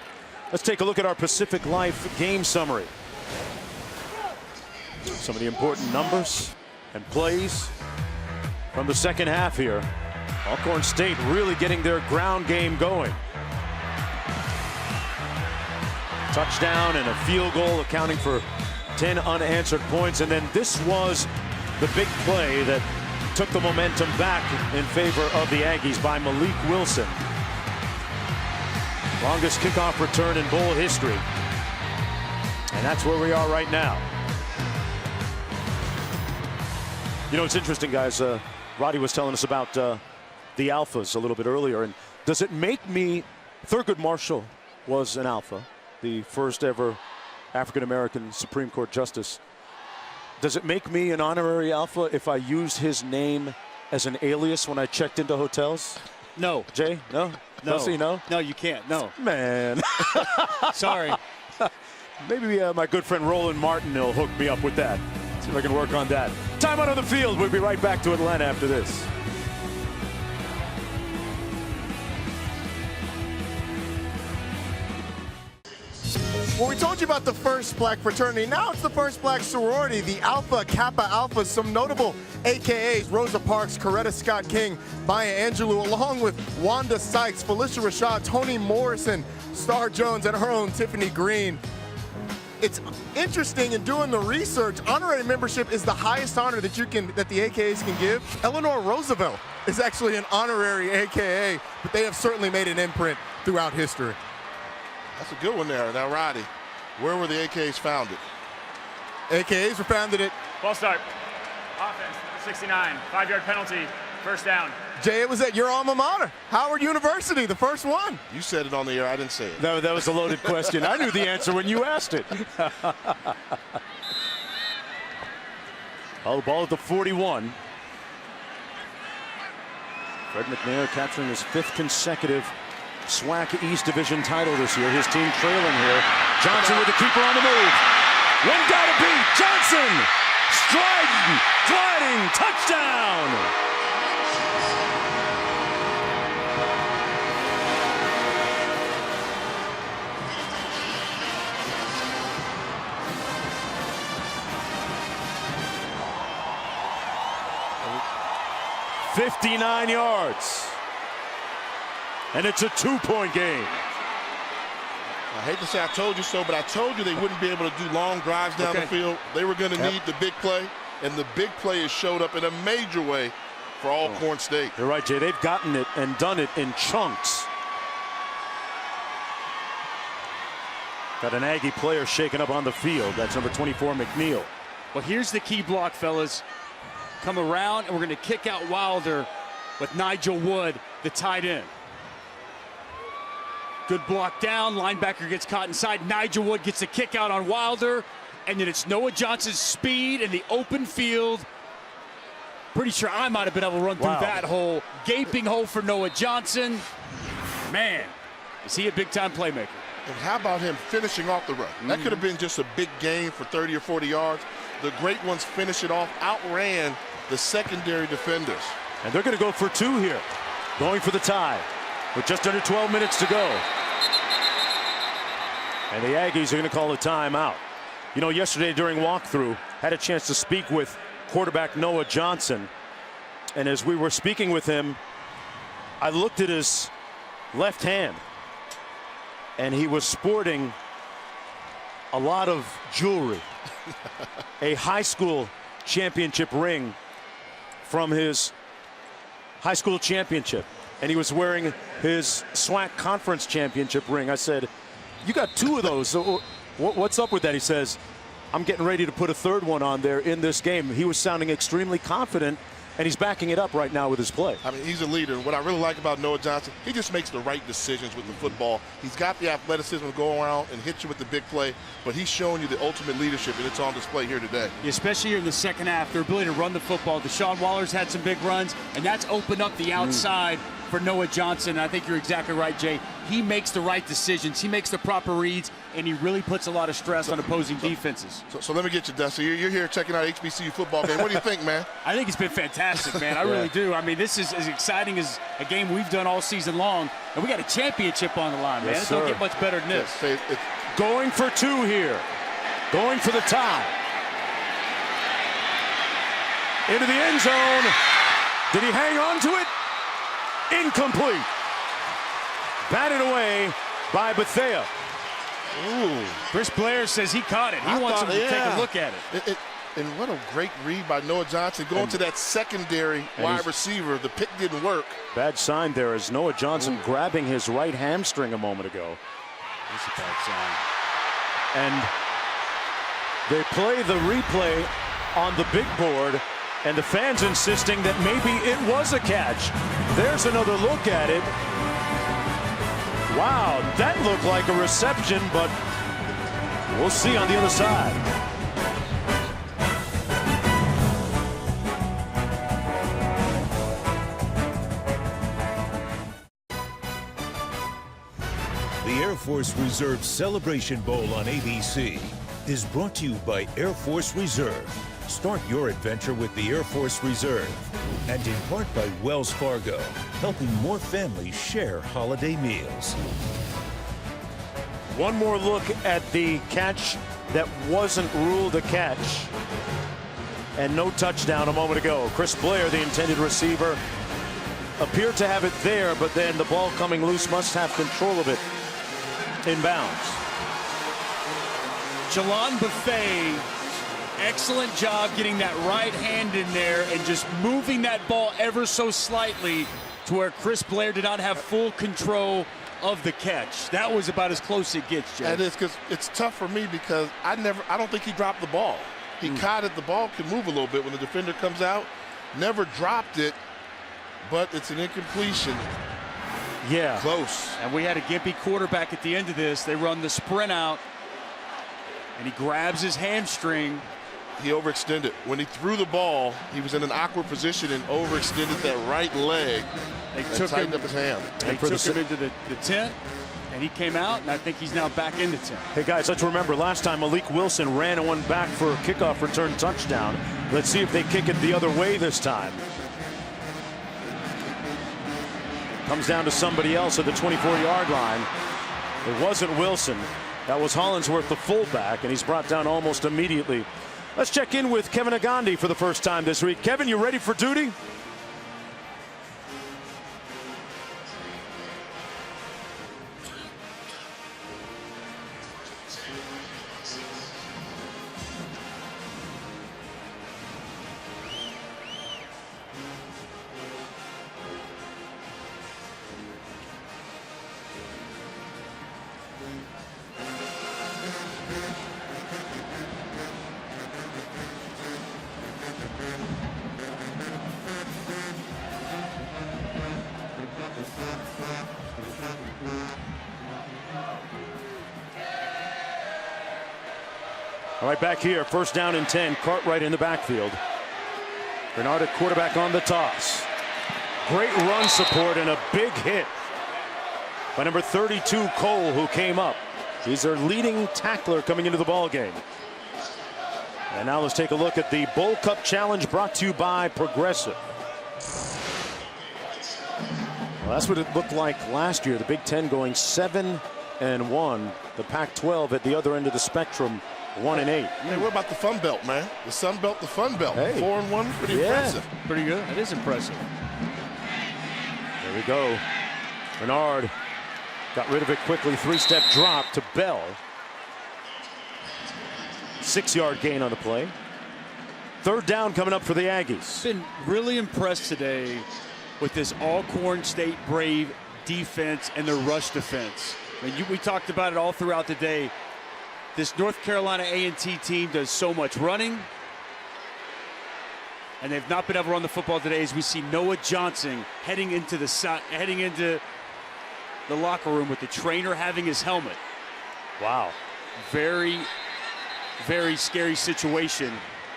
Let's take a look at our Pacific Life game summary. Some of the important numbers and plays from the second half here. Alcorn State really getting their ground game going. Touchdown and a field goal accounting for 10 unanswered points. And then this was the big play that took the momentum back in favor of the Aggies by Malik Wilson. Longest kickoff return in Bowl history. And that's where we are right now. You know, it's interesting, guys. Roddy was telling us about the alphas a little bit earlier. And does it make me, Thurgood Marshall was an alpha, the first ever African-American Supreme Court justice. Does it make me an honorary alpha if I used his name as an alias when I checked into hotels? No. Jay, no? No. Does he know? No, you can't. No. Man. Sorry. Maybe my good friend Roland Martin will hook me up with that. See if I can work on that. Time out on the field. We'll be right back to Atlanta after this. Well, we told you about the first black fraternity. Now it's the first black sorority, the Alpha Kappa Alpha. Some notable AKAs: Rosa Parks, Coretta Scott King, Maya Angelou, along with Wanda Sykes, Felicia Rashad, Toni Morrison, Star Jones, and her own Tiffany Green. It's interesting in doing the research. Honorary membership is the highest honor that the AKAs can give. Eleanor Roosevelt is actually an honorary AKA, but they have certainly made an imprint throughout history. That's a good one there. Now, Roddy, where were the AKAs founded? AKAs were founded at... Ball start. Offense, 69. 5-yard penalty. 1st down. Jay, it was at your alma mater, Howard University, the first one. You said it on the air. I didn't say it. That was a loaded question. I knew the answer when you asked it. Oh, ball at the 41. Fred McNair capturing his 5th consecutive SWAC East Division title this year. His team trailing here. Johnson with the keeper on the move. One guy to beat. Johnson striding, gliding, touchdown. "59 yards. And it's a 2-point game. I hate to say I told you so, but I told you they wouldn't be able to do long drives down the field. They were going to need the big play, and the big play has showed up in a major way for Alcorn State. You're right, Jay. They've gotten it and done it in chunks. Got an Aggie player shaken up on the field. That's number 24, McNeil. Well, here's the key block, fellas. Come around, and we're going to kick out Wilder with Nigel Wood, the tight end. Good block down. Linebacker gets caught inside. Nigel Wood gets a kick out on Wilder. And then it's Noah Johnson's speed in the open field. Pretty sure I might have been able to run through that hole. Gaping hole for Noah Johnson. Man, is he a big-time playmaker. And how about him finishing off the run? That could have been just a big gain for 30 or 40 yards. The great ones finish it off, outran the secondary defenders. And they're going to go for 2 here. Going for the tie. with just under 12 minutes to go. And the Aggies are going to call a timeout. You know, yesterday during walkthrough, had a chance to speak with quarterback Noah Johnson. And as we were speaking with him, I looked at his left hand, and he was sporting a lot of jewelry. A high school championship ring from his high school championship. And he was wearing his SWAC conference championship ring. I said, you got 2 of those. So what's up with that? He says, I'm getting ready to put a 3rd one on there in this game. He was sounding extremely confident, and he's backing it up right now with his play. I mean, he's a leader. What I really like about Noah Johnson, he just makes the right decisions with the football. He's got the athleticism to go around and hit you with the big play, but he's showing you the ultimate leadership, and it's on display here today. Especially here in the second half, their ability to run the football. Deshaun Waller's had some big runs, and that's opened up the outside for Noah Johnson. I think you're exactly right, Jay. He makes the right decisions. He makes the proper reads, and he really puts a lot of stress on opposing defenses. So let me get you, Dusty. You're here checking out HBCU football game. What do you think, man? I think it's been fantastic, man. I really do. I mean, this is as exciting as a game we've done all season long, and we got a championship on the line, man. Yes, It don't get much better than this. It's going for 2 here. Going for the tie. Into the end zone. Did he hang on to it? Incomplete. Batted away by Bethea. Ooh. Chris Blair says he caught it. He wants him to take a look at it. And what a great read by Noah Johnson going to that secondary wide receiver. The pick didn't work. Bad sign there as Noah Johnson grabbing his right hamstring a moment ago. That's a bad sign. And they play the replay on the big board, and the fans insisting that maybe it was a catch. There's another look at it. Wow, that looked like a reception, but we'll see on the other side. The Air Force Reserve Celebration Bowl on ABC is brought to you by Air Force Reserve. Start your adventure with the Air Force Reserve. And in part by Wells Fargo, helping more families share holiday meals. One more look at the catch that wasn't ruled a catch. And no touchdown a moment ago. Chris Blair, the intended receiver, appeared to have it there, but then the ball coming loose must have control of it in bounds. Jalon Buffet, excellent job getting that right hand in there and just moving that ball ever so slightly to where Chris Blair did not have full control of the catch. That was about as close as it gets, Jay. And it's tough for me because I don't think he dropped the ball. He caught it. The ball can move a little bit when the defender comes out. Never dropped it, but it's an incompletion. Yeah. Close. And we had a gimpy quarterback at the end of this. They run the sprint out, and he grabs his hamstring. He overextended. When he threw the ball, he was in an awkward position and overextended that right leg. They took tightened up his hand. They took him into the tent, and he came out, and I think he's now back in the tent. Hey, guys, let's remember last time Malik Wilson ran one back for a kickoff return touchdown. Let's see if they kick it the other way this time. Comes down to somebody else at the 24-yard line. It wasn't Wilson. That was Hollinsworth, the fullback, and he's brought down almost immediately. Let's check in with Kevin Agandi for the first time this week. Kevin, you ready for duty? All right, back here, first down and 10. Cartwright in the backfield. Bernard at quarterback on the toss. Great run support and a big hit by number 32, Cole, who came up. He's their leading tackler coming into the ball game. And now let's take a look at the Bowl Cup Challenge brought to you by Progressive. Well, that's what it looked like last year. The Big Ten going 7-1. The Pac-12 at the other end of the spectrum, 1-8. Hey, what about the Fun Belt, man? The Sun Belt, the Fun Belt. Hey. 4-1, pretty impressive. Pretty good. That is impressive. There we go. Bernard got rid of it quickly. 3-step drop to Bell. 6-yard gain on the play. Third down coming up for the Aggies. Been really impressed today with this Alcorn State Brave defense and their rush defense. I mean, we talked about it all throughout the day. This North Carolina A&T team does so much running, and they've not been able to run the football today. As we see Noah Johnson heading into the locker room with the trainer having his helmet. Wow. Very, very scary situation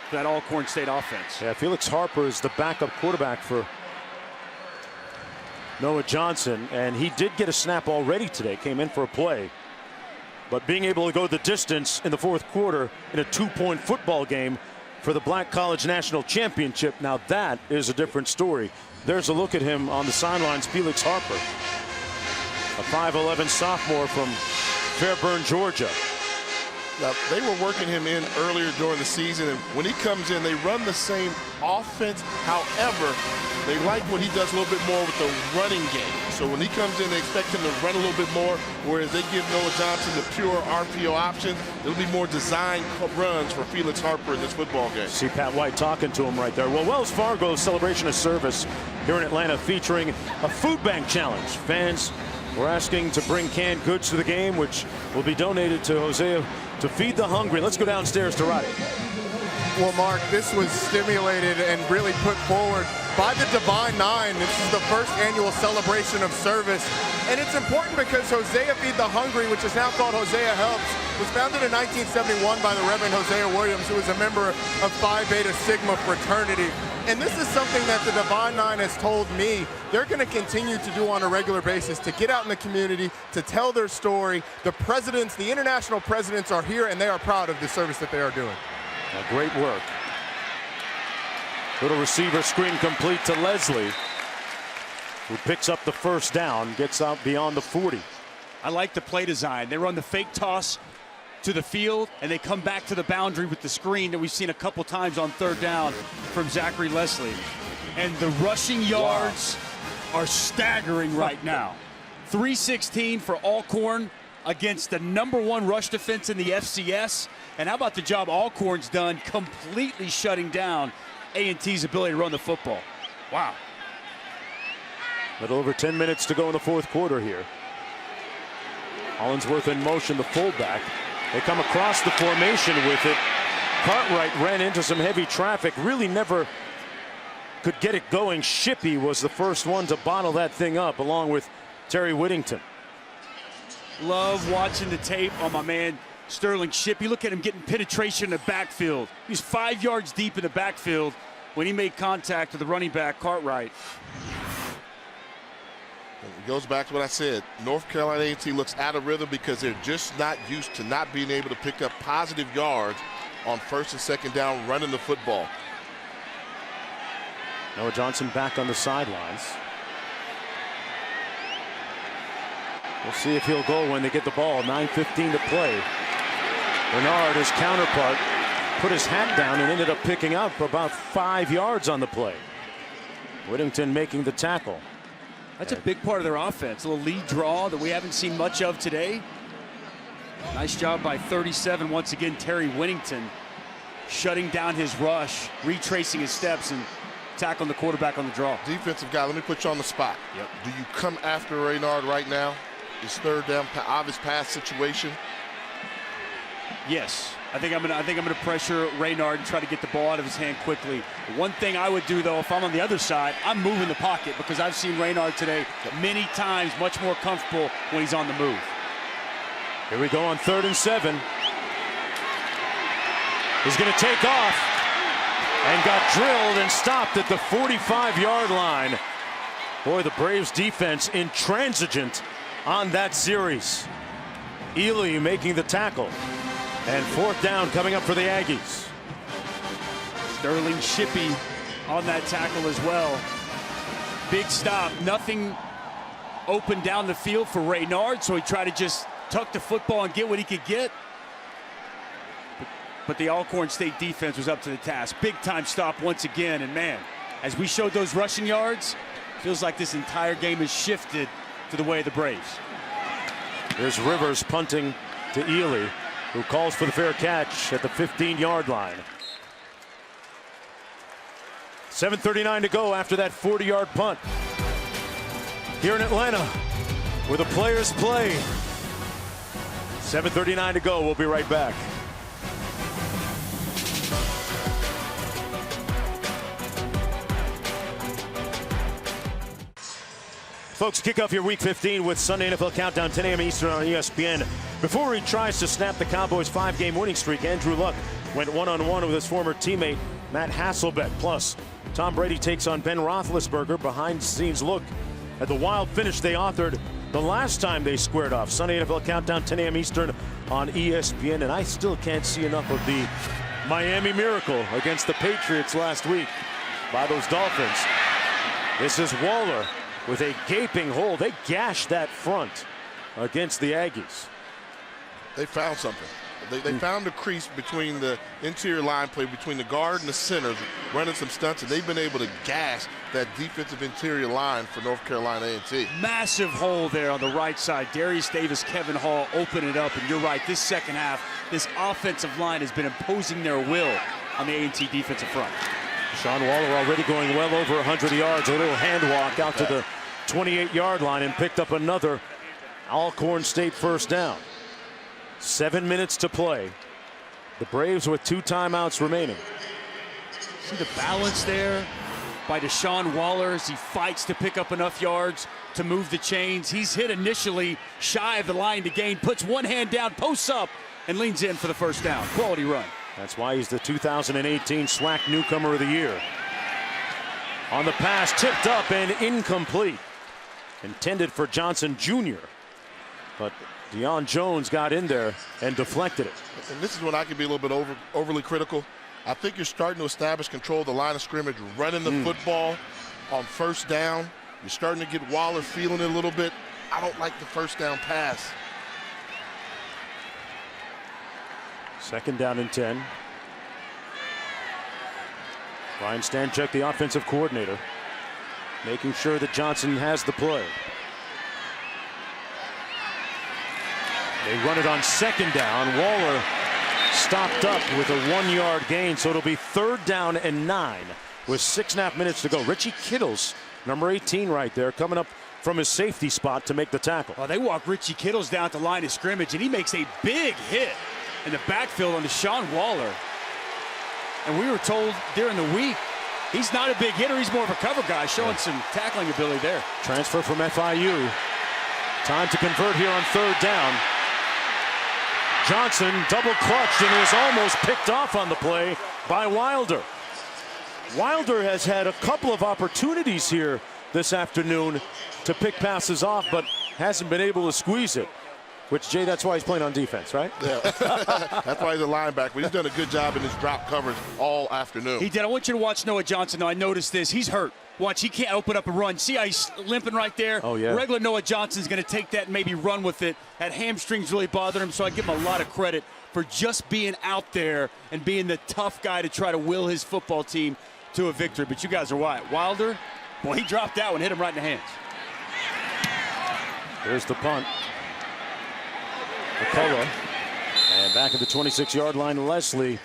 for that Alcorn State offense. Yeah, Felix Harper is the backup quarterback for Noah Johnson, and he did get a snap already today, came in for a play. But being able to go the distance in the fourth quarter in a 2-point football game for the Black College National Championship, now that is a different story. There's a look at him on the sidelines, Felix Harper, a 5'11" sophomore from Fairburn, Georgia. Now, they were working him in earlier during the season, and when he comes in, they run the same offense. However, they like what he does a little bit more with the running game. So when he comes in, they expect him to run a little bit more, whereas they give Noah Johnson the pure RPO option. It'll be more design runs for Felix Harper in this football game. See Pat White talking to him right there. Well, Wells Fargo's celebration of service here in Atlanta featuring a food bank challenge. Fans were asking to bring canned goods to the game, which will be donated to Hosea to feed the hungry. Let's go downstairs to Roddy. Well, Mark, this was stimulated and really put forward by the Divine Nine. This is the first annual celebration of service. And it's important because Hosea Feed the Hungry, which is now called Hosea Helps, was founded in 1971 by the Reverend Hosea Williams, who was a member of Phi Beta Sigma fraternity. And this is something that the Divine Nine has told me they're going to continue to do on a regular basis, to get out in the community, to tell their story. The presidents, the international presidents are here, and they are proud of the service that they are doing. Great work. Little receiver screen complete to Leslie, who picks up the first down, gets out beyond the 40. I like the play design. They run the fake toss to the field, and they come back to the boundary with the screen that we've seen a couple times on third down from Zachary Leslie. And the rushing yards are staggering right now. 316 for Alcorn against the #1 rush defense in the FCS. And how about the job Alcorn's done completely shutting down A&T's ability to run the football? Wow. Little over 10 minutes to go in the fourth quarter here. Hollinsworth in motion, the fullback. They come across the formation with it. Cartwright ran into some heavy traffic, really never could get it going. Shippey was the first one to bottle that thing up, along with Terry Whittington. Love watching the tape on my man Sterling Shippey. Look at him getting penetration in the backfield. He's 5 yards deep in the backfield when he made contact with the running back, Cartwright. It goes back to what I said. North Carolina A&T looks out of rhythm because they're just not used to not being able to pick up positive yards on first and second down running the football. Noah Johnson back on the sidelines. We'll see if he'll go when they get the ball. 9:15 to play. Bernard, his counterpart, put his hat down and ended up picking up about 5 yards on the play. Whittington making the tackle. That's a big part of their offense. A little lead draw that we haven't seen much of today. Nice job by 37. Once again, Terry Whittington shutting down his rush, retracing his steps, and tackling the quarterback on the draw. Defensive guy, let me put you on the spot. Yep. Do you come after Raynard right now? This third down, obvious pass situation. Yes, I think I'm gonna pressure Raynard and try to get the ball out of his hand quickly. One thing I would do though, if I'm on the other side, I'm moving the pocket because I've seen Raynard today many times much more comfortable when he's on the move. Here we go on 3rd and 7. He's going to take off and got drilled and stopped at the 45-yard line. Boy, the Braves defense intransigent on that series. Ely making the tackle. And 4th down coming up for the Aggies. Sterling Shippey on that tackle as well. Big stop. Nothing open down the field for Reynard, so he tried to just tuck the football and get what he could get. But the Alcorn State defense was up to the task. Big-time stop once again, and man, as we showed those rushing yards, feels like this entire game has shifted to the way of the Braves. Here's Rivers punting to Ely, who calls for the fair catch at the 15-yard line. 7:39 to go after that 40-yard punt. Here in Atlanta, where the players play. 7:39 to go. We'll be right back. Folks, kick off your Week 15 with Sunday NFL Countdown, 10 a.m. Eastern on ESPN. Before he tries to snap the Cowboys' 5-game winning streak, Andrew Luck went one-on-one with his former teammate, Matt Hasselbeck. Plus, Tom Brady takes on Ben Roethlisberger. Behind-the-scenes look at the wild finish they authored the last time they squared off. Sunday NFL Countdown, 10 a.m. Eastern on ESPN. And I still can't see enough of the Miami Miracle against the Patriots last week by those Dolphins. This is Waller with a gaping hole. They gashed that front against the Aggies. They found something. They found the crease between the interior line play, between the guard and the center, running some stunts, and they've been able to gash that defensive interior line for North Carolina A&T. Massive hole there on the right side. Darius Davis, Kevin Hall open it up, and you're right, this second half, this offensive line has been imposing their will on the A&T defensive front. Sean Waller already going well over 100 yards. A little hand walk out to the 28-yard line and picked up another Alcorn State first down. 7 minutes to play. The Braves with 2 timeouts remaining. See the balance there by Deshaun Waller as he fights to pick up enough yards to move the chains. He's hit initially shy of the line to gain, puts one hand down, posts up, and leans in for the first down. Quality run. That's why he's the 2018 SWAC Newcomer of the Year. On the pass, tipped up and incomplete. Intended for Johnson Jr., but Deion Jones got in there and deflected it. And this is when I can be a little bit overly critical. I think you're starting to establish control of the line of scrimmage, running the football on first down. You're starting to get Waller feeling it a little bit. I don't like the first down pass. 2nd down and 10. Ryan Stanchek, the offensive coordinator, making sure that Johnson has the play. They run it on 2nd down. Waller stopped up with a 1-yard gain, so it'll be 3rd down and 9 with 6.5 minutes to go. Richie Kittles, number 18 right there, coming up from his safety spot to make the tackle. Well, they walk Richie Kittles down to the line of scrimmage, and he makes a big hit in the backfield on Deshaun Waller. And we were told during the week, he's not a big hitter, he's more of a cover guy, showing some tackling ability there. Transfer from FIU. Time to convert here on 3rd down. Johnson double clutched and was almost picked off on the play by Wilder. Wilder has had a couple of opportunities here this afternoon to pick passes off, but hasn't been able to squeeze it. Which, Jay, that's why he's playing on defense, right? Yeah, that's why he's a linebacker. He's done a good job in his drop coverage all afternoon. He did. I want you to watch Noah Johnson, though. I noticed this. He's hurt. Watch, he can't open up a run. See how he's limping right there? Oh, yeah. Regular Noah Johnson's going to take that and maybe run with it. That hamstring's really bothered him, so I give him a lot of credit for just being out there and being the tough guy to try to will his football team to a victory. But you guys are right. Wilder, boy, he dropped that one, hit him right in the hands. There's the punt. McCullough. And back at the 26-yard line, Leslie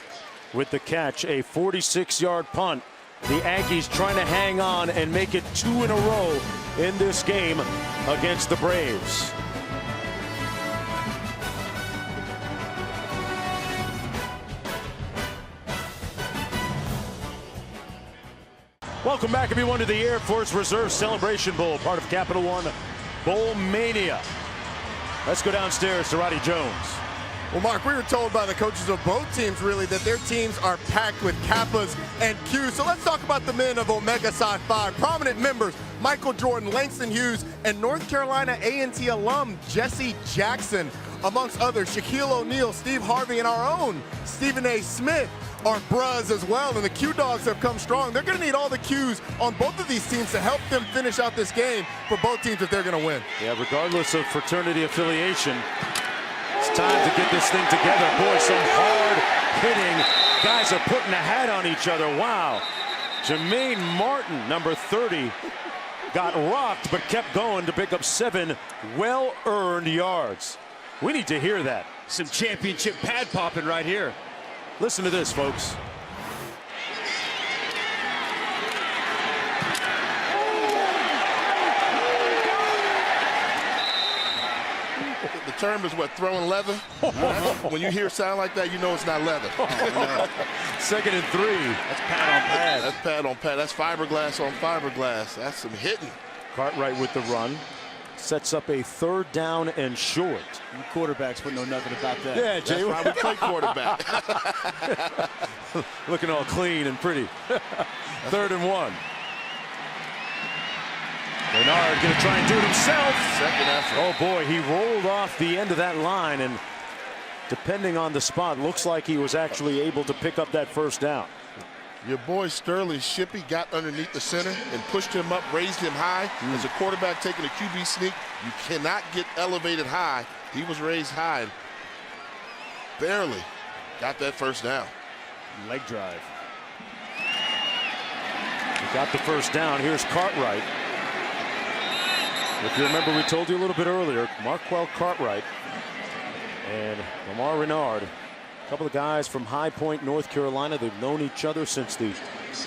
with the catch. A 46-yard punt. The Aggies trying to hang on and make it 2 in a row in this game against the Braves. Welcome back, everyone, to the Air Force Reserve Celebration Bowl, part of Capital One Bowl Mania. Let's go downstairs to Roddy Jones. Well, Mark, we were told by the coaches of both teams, really, that their teams are packed with Kappas and Qs. So let's talk about the men of Omega Psi Phi. Prominent members, Michael Jordan, Langston Hughes, and North Carolina A&T alum Jesse Jackson. amongst others, Shaquille O'Neal, Steve Harvey, and our own Stephen A. Smith are bros as well, and the Q Dogs have come strong. They're going to need all the Qs on both of these teams to help them finish out this game for both teams if they're going to win. Yeah, regardless of fraternity affiliation, it's time to get this thing together. Boy, some hard hitting. Guys are putting a hat on each other. Wow. Jermaine Martin, number 30, got rocked but kept going to pick up 7 well-earned yards. We need to hear that. Some championship pad popping right here. Listen to this, folks. The term is what, throwing leather? When you hear sound like that, you know it's not leather. Second and 3. That's pad on pad. That's pad on pad. That's fiberglass on fiberglass. That's some hitting. Cartwright with the run. Sets up a 3rd down and short. You quarterbacks would know nothing about that. Yeah, Jay. That's why we play quarterback. Looking all clean and pretty. 3rd and 1. Bernard going to try and do it himself. Second effort. Oh, boy, he rolled off the end of that line, and depending on the spot, looks like he was actually able to pick up that 1st down. Your boy Sterling Shippey got underneath the center and pushed him up, raised him high. As a quarterback taking a QB sneak, you cannot get elevated high. He was raised high and barely got that 1st down. Leg drive. He got the 1st down. Here's Cartwright. If you remember, we told you a little bit earlier, Marquell Cartwright and Lamar Renard, a couple of guys from High Point, North Carolina. They've known each other since the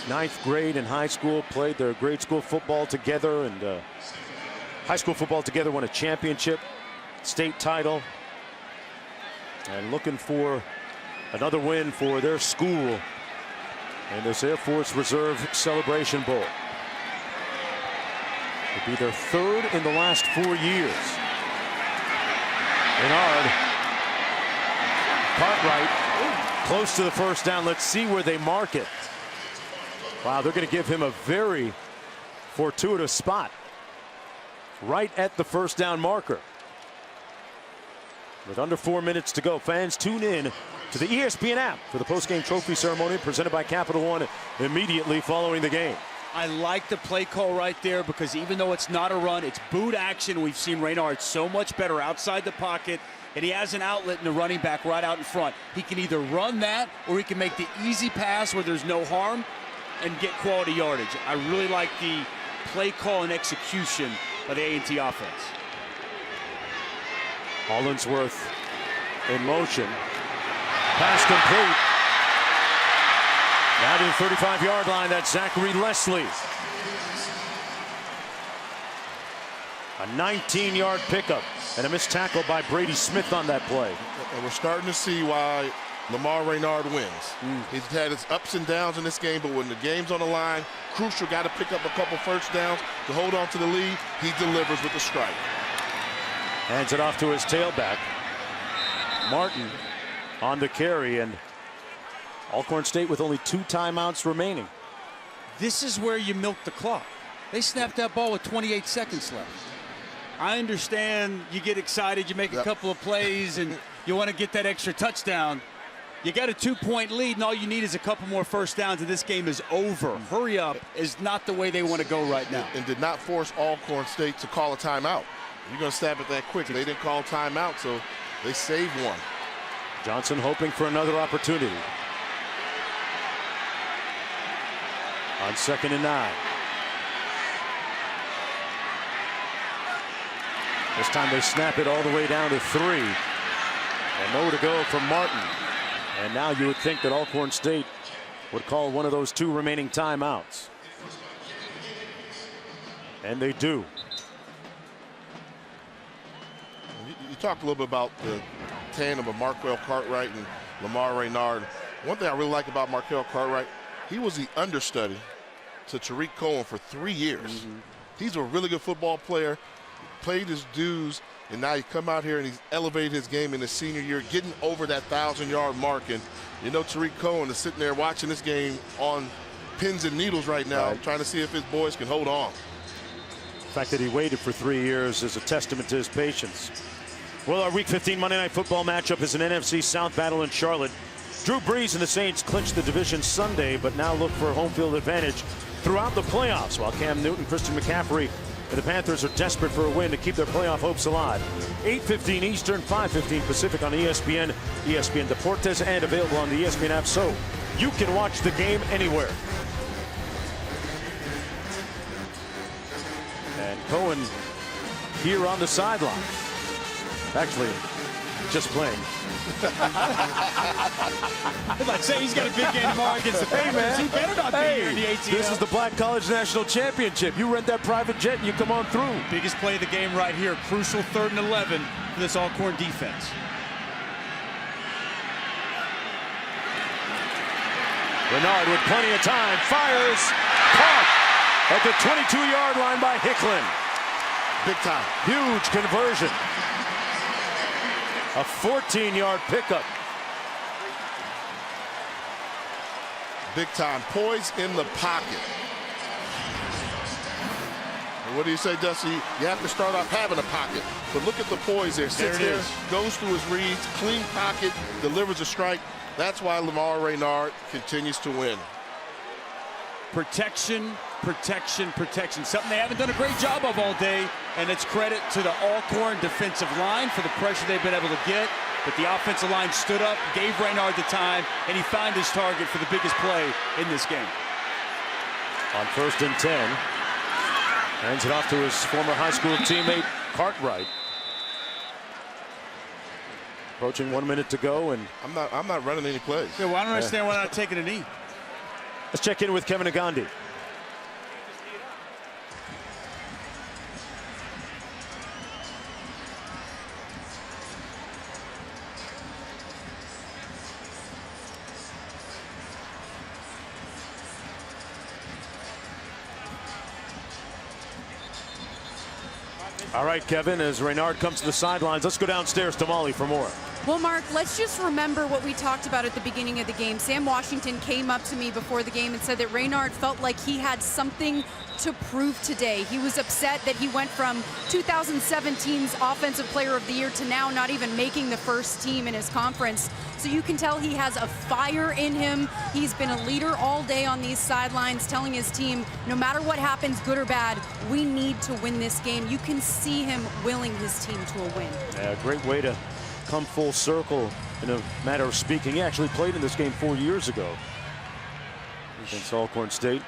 9th grade in high school, played their grade school football together, and high school football together, won a championship, state title, and looking for another win for their school in this Air Force Reserve Celebration Bowl. It'll be their 3rd in the last 4 years. Renard, Cartwright, close to the 1st down. Let's see where they mark it. Wow, they're going to give him a very fortuitous spot right at the 1st down marker. With under 4 minutes to go, fans tune in to the ESPN app for the postgame trophy ceremony presented by Capital One immediately following the game. I like the play call right there because even though it's not a run, it's boot action. We've seen Renard so much better outside the pocket, and he has an outlet in the running back right out in front. He can either run that or he can make the easy pass where there's no harm and get quality yardage. I really like the play call and execution by the A&T offense. Hollinsworth in motion. Pass complete. Now to the 35-yard line, that's Zachary Leslie. A 19-yard pickup and a missed tackle by Brady Smith on that play. And we're starting to see why Lamar Renard wins. He's had his ups and downs in this game, but when the game's on the line, crucial, got to pick up a couple 1st downs to hold on to the lead. He delivers with the strike. Hands it off to his tailback. Martin on the carry, and Alcorn State with only 2 timeouts remaining. This is where you milk the clock. They snapped that ball with 28 seconds left. I understand you get excited, you make a couple of plays, and you want to get that extra touchdown. You got a 2-point lead, and all you need is a couple more 1st downs, and this game is over. Hurry up is not the way they want to go right now. And did not force Alcorn State to call a timeout. You're going to stab it that quick. They didn't call timeout, so they saved one. Johnson hoping for another opportunity. On 2nd and 9. This time they snap it all the way down to 3. And nowhere to go from Martin. And now you would think that Alcorn State would call one of those 2 remaining timeouts. And they do. You talked a little bit about the tandem of Marquell Cartwright and Lamar Renard. One thing I really like about Marquell Cartwright, he was the understudy to Tariq Cohen for 3 years. He's a really good football player, played his dues, and now he come out here and he's elevated his game in his senior year, getting over that 1,000-yard mark. And you know Tariq Cohen is sitting there watching this game on pins and needles right now, trying to see if his boys can hold on. The fact that he waited for 3 years is a testament to his patience. Well, our Week 15 Monday Night Football matchup is an NFC South battle in Charlotte. Drew Brees and the Saints clinched the division Sunday, but now look for home field advantage throughout the playoffs, while Cam Newton, Christian McCaffrey, and the Panthers are desperate for a win to keep their playoff hopes alive. 8:15 Eastern, 5:15 Pacific on ESPN, ESPN Deportes, and available on the ESPN app, so you can watch the game anywhere. And Cohen here on the sideline. Actually, just playing. If I say he's got a big game tomorrow against the Panthers, he better not be here in the ATL. This is the Black College National Championship. You rent that private jet and you come on through. Biggest play of the game right here. Crucial 3rd and 11 for this Alcorn defense. Renard with plenty of time, fires, caught at the 22-yard line by Hicklin. Big time. Huge conversion. A 14-yard pickup. Big time. Poise in the pocket. And what do you say, Dusty? You have to start off having a pocket. But look at the poise there. Sits there, goes through his reads, clean pocket, delivers a strike. That's why Lamar Reynard continues to win. Protection, protection, protection. Something they haven't done a great job of all day, and it's credit to the Alcorn defensive line for the pressure they've been able to get. But the offensive line stood up, gave Reynard the time, and he found his target for the biggest play in this game. On 1st and 10, hands it off to his former high school teammate Cartwright. Approaching 1 minute to go, and I'm not running any plays. Yeah, well, I don't understand why not taking a knee. Let's check in with Kevin Agandi. All right, Kevin, as Reynard comes to the sidelines, let's go downstairs to Molly for more. Well, Mark, let's just remember what we talked about at the beginning of the game. Sam Washington came up to me before the game and said that Reynard felt like he had something to prove today. He was upset that he went from 2017's Offensive Player of the Year to now not even making the first team in his conference. So you can tell he has a fire in him. He's been a leader all day on these sidelines, telling his team, no matter what happens, good or bad, we need to win this game. You can see him willing his team to a win. Yeah, great way to come full circle in a matter of speaking. He actually played in this game 4 years ago against Alcorn State.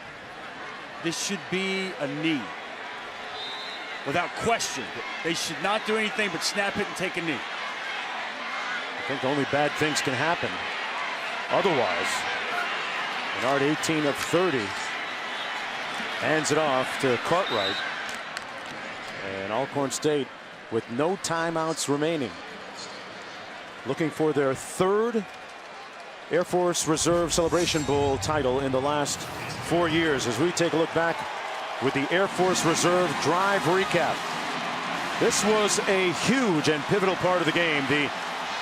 This should be a knee. Without question. They should not do anything but snap it and take a knee. I think only bad things can happen. Otherwise, Renard 18 of 30. Hands it off to Cartwright. And Alcorn State with no timeouts remaining, looking for their 3rd Air Force Reserve Celebration Bowl title in the last 4 years. As we take a look back with the Air Force Reserve drive recap. This was a huge and pivotal part of the game. The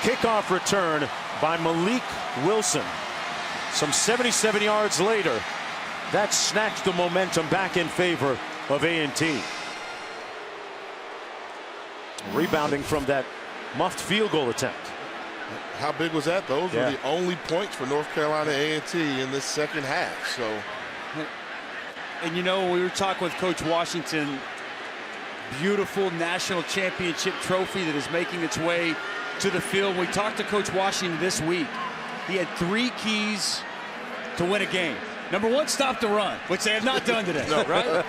kickoff return by Malik Wilson. Some 77 yards later, that snatched the momentum back in favor of A&T. Rebounding from that muffed field goal attempt. How big was that? Those were the only points for North Carolina A&T in this second half. So, and you know, when we were talking with Coach Washington, beautiful national championship trophy that is making its way to the field. We talked to Coach Washington this week. He had 3 keys to win a game. Number 1, stop the run, which they have not done today. No, right?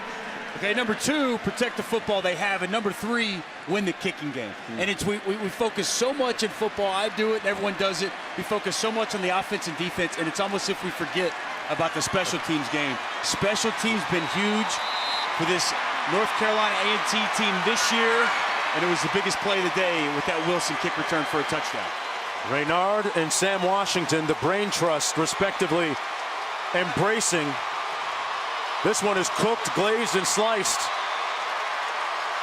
Okay, number 2, protect the football they have, and number 3, win the kicking game. And it's we focus so much in football. I do it, and everyone does it. We focus so much on the offense and defense, and it's almost if we forget about the special teams game. Special teams been huge for this North Carolina A&T team this year, and it was the biggest play of the day with that Wilson kick return for a touchdown. Reynard and Sam Washington, the brain trust, respectively, embracing. This one is cooked, glazed, and sliced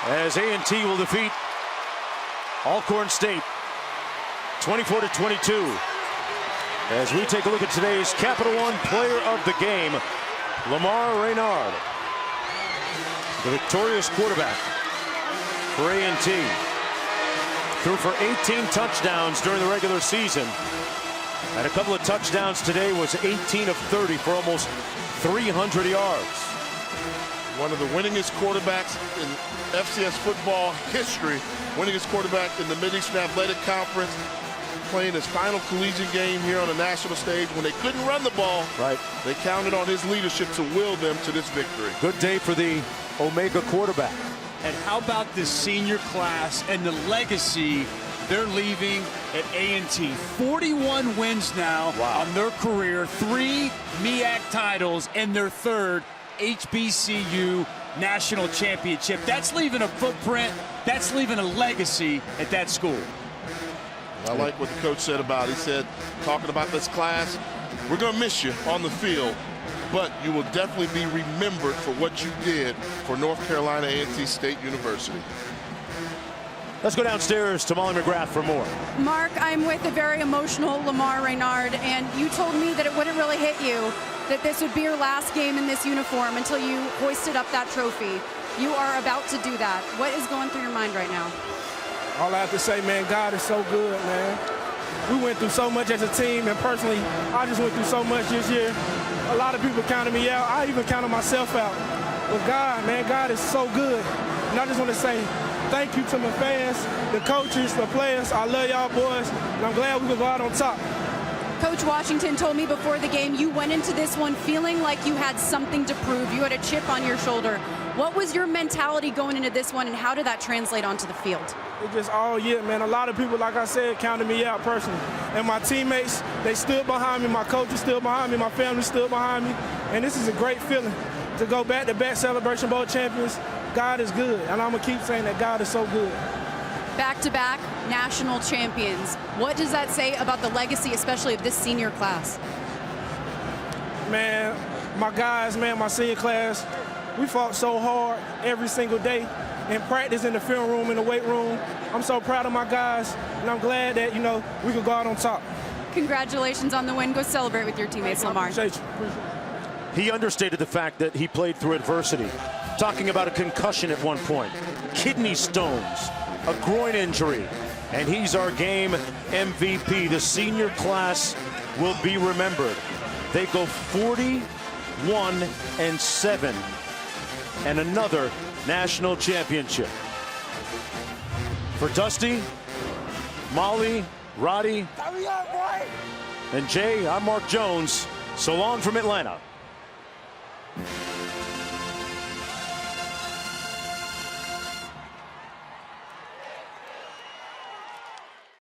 as A&T will defeat Alcorn State 24-22. As we take a look at today's Capital One Player of the Game, Lamar Reynard, the victorious quarterback for A&T. Threw for 18 touchdowns during the regular season. And a couple of touchdowns today, was 18 of 30 for almost 300 yards. One of the winningest quarterbacks in FCS football history, winningest quarterback in the Mid-Eastern Athletic Conference, playing his final collegiate game here on the national stage. When they couldn't run the ball, they counted on his leadership to will them to this victory. Good day for the Omega quarterback. And how about this senior class and the legacy they're leaving at A&T? 41 wins now on their career, 3 MEAC titles, and their 3rd HBCU national championship. That's leaving a footprint, that's leaving a legacy at that school. I like what the coach said about it. He said, talking about this class, we're going to miss you on the field, but you will definitely be remembered for what you did for North Carolina A&T State University. Let's go downstairs to Molly McGrath for more. Mark, I'm with a very emotional Lamar Reynard, and you told me that it wouldn't really hit you that this would be your last game in this uniform until you hoisted up that trophy. You are about to do that. What is going through your mind right now? All I have to say, man, God is so good, man. We went through so much as a team, and personally, I just went through so much this year. A lot of people counted me out. I even counted myself out. But God, man, God is so good. And I just want to say thank you to my fans, the coaches, the players. I love y'all boys, and I'm glad we can go out on top. Coach Washington told me before the game you went into this one feeling like you had something to prove. You had a chip on your shoulder. What was your mentality going into this one, and how did that translate onto the field? It just all year, man. A lot of people, like I said, counted me out personally. And my teammates, they stood behind me. My coaches stood behind me. My family stood behind me. And this is a great feeling to go back-to-back Celebration Bowl champions. God is good, and I'm going to keep saying that God is so good. Back-to-back national champions. What does that say about the legacy, especially of this senior class? Man, my guys, man, my senior class, we fought so hard every single day in practice, in the film room, in the weight room. I'm so proud of my guys, and I'm glad that, we could go out on top. Congratulations on the win. Go celebrate with your teammates, Lamar. Appreciate you. He understated the fact that he played through adversity, talking about a concussion at one point, kidney stones, a groin injury, and he's our game MVP. The senior class will be remembered. They go 41-7 and another national championship. For Dusty, Molly, Roddy, and Jay, I'm Mark Jones. So long from Atlanta.